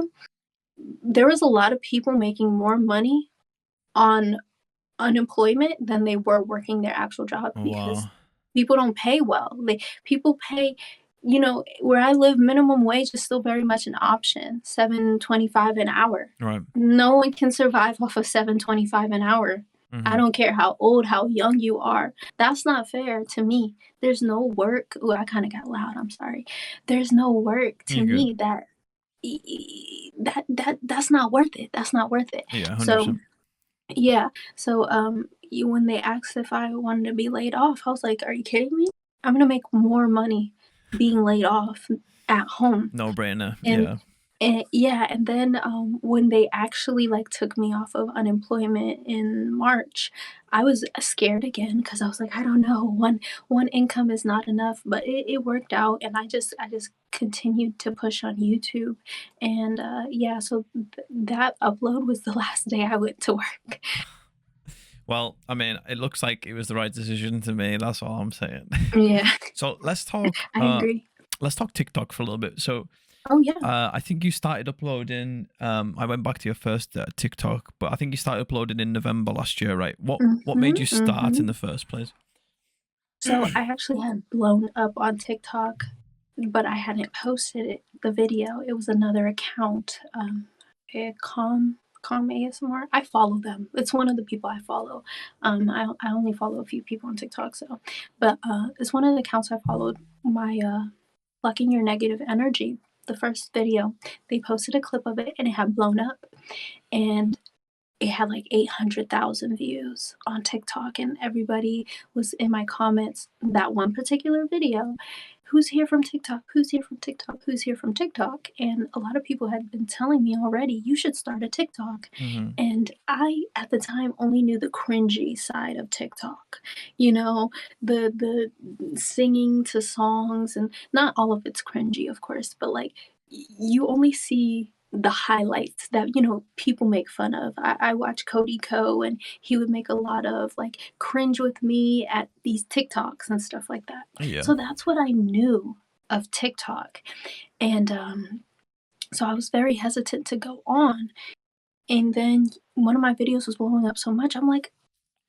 There was a lot of people making more money on unemployment than they were working their actual job because people don't pay well. People pay, where I live, minimum wage is still very much an option, $7.25 an hour. Right. No one can survive off of $7.25 an hour. Mm-hmm. I don't care how old, how young you are. That's not fair to me. There's no work. Oh, I kind of got loud. I'm sorry. There's no work to me that's not worth it. That's not worth it. Yeah, 100%. So yeah. So when they asked if I wanted to be laid off, I was like, are you kidding me? I'm gonna make more money being laid off at home. No brainer. And then when they actually like took me off of unemployment in March, I was scared again because I was like, I don't know, one income is not enough, but it worked out, and I just continued to push on YouTube, and so that upload was the last day I went to work. Well, I mean, it looks like it was the right decision to me. That's all I'm saying. Yeah. So let's talk. I agree. Let's talk TikTok for a little bit. So. Oh yeah. I think you started uploading. I went back to your first TikTok, but I think you started uploading in November last year, right? What made you start in the first place? So I actually had blown up on TikTok, but I hadn't posted the video. It was another account, Calm ASMR. I follow them. It's one of the people I follow. I only follow a few people on TikTok, but it's one of the accounts I followed. My Blocking Your Negative Energy. The first video, they posted a clip of it and it had blown up, and it had like 800,000 views on TikTok, and everybody was in my comments, that one particular video, who's here from TikTok, who's here from TikTok, who's here from TikTok. And a lot of people had been telling me already, you should start a TikTok. And I at the time only knew the cringy side of TikTok, the singing to songs, and not all of it's cringy, of course, but like you only see the highlights that people make fun of. I watch Cody Co, and he would make a lot of like cringe with me at these TikToks and stuff like that. Yeah. So that's what I knew of TikTok, and so I was very hesitant to go on. And then one of my videos was blowing up so much, I'm like,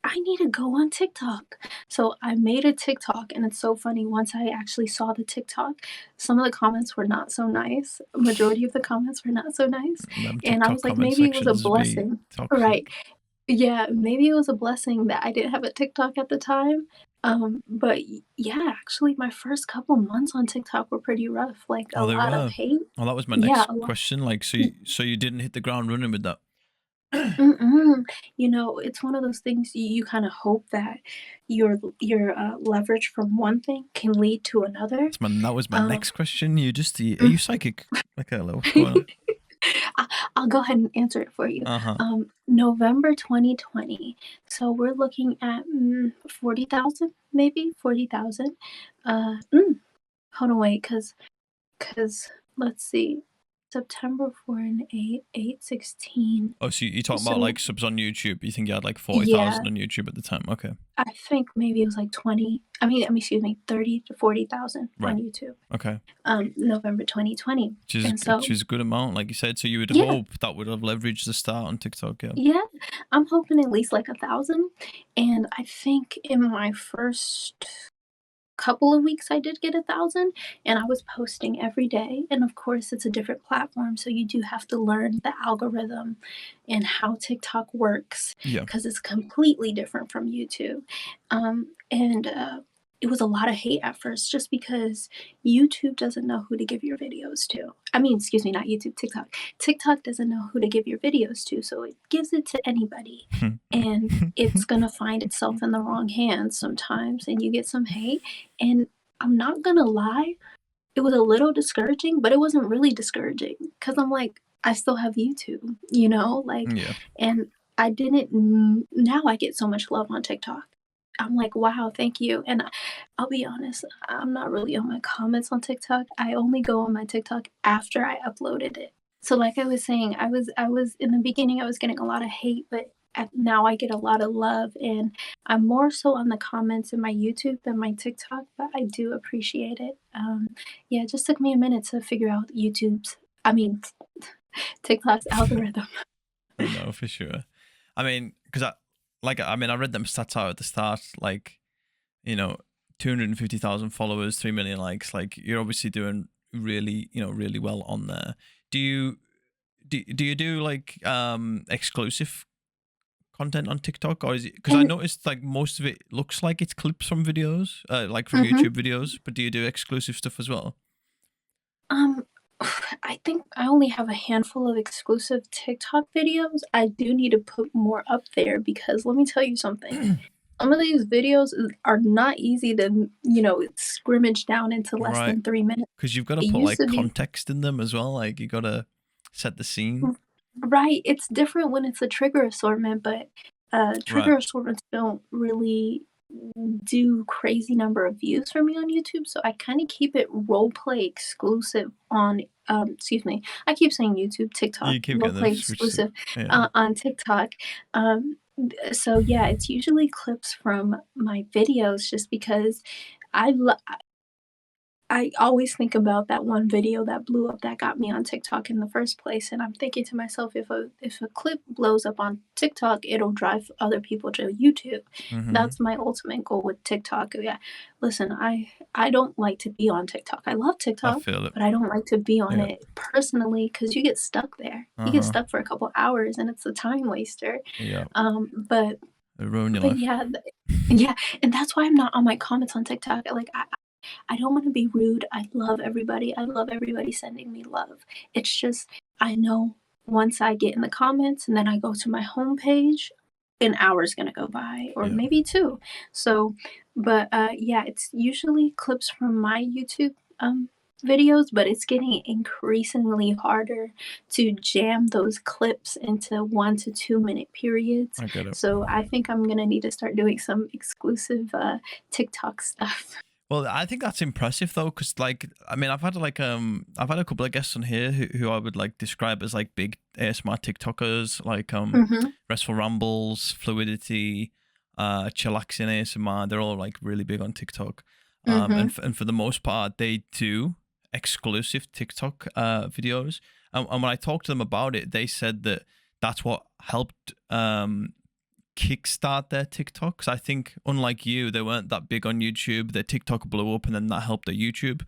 I need to go on TikTok. So I made a TikTok, and it's so funny. Once I actually saw the TikTok, some of the comments were not so nice. Majority of the comments were not so nice. And I was like, maybe it was a blessing. Right. Yeah, maybe it was a blessing that I didn't have a TikTok at the time. But yeah, actually my first couple months on TikTok were pretty rough. Like a lot of hate. Well, that was my next question. Like, so you didn't hit the ground running with that? It's one of those things you kind of hope that your leverage from one thing can lead to another. That was my next question. Are you psychic? Like, hello, what's going on? I'll go ahead and answer it for you. Uh-huh. November 2020. So we're looking at 40,000, maybe 40,000. Hold on, wait, because let's see, September 4 and 8, 16. Oh, so you're talking about So like subs on YouTube. You think you had like yeah, 40,000 on YouTube at the time? Okay. I think maybe it was like 20. Excuse me, 30 to 40,000 Right. on YouTube. Okay. November 2020. Which is a good amount, like you said. So you would Yeah. hope that would have leveraged the start on TikTok, yeah. Yeah, I'm hoping at least like 1,000. And I think in my first couple of weeks I did get 1,000, and I was posting every day. And of course, it's a different platform, so you do have to learn the algorithm and how TikTok works Yeah. because it's completely different from YouTube. And it was a lot of hate at first just because YouTube doesn't know who to give your videos to. Excuse me, not YouTube, TikTok. TikTok doesn't know who to give your videos to, so it gives it to anybody. And it's going to find itself in the wrong hands sometimes, and you get some hate. And I'm not going to lie, it was a little discouraging, but it wasn't really discouraging because I'm like, I still have YouTube, Yeah. And I didn't, now I get so much love on TikTok. I'm like, wow, thank you. And I'll be honest, I'm not really on my comments on TikTok. I only go on my TikTok after I uploaded it. So like I was saying, I was in the beginning, I was getting a lot of hate, but now I get a lot of love, and I'm more so on the comments in my YouTube than my TikTok, but I do appreciate it. Yeah, it just took me a minute to figure out TikTok's algorithm. No, for sure. Because I read them stats out at the start, like, 250,000 followers, 3 million likes. Like, you're obviously doing really, really well on there. Do you do like exclusive content on TikTok, or is it, because I noticed like most of it looks like it's clips from videos, like from YouTube videos, but do you do exclusive stuff as well? I think I only have a handful of exclusive TikTok videos. I do need to put more up there because let me tell you something. Some of these videos are not easy to, scrimmage down into less than 3 minutes. Because you've got to put like context in them as well. Like you got to set the scene. Right. It's different when it's a trigger assortment, but trigger assortments don't really do crazy number of views for me on YouTube, so I kind of keep it role play exclusive on I keep saying YouTube, TikTok, role play exclusive on TikTok. So yeah, it's usually clips from my videos just because I always think about that one video that blew up that got me on TikTok in the first place, and I'm thinking to myself, if a clip blows up on TikTok, it'll drive other people to YouTube. That's my ultimate goal with TikTok. Yeah, listen, I don't like to be on TikTok. I love TikTok, but I don't like to be on it personally because you get stuck there. You get stuck for a couple hours, and it's a time waster. Yeah. But ruin your life. Yeah, and that's why I'm not on my comments on TikTok. Like I don't want to be rude. I love everybody. I love everybody sending me love. It's just, I know once I get in the comments and then I go to my homepage, an hour's going to go by or maybe 2. So, but yeah, it's usually clips from my YouTube videos, but it's getting increasingly harder to jam those clips into 1 to 2 minute periods. I get it. So I think I'm going to need to start doing some exclusive TikTok stuff. Well, I think that's impressive though, because I've had a couple of guests on here who I would like describe as like big ASMR TikTokers, like Restful Rambles, Fluidity, Chillaxing ASMR. They're all like really big on TikTok, and for the most part they do exclusive TikTok videos. And when I talked to them about it, they said that that's what helped kickstart their TikTok. Because I think, unlike you, they weren't that big on YouTube. Their TikTok blew up, and then that helped their YouTube.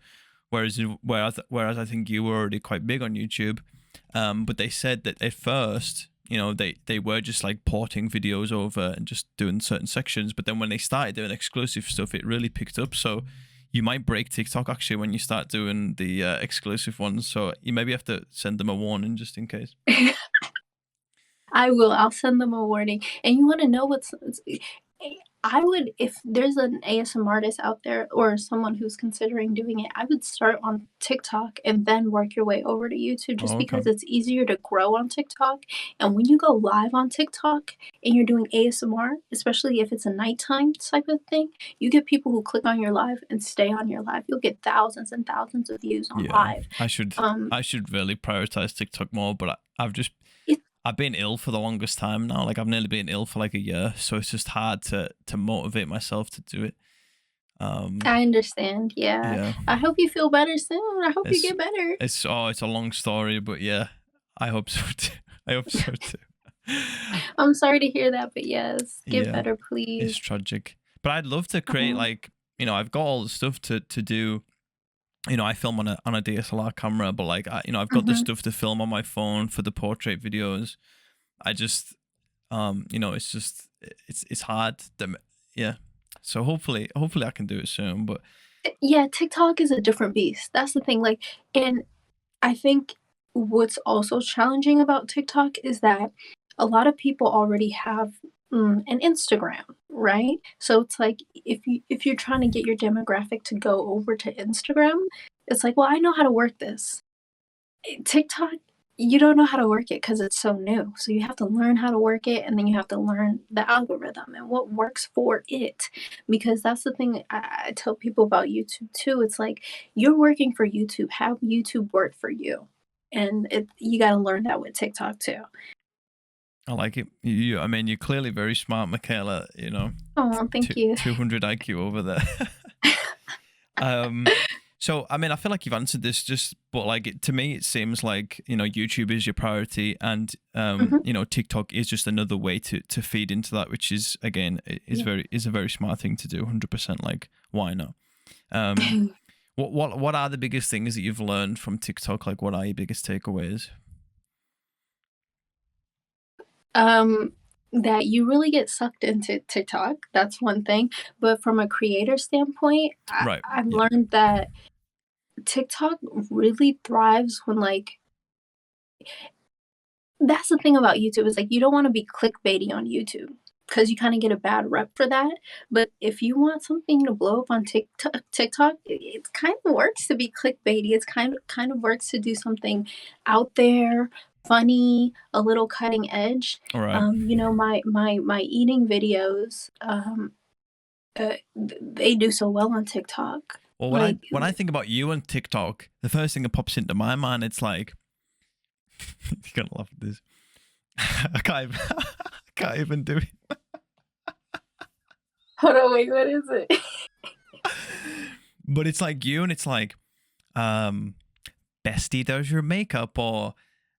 Whereas I think you were already quite big on YouTube. But they said that at first, they were just like porting videos over and just doing certain sections. But then when they started doing exclusive stuff, it really picked up. So you might break TikTok actually when you start doing the exclusive ones. So you maybe have to send them a warning just in case. I will. I'll send them a warning. And you want to know I would, if there's an ASMR artist out there or someone who's considering doing it, I would start on TikTok and then work your way over to YouTube just Oh, okay. because it's easier to grow on TikTok. And when you go live on TikTok and you're doing ASMR, especially if it's a nighttime type of thing, you get people who click on your live and stay on your live. You'll get thousands and thousands of views on Yeah, live. I should Um, I should really prioritize TikTok more, but it, I've been ill for the longest time now. Like I've nearly been ill for like a year, so it's just hard to motivate myself to do it. Um, I understand. Yeah. yeah, I hope you feel better soon. I hope you it's get better. it's a long story, but yeah, I hope so too. I hope so too. I'm sorry to hear that, but yes, get Yeah, better, it's please. tragic. But I'd love to create Oh, like I've got all the stuff to do. I film on a DSLR camera, but like I've got the mhm. stuff to film on my phone for the portrait videos. I just it's just it's hard. Yeah. So hopefully I can do it soon. But Yeah, TikTok is a different beast. That's the thing. Like, and I think what's also challenging about TikTok is that a lot of people already have an Instagram, right? So it's like if you're trying to get your demographic to go over to Instagram, it's like, well, I know how to work this. TikTok, you don't know how to work it because it's so new. So you have to learn how to work it, and then you have to learn the algorithm and what works for it. Because that's the thing I tell people about YouTube too. It's like you're working for YouTube. Have YouTube work for you, and you got to learn that with TikTok too. I like it. I mean, you're clearly very smart, Makayla. Oh, thank you. 200 IQ over there. um, so I mean, I feel like you've answered this, but like to me, it seems like YouTube is your priority, and Mhm. TikTok is just another way to feed into that, which is again Yeah. is a very smart thing to do. 100%. Like, why not? Um, what are the biggest things that you've learned from TikTok? Like, what are your biggest takeaways? um, that you really get sucked into TikTok. That's one thing. But from a creator standpoint, Right. I've Yeah. learned that TikTok really thrives when like that's the thing about YouTube is like you don't want to be clickbaity on YouTube because you kind of get a bad rep for that. But if you want something to blow up on TikTok, it kind of works to be clickbaity. It's kind of works to do something out there, funny, a little cutting edge. All right. My eating videos, they do so well on TikTok. Well, Like when I think about you and TikTok, the first thing that pops into my mind, it's like you're gonna laugh at this. I can't even, I can't even do it. hold on, wait, what is it? But it's like you, and it's like, Bestie does your makeup, or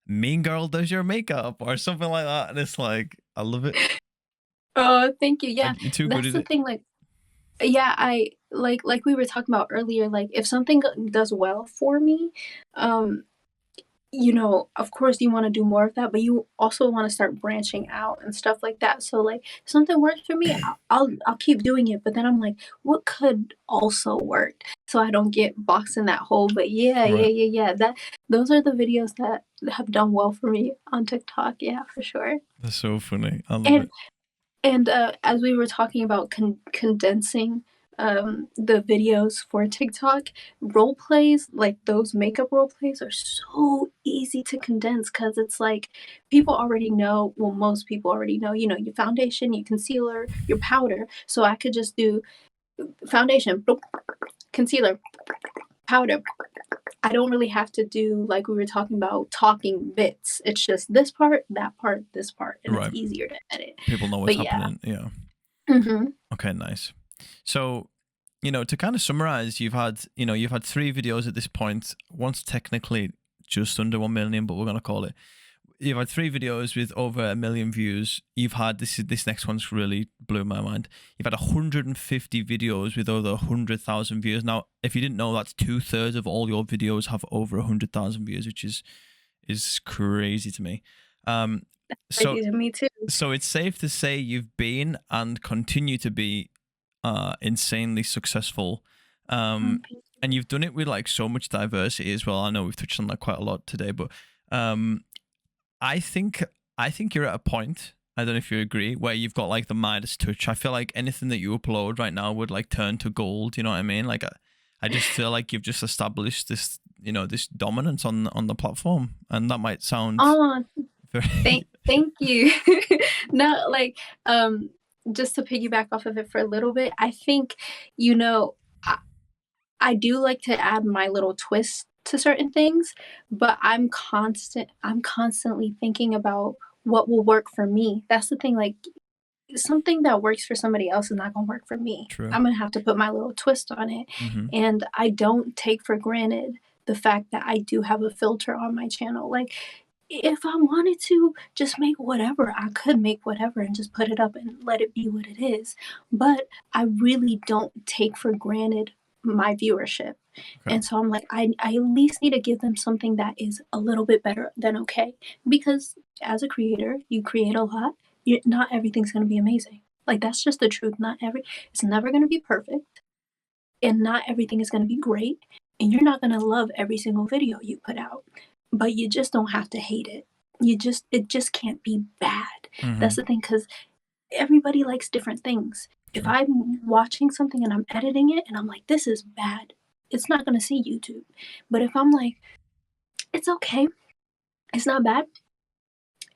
Mean Girl does your makeup, or something like that. And it's like, I love it. Oh, thank you. Yeah, Like, you're too good that's at the it. thing. Like, yeah, I like we were talking about earlier. Like, if something does well for me, um, of course you want to do more of that, but you also want to start branching out and stuff like that. So, like, if something works for me, I'll keep doing it. But then I'm like, what could also work? So I don't get boxed in that hole. But yeah, All yeah, right. yeah, yeah. Those are the videos that have done well for me on TikTok. Yeah, for sure. That's so funny. I love And it. as we were talking about condensing the videos for TikTok, role plays, like those makeup role plays, are so easy to condense because it's like people already know, well, most people already know, your foundation, your concealer, your powder. So I could just do foundation, concealer, powder. I don't really have to do like we were talking about talking bits. It's just this part, that part, this part, and it's Right. easier to edit. People know what's But yeah. happening. Yeah. Mhm. Okay, nice. So, to kind of summarize, you've had 3 videos at this point. One's technically just under 1 million, but we're gonna call it. You've had 3 videos with over 1 million views. You've had this next one's really blew my mind. You've had 150 videos with over 100,000 views. Now, if you didn't know, that's 2/3 of all your videos have over 100,000 views, which is crazy to me. So Crazy to me too. so it's safe to say you've been and continue to be insanely successful. Um, Thank and you've done it with like so much diversity as well. I know we've touched on that quite a lot today, but um, I think I think you're at a point, I don't know if you agree, where you've got like the Midas touch. I feel like anything that you upload right now would like turn to gold. You know what I mean? Like I just feel like you've just established this, this dominance on the platform, and that might sound Oh, very. thank you. No, like, just to piggyback off of it for a little bit, I think, I do like to add my little twist to certain things, but I'm constantly thinking about what will work for me. That's the thing, like, something that works for somebody else is not gonna work for me. True. I'm gonna have to put my little twist on it. And I don't take for granted the fact that I do have a filter on my channel. Like, if I wanted to just make whatever, I could make whatever and just put it up and let it be what it is. But I really don't take for granted my viewership. Okay. And so I'm like, I at least need to give them something that is a little bit better than okay. Because as a creator, you create a lot. Not everything's going to be amazing. Like, that's just the truth. It's never going to be perfect, and not everything is going to be great, and you're not going to love every single video you put out, but you just don't have to hate it. It just can't be bad. That's the thing, because everybody likes different things. If I'm watching something and I'm editing it and I'm like, this is bad, it's not going to see YouTube. But if I'm like, it's okay, it's not bad,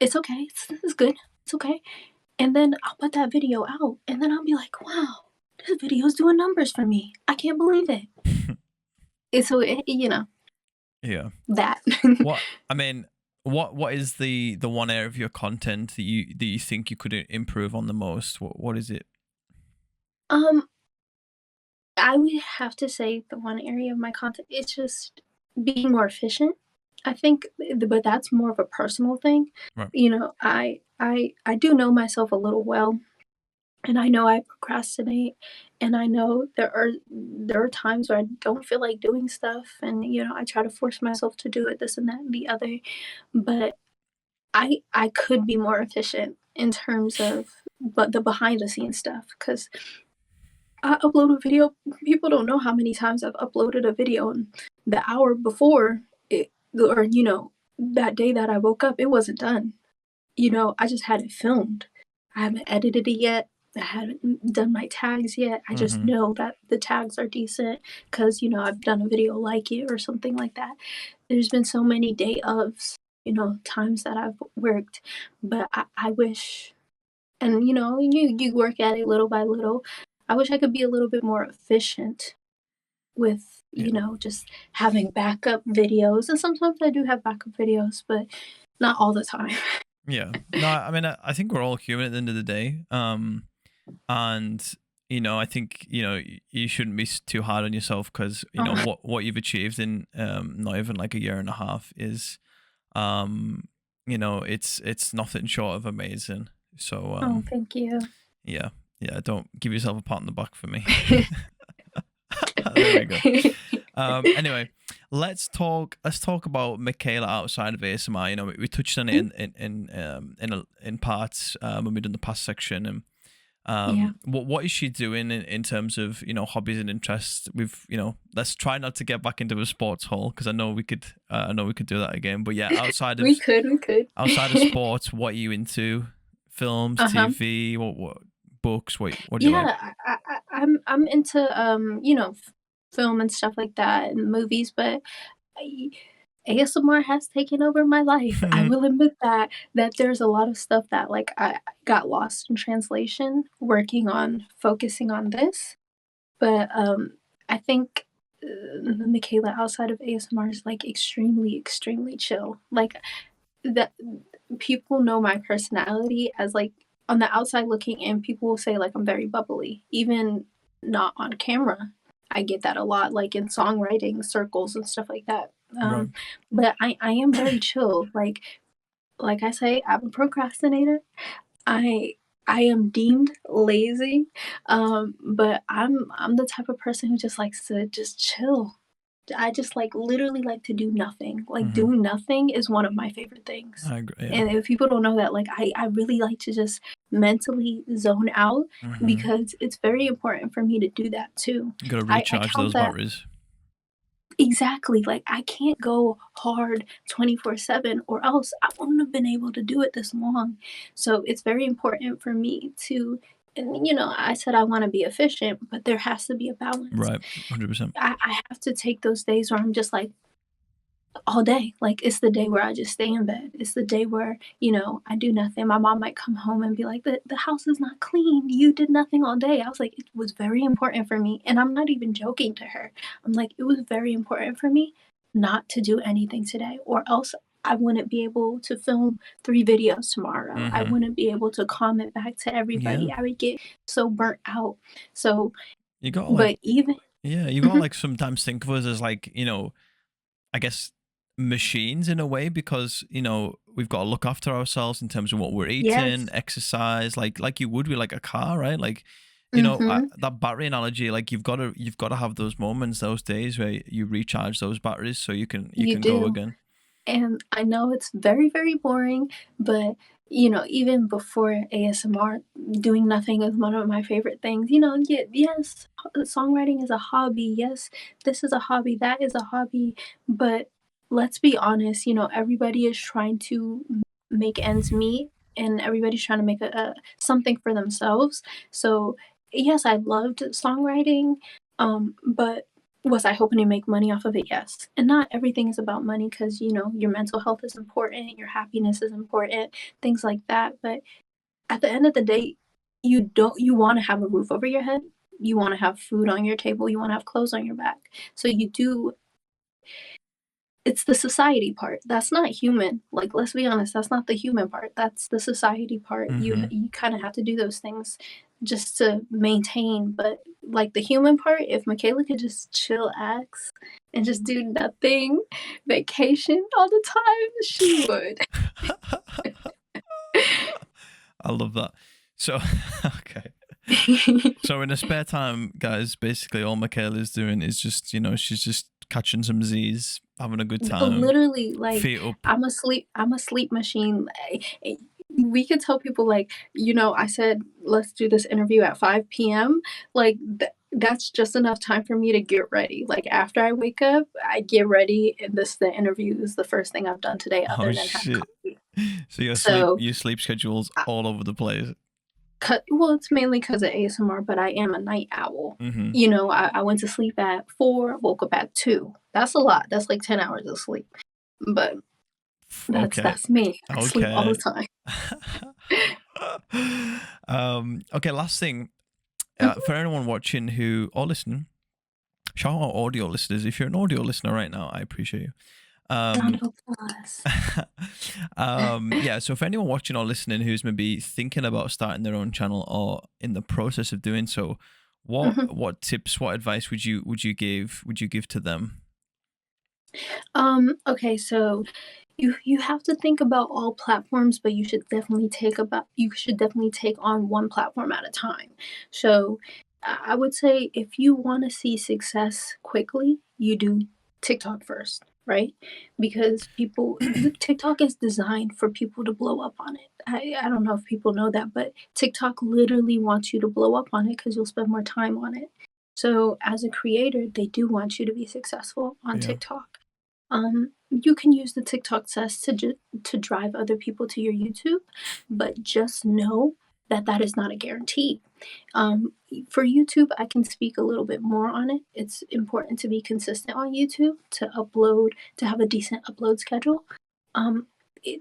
it's okay, it's good, it's okay, and then I'll put that video out, and then I'll be like, wow, this video's doing numbers for me. I can't believe it. And so, Yeah. that. What is the one area of your content that you think you could improve on the most? What is it? I would have to say the one area of my content, it's just being more efficient. I think, but that's more of a personal thing. Right. I do know myself a little well, and I know I procrastinate, and I know there are times where I don't feel like doing stuff, and I try to force myself to do it, this and that and the other, but I could be more efficient in terms of the behind the scenes stuff, because I upload a video. People don't know how many times I've uploaded a video, and the hour before it, or that day that I woke up, it wasn't done. I just had it filmed. I haven't edited it yet. I haven't done my tags yet. I just know that the tags are decent because I've done a video like it or something like that. There's been so many day ofs, times that I've worked, but I wish, and you work at it little by little. I wish I could be a little bit more efficient with just having backup videos, and sometimes I do have backup videos, but not all the time. Yeah. No, I mean, I think we're all human at the end of the day. And I think you shouldn't be too hard on yourself, because what you've achieved in not even like a year and a half is it's nothing short of amazing. So Oh, thank you. yeah, don't give yourself a pat on the back for me. There we go. Anyway, let's talk about Makayla outside of ASMR. We touched on it in parts when we done the past section. And what is she doing in terms of hobbies and interests? Let's try not to get back into a sports hole, because I know we could do that again. But yeah, outside of we could outside of sports, what are you into? Films, TV, what books? What do you like? I'm into film and stuff like that, and movies, but ASMR has taken over my life. I will admit that there's a lot of stuff that like I got lost in translation working on focusing on this. But I think Makayla outside of ASMR is like extremely, extremely chill. Like, that people know my personality as like, on the outside looking in, people will say like I'm very bubbly, even not on camera. I get that a lot, like in songwriting circles and stuff like that. Right. But I am very chill. Like I say, I'm a procrastinator. I am deemed lazy, but I'm the type of person who just likes to just chill. I just like literally like to do nothing. Like doing nothing is one of my favorite things. I agree, yeah. And if people don't know that, like I really like to just mentally zone out, because it's very important for me to do that too. You gotta recharge those batteries. Exactly. Like, I can't go hard 24/7 or else I wouldn't have been able to do it this long. So it's very important for me to, and I said I want to be efficient, but there has to be a balance. Right. 100%. I have to take those days where I'm just like, all day. Like, it's the day where I just stay in bed. It's the day where, I do nothing. My mom might come home and be like, the house is not clean. You did nothing all day. I was like, it was very important for me. And I'm not even joking to her. I'm like, it was very important for me not to do anything today, or else I wouldn't be able to film 3 videos tomorrow. I wouldn't be able to comment back to everybody. Yeah. I would get so burnt out. So, You got but even, you got Mhm. sometimes think of us as I guess machines in a way, because we've got to look after ourselves in terms of what we're eating, Yes. exercise, like you would with like a car, right? Like Hmm. that battery analogy, like you've got to have those moments, those days where you recharge those batteries so you You can go do. again. And I know it's very, very boring, but even before ASMR, doing nothing is one of my favorite things. Yes, songwriting is a hobby. Yes, this is a hobby, that is a hobby. But let's be honest, everybody is trying to make ends meet, and everybody's trying to make a something for themselves. So yes, I loved songwriting, but was I hoping to make money off of it? Yes. And not everything is about money, because, your mental health is important, your happiness is important, things like that. But at the end of the day, you want to have a roof over your head. You want to have food on your table. You want to have clothes on your back. So you do, it's the society part. That's not human. Like, let's be honest, that's not the human part. That's the society part. You Mm-hmm. you kind of have to do those things just to maintain. But like the human part, if Makayla could just chill axe and just do nothing, vacation all the time, she would. I love that. So, okay. So in the spare time, guys, basically all Makayla is doing is just, she's just catching some Z's, having a good time, Literally, like, feet up. I'm a sleep machine. We could tell people, like, I said let's do this interview at 5 p.m. Like, that's just enough time for me to get ready. Like, after I wake up, I get ready, and the interview is the first thing I've done today Oh other than have shit. coffee. So So, your sleep schedule's all over the place. well, it's mainly because of ASMR, but I am a night owl. Mm-hmm. I went to sleep at 4, woke up at 2. That's a lot. That's like 10 hours of sleep. But that's Okay. that's me. I sleep all the Okay. time. Okay, last thing. Mhm. For anyone watching or listening, shout out audio listeners. If you're an audio listener right now, I appreciate you. Round Um, of applause. yeah, so for anyone watching or listening who's maybe thinking about starting their own channel or in the process of doing so, Mhm. what tips, what advice would you give to them? Okay, so you have to think about all platforms, but you should definitely take on one platform at a time. So I would say, if you want to see success quickly, you do TikTok first, right? Because TikTok is designed for people to blow up on it. I don't know if people know that, but TikTok literally wants you to blow up on it because you'll spend more time on it. So as a creator, they do want you to be successful on Yeah. TikTok. You can use the TikTok test to drive other people to your YouTube, but just know that that is not a guarantee. For YouTube, I can speak a little bit more on it. It's important to be consistent on YouTube, to have a decent upload schedule. Um,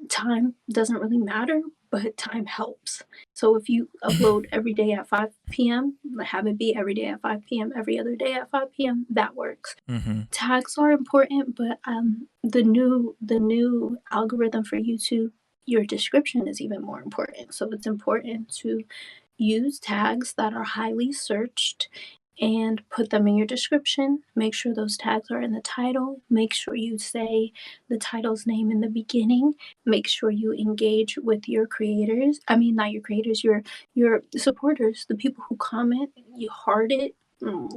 Time doesn't really matter, but time helps. So if you upload every day at 5 p.m., have it be every day at 5 p.m., every other day at 5 p.m., that works. Mm-hmm. Tags are important, but the new algorithm for YouTube, your description is even more important. So it's important to use tags that are highly searched and put them in your description. Make sure those tags are in the title. Make sure you say the title's name in the beginning. Make sure you engage with your creators. I mean, not your creators, your supporters, the people who comment. You heart it, mm,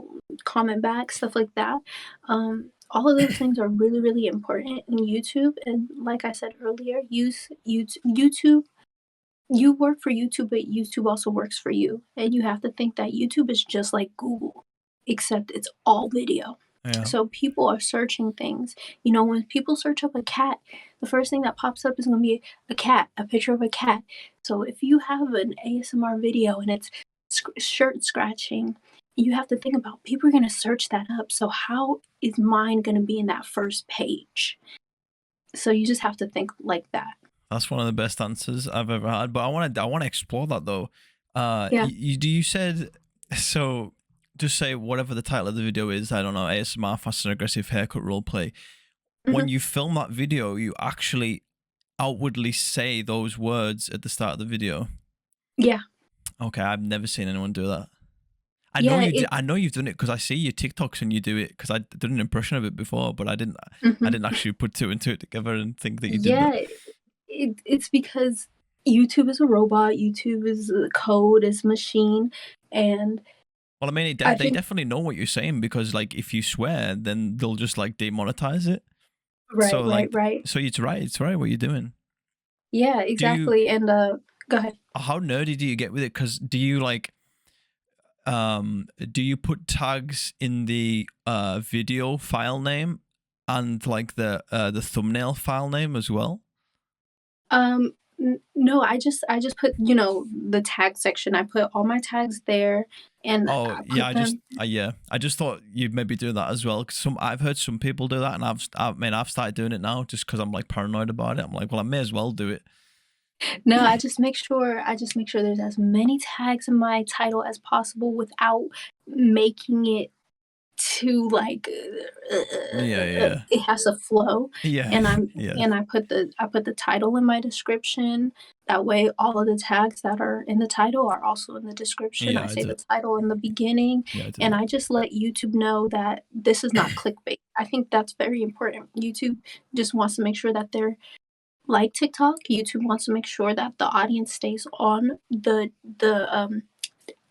comment back, stuff like that. All of those things are really, really important in YouTube. And like I said earlier, use YouTube. You work for YouTube, but YouTube also works for you. And you have to think that YouTube is just like Google, except it's all video. Yeah. So people are searching things. You know, when people search up a cat, the first thing that pops up is going to be a cat, a picture of a cat. So if you have an ASMR video and it's shirt scratching, you have to think about people are going to search that up. So how is mine going to be in that first page? So you just have to think like that. That's one of the best answers I've ever had. But I want to explore that though. Yeah. You said so. Just say whatever the title of the video is. I don't know, ASMR fast and aggressive haircut roleplay. When Mhm. you film that video, you actually outwardly say those words at the start of the video. Yeah. Okay, I've never seen anyone do that. I know Yeah. you. I know you've done it because I see your TikToks and you do it. Because I did an impression of it before, but I didn't. I Mhm. didn't actually put two and two together and think that you did that. Yeah. It's because YouTube is a robot. YouTube is a code, is machine, and Well, I mean, I they think definitely know what you're saying because, like, if you swear, then they'll just like demonetize it. right, So, right, like, right. so it's right. It's right what you're doing. Yeah, Do you? exactly. And go ahead. How nerdy do you get with it? Because do you like? Do you put tags in the video file name and like the thumbnail file name as well? No, I just put, you know, the tag section. I put all my tags there, and Oh I yeah, put them. I just thought you'd maybe do that as well. 'Cause I've heard some people do that, and I mean I've started doing it now just because I'm like paranoid about it. I'm like, well, I may as well do it. No, I just make sure there's as many tags in my title as possible without making it too like Yeah, yeah, it has to flow. yeah, And I'm yeah, and I put the title in my description. That way all of the tags that are in the title are also in the description. I yeah. say the title in the beginning, I do and that. I just let YouTube know that this is not clickbait. I think that's very important. YouTube just wants to make sure that they're like TikTok. YouTube wants to make sure that the audience stays on the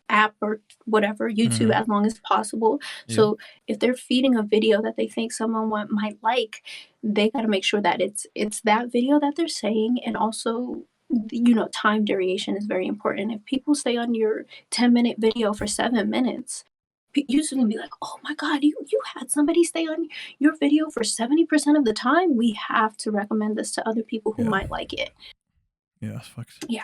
app or whatever, YouTube, Hmm. as long as possible. Yeah, So if they're feeding a video that they think someone might like, they got to make sure that it's that video that they're saying, and also, you know, time duration is very important. If people stay on your 10-minute video for 7 minutes, YouTube's gonna be like, "Oh my god, you had somebody stay on your video for 70% of the time. We have to recommend this to other people who yeah, might like it." yeah. Facts. Yeah.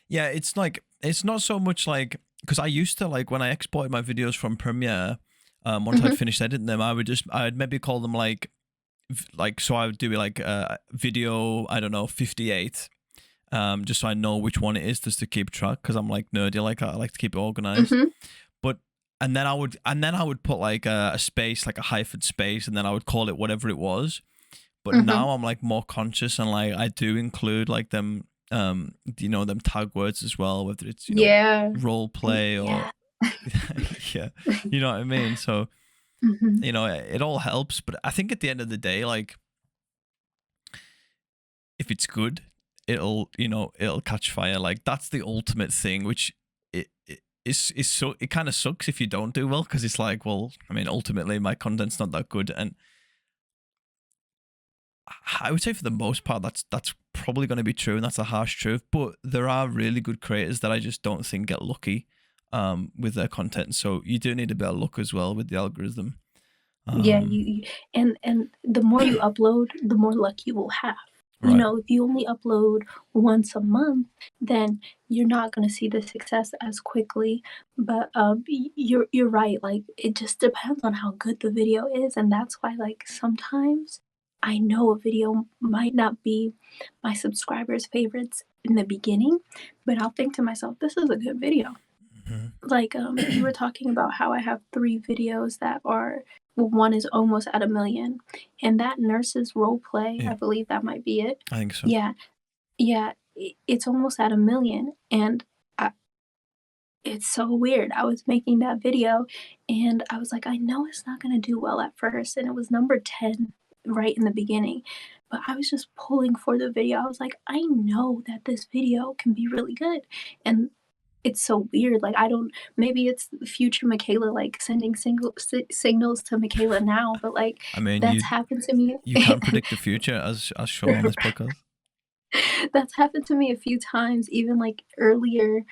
Yeah, it's like it's not so much like because I used to like when I exported my videos from Premiere. Once I'd Mhm. finished editing them, I'd maybe call them like so I would do like video I don't know 58 just so I know which one it is just to keep track because I'm like nerdy like that. I like to keep it organized. Mhm. But and then I would put like a space like a hyphen space and then I would call it whatever it was. But Mhm. now I'm like more conscious and like I do include like them you know them tag words as well, whether it's you know Yeah. role play or Yeah. yeah, you know what I mean. So Mhm. you know it all helps, but I think at the end of the day, like if it's good, it'll you know it'll catch fire. Like that's the ultimate thing, which is so it kind of sucks if you don't do well because it's like well I mean ultimately my content's not that good and I would say for the most part that's probably going to be true and that's a harsh truth. But there are really good creators that I just don't think get lucky with their content. So you do need a bit of luck as well with the algorithm. Yeah, Um, and the more you upload, the more luck you will have. You right. know, if you only upload once a month, then you're not gonna see the success as quickly. But you're right. Like it just depends on how good the video is, and that's why like sometimes I know a video might not be my subscribers' favorites in the beginning, but I'll think to myself, this is a good video. Mhm. Like, you were talking about how I have 3 videos that are, well, one is almost at 1,000,000, and that nurse's role play, Yeah, I believe that might be it. I think so. Yeah, yeah, it's almost at 1,000,000, and I it's so weird. I was making that video, and I was like, "I know it's not gonna do well at first," and it was number 10 right in the beginning, but I was just pulling for the video. I was like, "I know that this video can be really good," and it's so weird, like, I don't, maybe it's the future Makayla, like, sending signals to Makayla now, but, like, I mean, that's happened to me. you can't predict the future as shown on this podcast. That's happened to me a few times, even, like, earlier,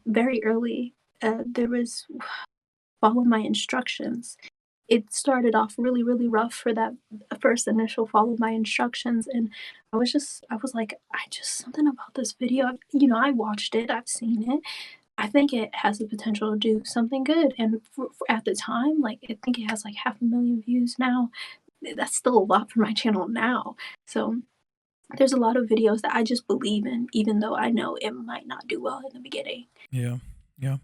very early, there was follow my instructions, it started off really, really rough for that first initial follow my instructions, and I was like, I just something about this video, you know, I watched it, I've seen it. I think it has the potential to do something good, and for at the time, like, I think it has, like, 500,000 views now. That's still a lot for my channel now. So, there's a lot of videos that I just believe in, even though I know it might not do well in the beginning. Yeah. Yeah.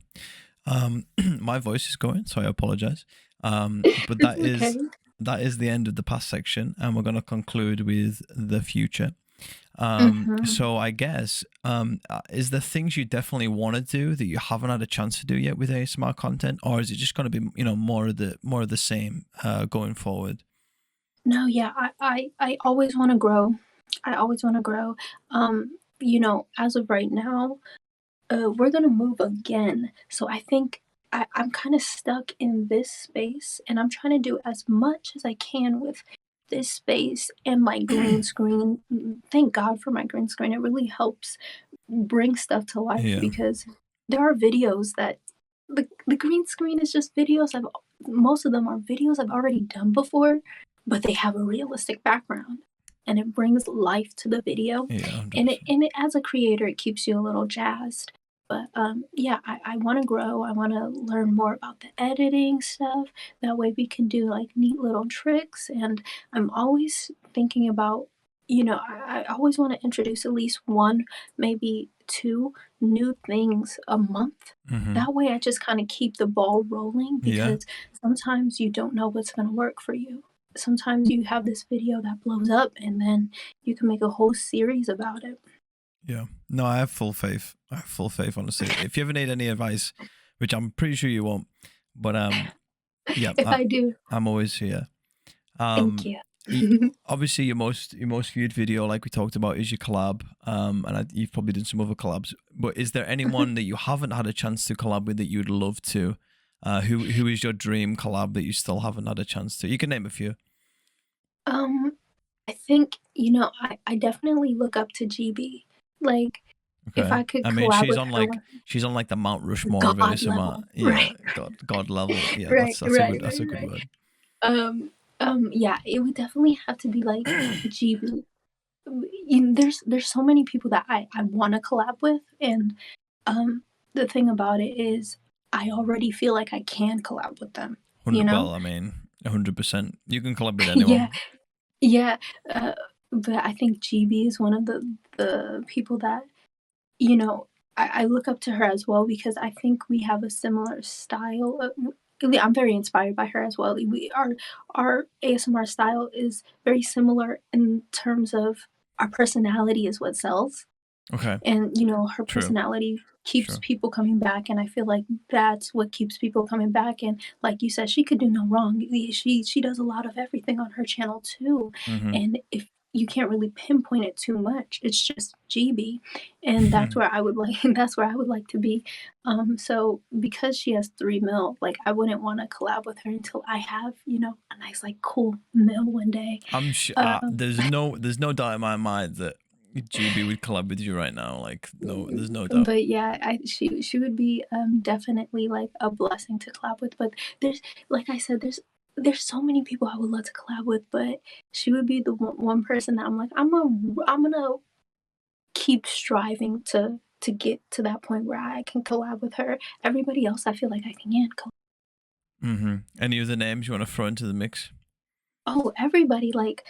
My voice is going, so I apologize. But It's okay. that is the end of the past section, and we're going to conclude with the future. Mhm. So I guess, is there things you definitely want to do that you haven't had a chance to do yet with ASMR content, or is it just going to be, you know, more of the same going forward? No, yeah, I always wanna grow. I always wanna grow. You know, as of right now, we're gonna move again. So I think I'm kind of stuck in this space, and I'm trying to do as much as I can with this space and my green screen. Thank God for my green screen. It really helps bring stuff to life Yeah. because there are videos that the green screen is just videos most of them are videos I've already done before, but they have a realistic background and it brings life to the video, Yeah. and it 100%. and it as a creator it keeps you a little jazzed. But yeah, I want to grow. I want to learn more about the editing stuff. That way we can do like neat little tricks. And I'm always thinking about, you know, I always want to introduce at least one, maybe two new things a month. Mm-hmm. That way I just kind of keep the ball rolling Yeah. because sometimes you don't know what's going to work for you. Sometimes you have this video that blows up and then you can make a whole series about it. Yeah. No, I have full faith. I have full faith, honestly. If you ever need any advice, which I'm pretty sure you won't, but yeah, If I do, I'm always here. thank Um, you. Obviously, your most viewed video, like we talked about, is your collab. You've probably done some other collabs. But is there anyone that you haven't had a chance to collab with that you'd love to? Who is your dream collab that you still haven't had a chance to? You can name a few. um, I think, you know, I definitely look up to GB. Like, if Okay. I could I mean, collab with her one she's on like the Mount Rushmore of God ASMR. level, Yeah, right? God level. Yeah, Right, right, that's a right, good right. word. Um, yeah, it would definitely have to be like GB. There's so many people that I want to collab with, and um, the thing about it is, I already feel like I can collab with them. You 100. know? Well, I mean, 100%. You can collab with Yeah, anyone. yeah. Uh, but I think GB is one of the people that, you know, I look up to her as well because I think we have a similar style. I'm very inspired by her as well. Our ASMR style is very similar in terms of our personality is what sells. Okay. And, you know, her True. personality keeps True. people coming back, and I feel like that's what keeps people coming back, and like you said, she could do no wrong. She does a lot of everything on her channel too, Mm-hmm. and if you can't really pinpoint it too much, it's just GB, and that's where I would like that's where I would like to be. So because she has 3 mil, like, I wouldn't wanna collab with her until I have, you know, a nice, like, cool mil one day. I'm sure Um there's no doubt in my mind that GB would collab with you right now. Like no, there's no doubt. But yeah, she would be definitely like a blessing to collab with. But there's like I said, there's so many people I would love to collab with, but she would be the one person that I'm like I'm gonna keep striving to get to that point where I can collab with her. Everybody else, I feel like I can collab. Mm-hmm. Any other names you want to throw into the mix? Oh, everybody like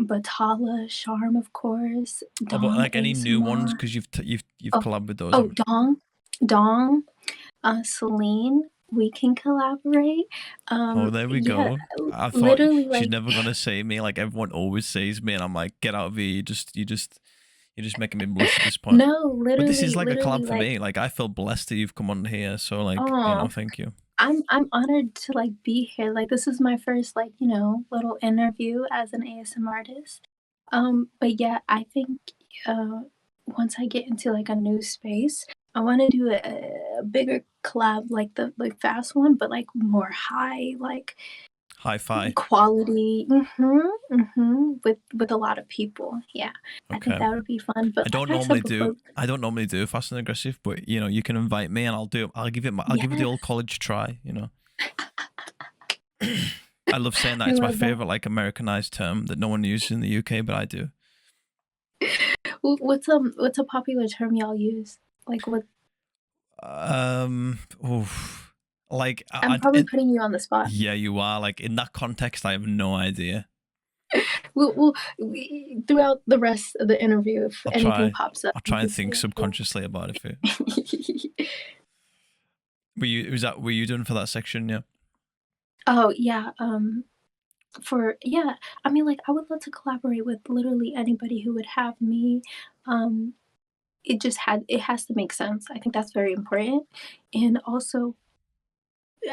Batala, Charm, of course, Oh, but Dong like any new ones ASMR. because you've Oh, collabed with those. oh, Dong. Celine, we can collaborate. Oh, there we Yeah, go. I thought literally, she's like, never gonna say me. Like everyone always says me, and I'm like, get out of here. You're just making me blush at this point. no, But this is like a literally, collab for like, me. Like I feel blessed that you've come on here. So like, you know, oh, thank you. I'm honored to like be here. Like, this is my first, like, you know, little interview as an ASM artist. But yeah, I think uh once I get into like a new space, I want to do a bigger collab, like the like fast one, but like more high, like Hi-fi. quality, with a lot of people. Yeah, I think Okay. that would be fun. But like I said before, I don't normally do fast and aggressive, but you know, you can invite me and I'll do it. I'll give it the yes, old college try, you know. I love saying that. I It's my love that. favorite like Americanized term that no one uses in the UK, but I do. What's a popular term y'all use? Like what? Oof. Like I'm probably putting you on the spot. yeah, you are. Like in that context, I have no idea. Throughout the rest of the interview, if anything pops up, I'll try and think subconsciously about it. For you. Were you done for that section? Yeah. Oh yeah. I mean, like, I would love to collaborate with literally anybody who would have me. It has to make sense. I think that's very important. And also,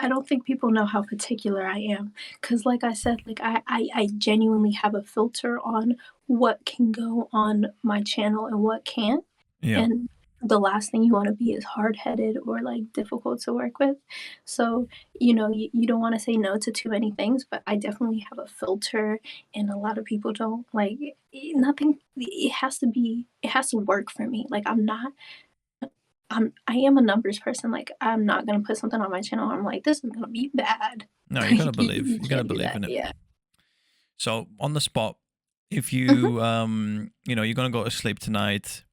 I don't think people know how particular I am. Cause like I said, like I genuinely have a filter on what can go on my channel and what can't. Yeah. And the last thing you want to be is hard-headed or like difficult to work with. So, you know, you don't want to say no to too many things, but I definitely have a filter, and a lot of people don't. Like nothing, it has to work for me. Like I am a numbers person. Like I'm not gonna put something on my channel. I'm like, this is gonna be bad. No, you gotta believe. You gotta can't do believe that. in it. Yeah. So on the spot, if you you know, you're gonna go to sleep tonight,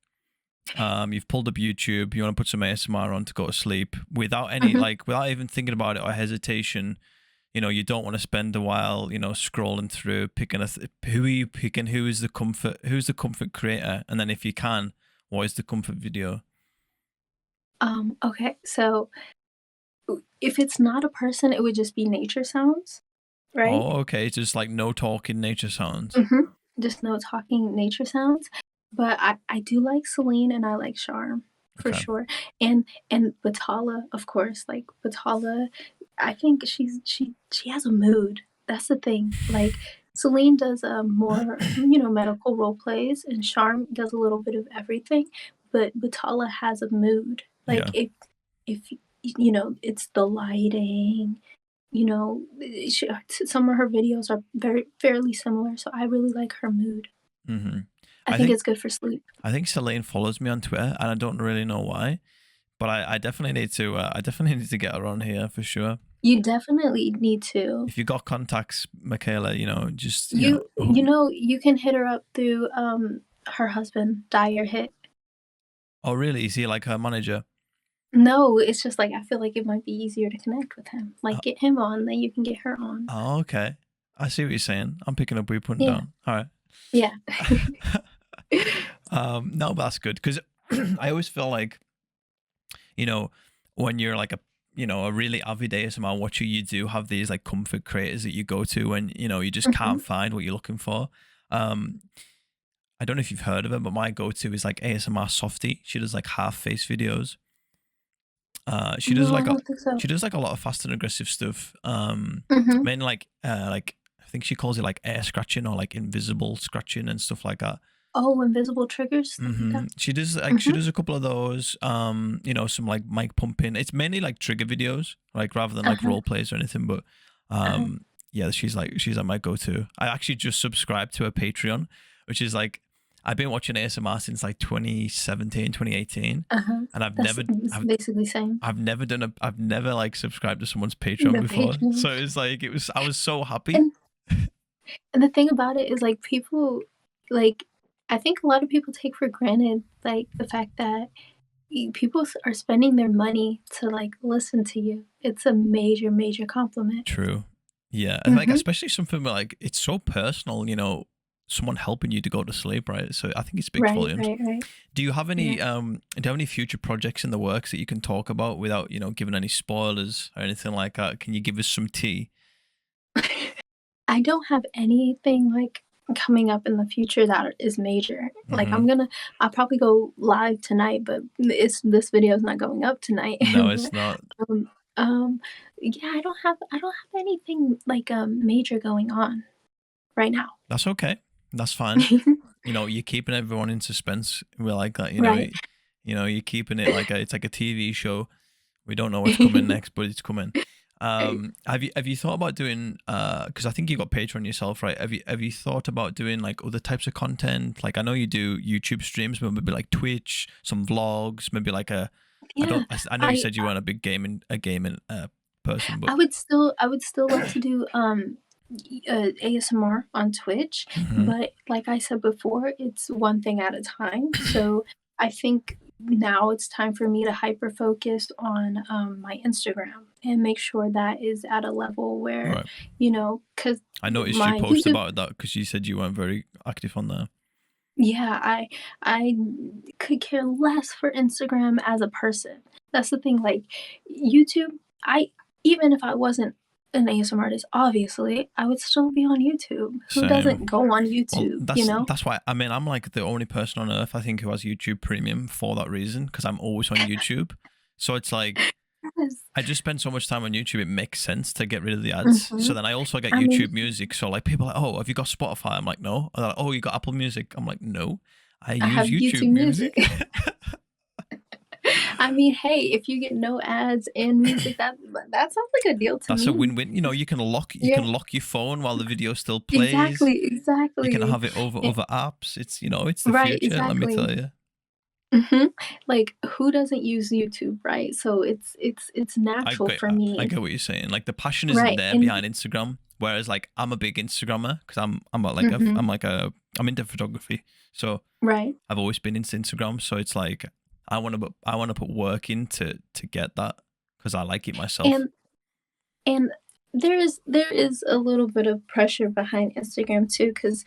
you've pulled up YouTube, you want to put some ASMR on to go to sleep without any without even thinking about it or hesitation. You know, you don't want to spend a while, you know, scrolling through, picking who are you picking? Who's the comfort creator? And then if you can, what is the comfort video? Okay, so if it's not a person, it would just be nature sounds, right? Oh, okay. Just like no talking nature sounds. Mm-hmm. Just no talking nature sounds. But I do like Celine and I like Charm for sure. And Batala, of course. Like Batala, I think she has a mood. That's the thing. Like Celine does more, you know, medical role plays, and Charm does a little bit of everything. But Batala has a mood. Like if you know, it's the lighting. You know, some of her videos are fairly similar, so I really like her mood. Mm-hmm. I think it's good for sleep. I think Celine follows me on Twitter, and I don't really know why, but I definitely need to. I definitely need to get her on here for sure. You definitely need to. If you got contacts, Makayla, you know, just you know, you can hit her up through her husband, Dyer Hit. Oh, really? Is he like her manager? No, it's just like I feel like it might be easier to connect with him. Like get him on, then you can get her on. Oh, okay. I see what you're saying. I'm picking up what you're putting down. All right. Yeah. No, but that's good because I always feel like, you know, when you're like a really avid ASMR watcher, you do have these like comfort creators that you go to when, you know, you just can't find what you're looking for. I don't know if you've heard of it, but my go-to is like ASMR Softy. She does like half face videos. She does she does like a lot of fast and aggressive stuff. Mainly like I think she calls it like air scratching or like invisible scratching and stuff like that. Oh, invisible triggers. She does like she does a couple of those. You know, some like mic pumping. It's mainly like trigger videos, like rather than like role plays or anything. But yeah, she's like my go-to. I actually just subscribed to her Patreon, which is like I've been watching ASMR since like 2017, 2018, and basically same. I've never like subscribed to someone's Patreon before. So it's like I was so happy. And the thing about it is like people like I think a lot of people take for granted like the fact that people are spending their money to like listen to you. It's a major compliment. True. Yeah, and like especially something like it's so personal, you know, someone helping you to go to sleep, right? So I think it speaks volumes. Right. Do you have any do you have any future projects in the works that you can talk about without, you know, giving any spoilers or anything like that? Can you give us some tea? I don't have anything like coming up in the future that is major. Like I'll probably go live tonight, but this video is not going up tonight. No, it's not. Yeah, I don't have anything like major going on right now. That's okay. That's fine. You know, you're keeping everyone in suspense. We like that, you know. Right. You know, you're keeping it like it's like a TV show. We don't know what's coming next, but it's coming. Have you thought about doing because I think you got Patreon yourself, right? Have you thought about doing like other types of content? Like I know you do YouTube streams, but maybe like Twitch, some vlogs, maybe like a I know you said you weren't a big gaming person, but I would still love to do ASMR on Twitch, but like I said before, it's one thing at a time. So I think now it's time for me to hyper focus on my Instagram and make sure that is at a level where, right. because I noticed you my posted YouTube, about that because you said you weren't very active on there. yeah, I could care less for Instagram as a person. That's the thing. Like YouTube, I even if I wasn't an ASMR artist, obviously, I would still be on YouTube. Who doesn't Same. go on Well, YouTube? that's why. I mean, I'm like the only person on earth I think who has YouTube Premium for that reason because I'm always on YouTube. So it's like Yes. I just spend so much time on YouTube. It makes sense to get rid of the ads. So then I also get I mean, YouTube Music. So like people are like, oh, have you got Spotify? I'm like, no. They're like, oh, you got Apple Music? I'm like, no. I I use have YouTube YouTube Music. Music. I mean, hey, if you get no ads and music, that sounds like a deal to That's me. a win-win. You can lock Yeah, your phone while the video still plays. exactly, You can exactly. have it over Eh, other apps. It's it's the Right, future. Let me tell exactly. you. Like, who doesn't use YouTube, right? So it's natural for I me, get what you're saying. Like the passion isn't right? there And behind Instagram. Whereas like I'm a big Instagrammer because hmm I'm into photography. So right. I've always been into Instagram. So it's like I want to put work in to get that because I like it myself. And And there is a little bit of pressure behind Instagram too, because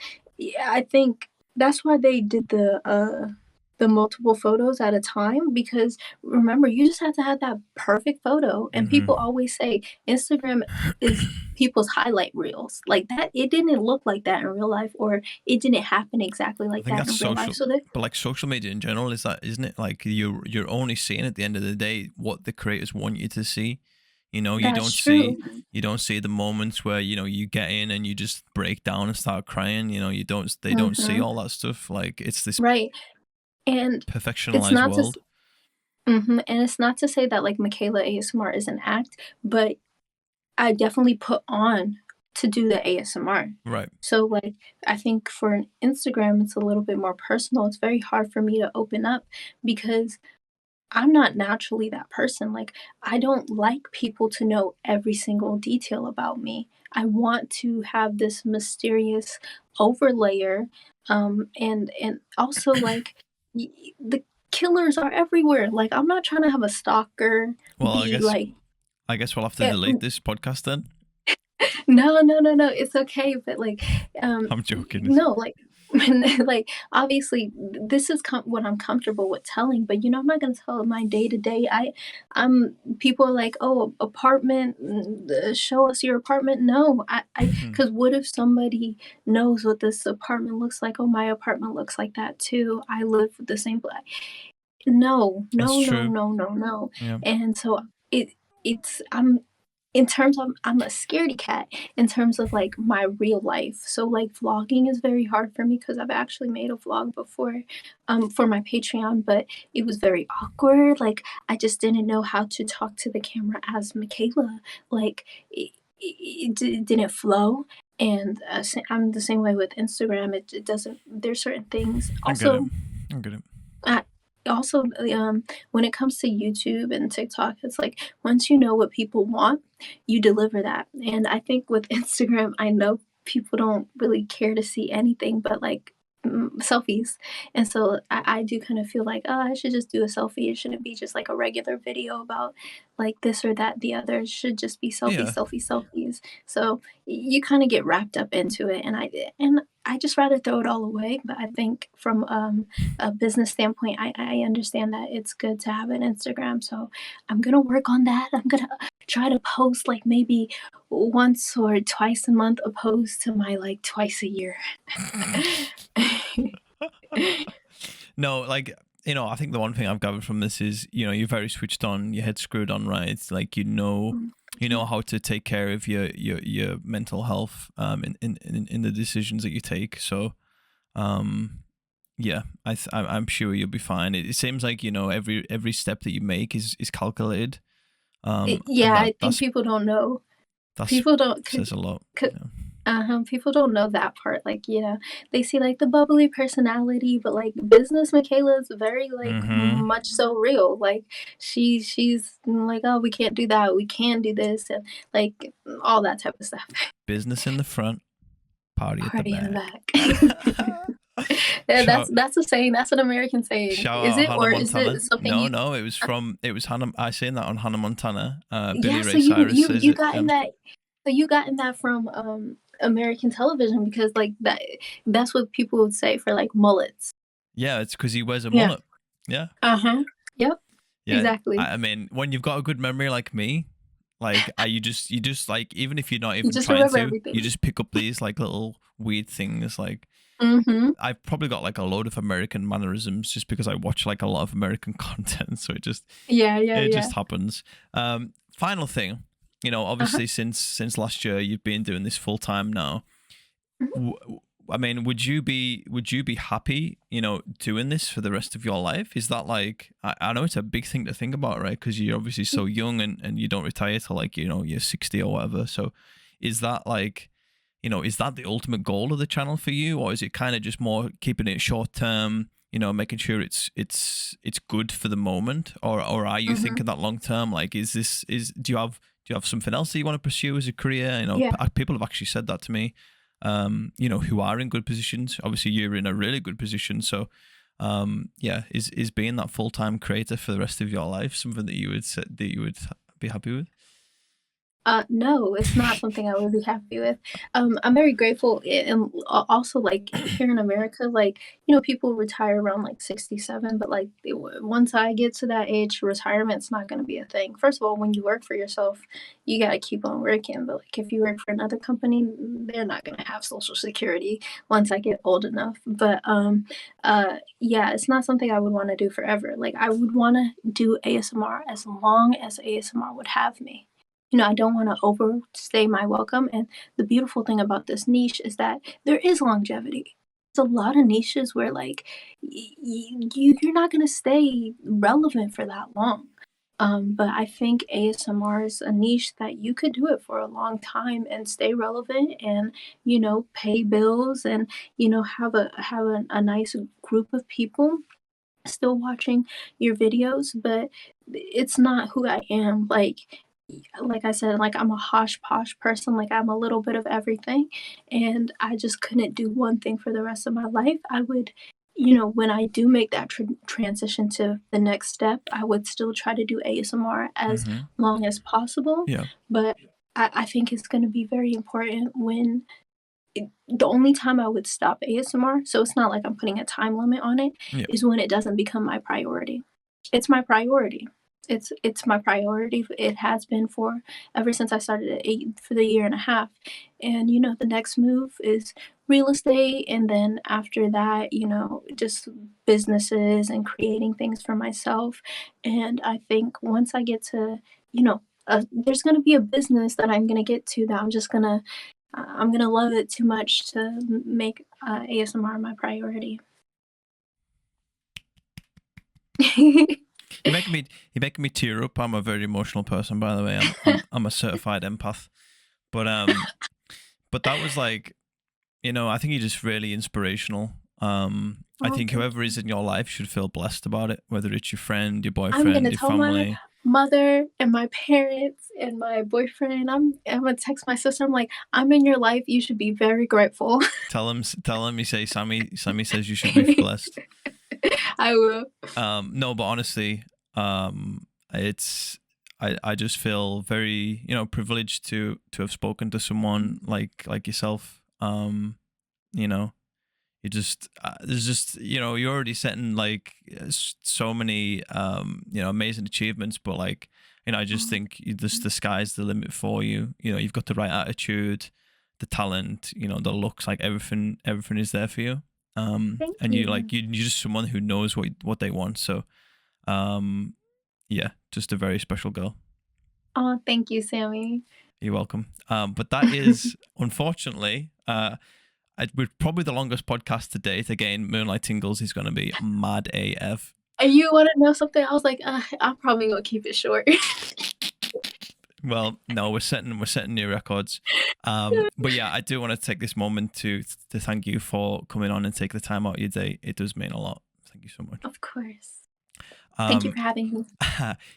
I think that's why they did the multiple photos at a time. Because remember, you just have to have that perfect photo, and Hmm. people always say Instagram is people's highlight reels. Like that, it didn't look like that in real life, or it didn't happen exactly I like think that that's in real life. social, So that but like social media in general is that, isn't it? Like you're only seeing at the end of the day what the creators want you to see. that's true. You don't see the moments where you get in and you just break down and start crying. They don't see Hmm all that stuff. Like it's this Right, and it's perfectionized not to world. And it's not to say that like Makayla ASMR is an act, but I definitely put on to do the ASMR. Right. So like I think for an Instagram it's a little bit more personal. It's very hard for me to open up because I'm not naturally that person. Like I don't like people to know every single detail about me. I want to have this mysterious overlayer and also like the killers are everywhere. Like I'm not trying to have a stalker Well, be like I guess we'll have to eh, delete this podcast then. no, no, no, no, it's okay, but, like, I'm joking. no, like, like, obviously, this is what I'm comfortable with telling, but, I'm not gonna tell my day to day. People are like, "Oh, apartment, show us your apartment." No, because what if somebody knows what this apartment looks like? "Oh, my apartment looks like that too. I live with the same pla." No, It's no, no, true. no, no, no, Yeah. and so it's in terms of I'm a scaredy cat in terms of, like, my real life. So, like, vlogging is very hard for me because 'cause I've actually made a vlog before, for my Patreon, but it was very awkward. Like, I just didn't know how to talk to the camera as Makayla. Like, it didn't flow, and, I'm the same way with Instagram. It doesn't there's certain things. I get it. Also, I get it. I also, when it comes to YouTube and TikTok, it's like once you know what people want, you deliver that. And I think with Instagram, I know people don't really care to see anything but like selfies. And so I do kind of feel like, oh, I should just do a selfie. It shouldn't be just like a regular video about like this or that, the other. It should just be selfies, Yeah. selfies, selfies. So you kind of get wrapped up into it. And I just rather throw it all away. But I think from a business standpoint, I understand that it's good to have an Instagram. So I'm going to work on that. I'm going to try to post like maybe once or twice a month opposed to my like twice a year. No, like I think the one thing I've gathered from this is you're very switched on, your head screwed on right. It's like you know how to take care of your mental health in the decisions that you take. So yeah, I'm sure you'll be fine. It seems like every step that you make is calculated. Yeah, And I think people don't know. that's People don't. says a lot. Cause, Yeah. People don't know that part. Like, they see like the bubbly personality, but like business Makayla is very like Mm-hmm. much so real. Like she's like, oh, we can't do that. We can do this, and like all that type of stuff. Business in the front, party at the Party in the back. back. Yeah, shout that's a saying. That's an American saying. shout Is out it, Hannah or is it Montana. something No, you? no, it was Hannah. I seen that on Hannah Montana. Billy Yeah, so Ray you Cyrus you says you it. gotten that. So you gotten that from American television, because like that's what people would say for like mullets. Yeah, it's because he wears a Yeah. mullet. Yeah. Yep. Yeah. Exactly. I mean, when you've got a good memory like me, like you just like, even if you're not You even just trying remember to, everything. you just pick up these like little weird things. Like I've probably got like a load of American mannerisms just because I watch like a lot of American content. So it just just happens. Final thing, obviously since last year you've been doing this full time now. I mean, would you be happy, doing this for the rest of your life? Is that like, I know it's a big thing to think about, right? Because you're obviously so young and you don't retire till like, you're 60 or whatever. So is that like, is that the ultimate goal of the channel for you? Or is it kind of just more keeping it short term, making sure it's good for the moment? Or are you thinking that long term? Like, do you have something else that you want to pursue as a career? People have actually said that to me. Who are in good positions. Obviously, you're in a really good position. So, is being that full-time creator for the rest of your life something that you would be happy with? No, it's not something I would be happy with. I'm very grateful, and also like here in America, like people retire around like 67, but like once I get to that age, retirement's not going to be a thing. First of all, when you work for yourself, you got to keep on working. But like if you work for another company, they're not going to have Social Security once I get old enough. But yeah, it's not something I would want to do forever. Like I would want to do ASMR as long as ASMR would have me. I don't want to overstay my welcome. And the beautiful thing about this niche is that there is longevity. There's a lot of niches where like you're not going to stay relevant for that long. But I think ASMR is a niche that you could do it for a long time and stay relevant, and pay bills, and have a nice group of people still watching your videos. But it's not who I am. Like I said, like I'm a hosh posh person. Like I'm a little bit of everything, and I just couldn't do one thing for the rest of my life. I would, when I do make that transition to the next step, I would still try to do ASMR as long as possible. Yeah. But I think it's going to be very important when the only time I would stop ASMR, so it's not like I'm putting a time limit on it, is when it doesn't become my priority. It's my priority. It's my priority. It has been for ever since I started at 8 for the year and a half. And the next move is real estate, and then after that, just businesses and creating things for myself. And I think once I get to, there's going to be a business that I'm going to get to that I'm gonna love it too much to make ASMR my priority. You're making me tear up. I'm a very emotional person, by the way. I'm a certified empath, but that was like, I think you're just really inspirational. I think whoever is in your life should feel blessed about it, whether it's your friend, your I'm gonna boyfriend, your tell family. my mother and my parents and my boyfriend. I'm gonna text my sister. I'm like, I'm in your life. You should be very grateful. Tell him. You say Sammy says you should be blessed. I will. No, but honestly, it's I just feel very privileged to have spoken to someone like yourself. You just there's just you're already setting like so many amazing achievements, but like I just think the sky's the limit for you. You've got the right attitude, the talent, the looks, like everything is there for you. Thank And you. you're just someone who knows what they want. So yeah, just a very special girl. Oh, thank you, Sammy. You're welcome. But that is unfortunately we're probably the longest podcast to date. Again, Moonlight Tingles is going to be mad AF. And you want to know something? I was like, I'm probably gonna keep it short. Well, no, we're setting new records. But yeah, I do want to take this moment to thank you for coming on and take the time out of your day. It does mean a lot. Thank you so much. Of course. Thank you for having me.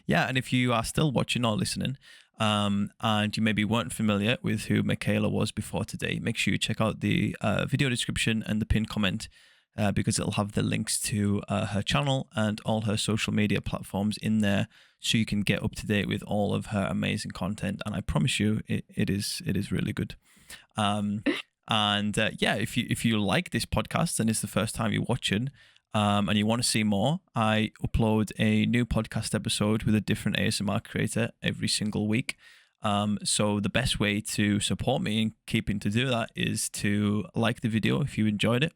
Yeah, and if you are still watching or listening, and you maybe weren't familiar with who Makayla was before today, make sure you check out the video description and the pinned comment, because it'll have the links to her channel and all her social media platforms in there, so you can get up to date with all of her amazing content. And I promise you, it is really good. Yeah, if you like this podcast and it's the first time you're watching, and you want to see more, I upload a new podcast episode with a different ASMR creator every single week. So the best way to support me in keeping to do that is to like the video if you enjoyed it.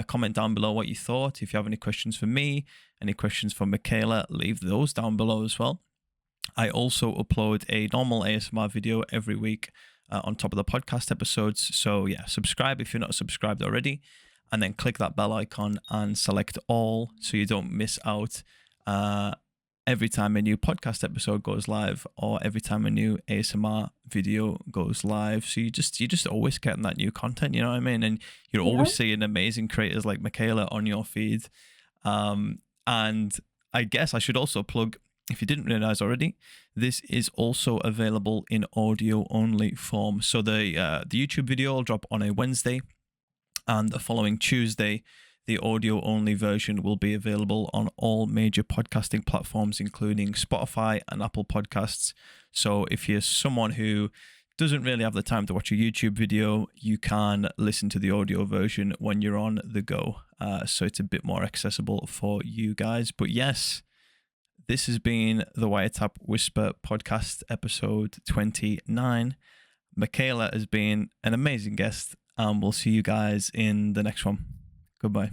Comment down below what you thought. If you have any questions for me, any questions for Makayla, leave those down below as well. I also upload a normal ASMR video every week on top of the podcast episodes. So yeah, subscribe if you're not subscribed already. And then click that bell icon and select all, so you don't miss out every time a new podcast episode goes live, or every time a new ASMR video goes live. So you're just always getting that new content, you know what I mean? And you're always seeing amazing creators like Makayla on your feed. And I guess I should also plug, if you didn't realize already, this is also available in audio only form. So the YouTube video will drop on a Wednesday, and the following Tuesday, the audio-only version will be available on all major podcasting platforms, including Spotify and Apple Podcasts. So if you're someone who doesn't really have the time to watch a YouTube video, you can listen to the audio version when you're on the go. So it's a bit more accessible for you guys. But yes, this has been the Wiretap Whisper Podcast, episode 29. Makayla has been an amazing guest. We'll see you guys in the next one. Goodbye.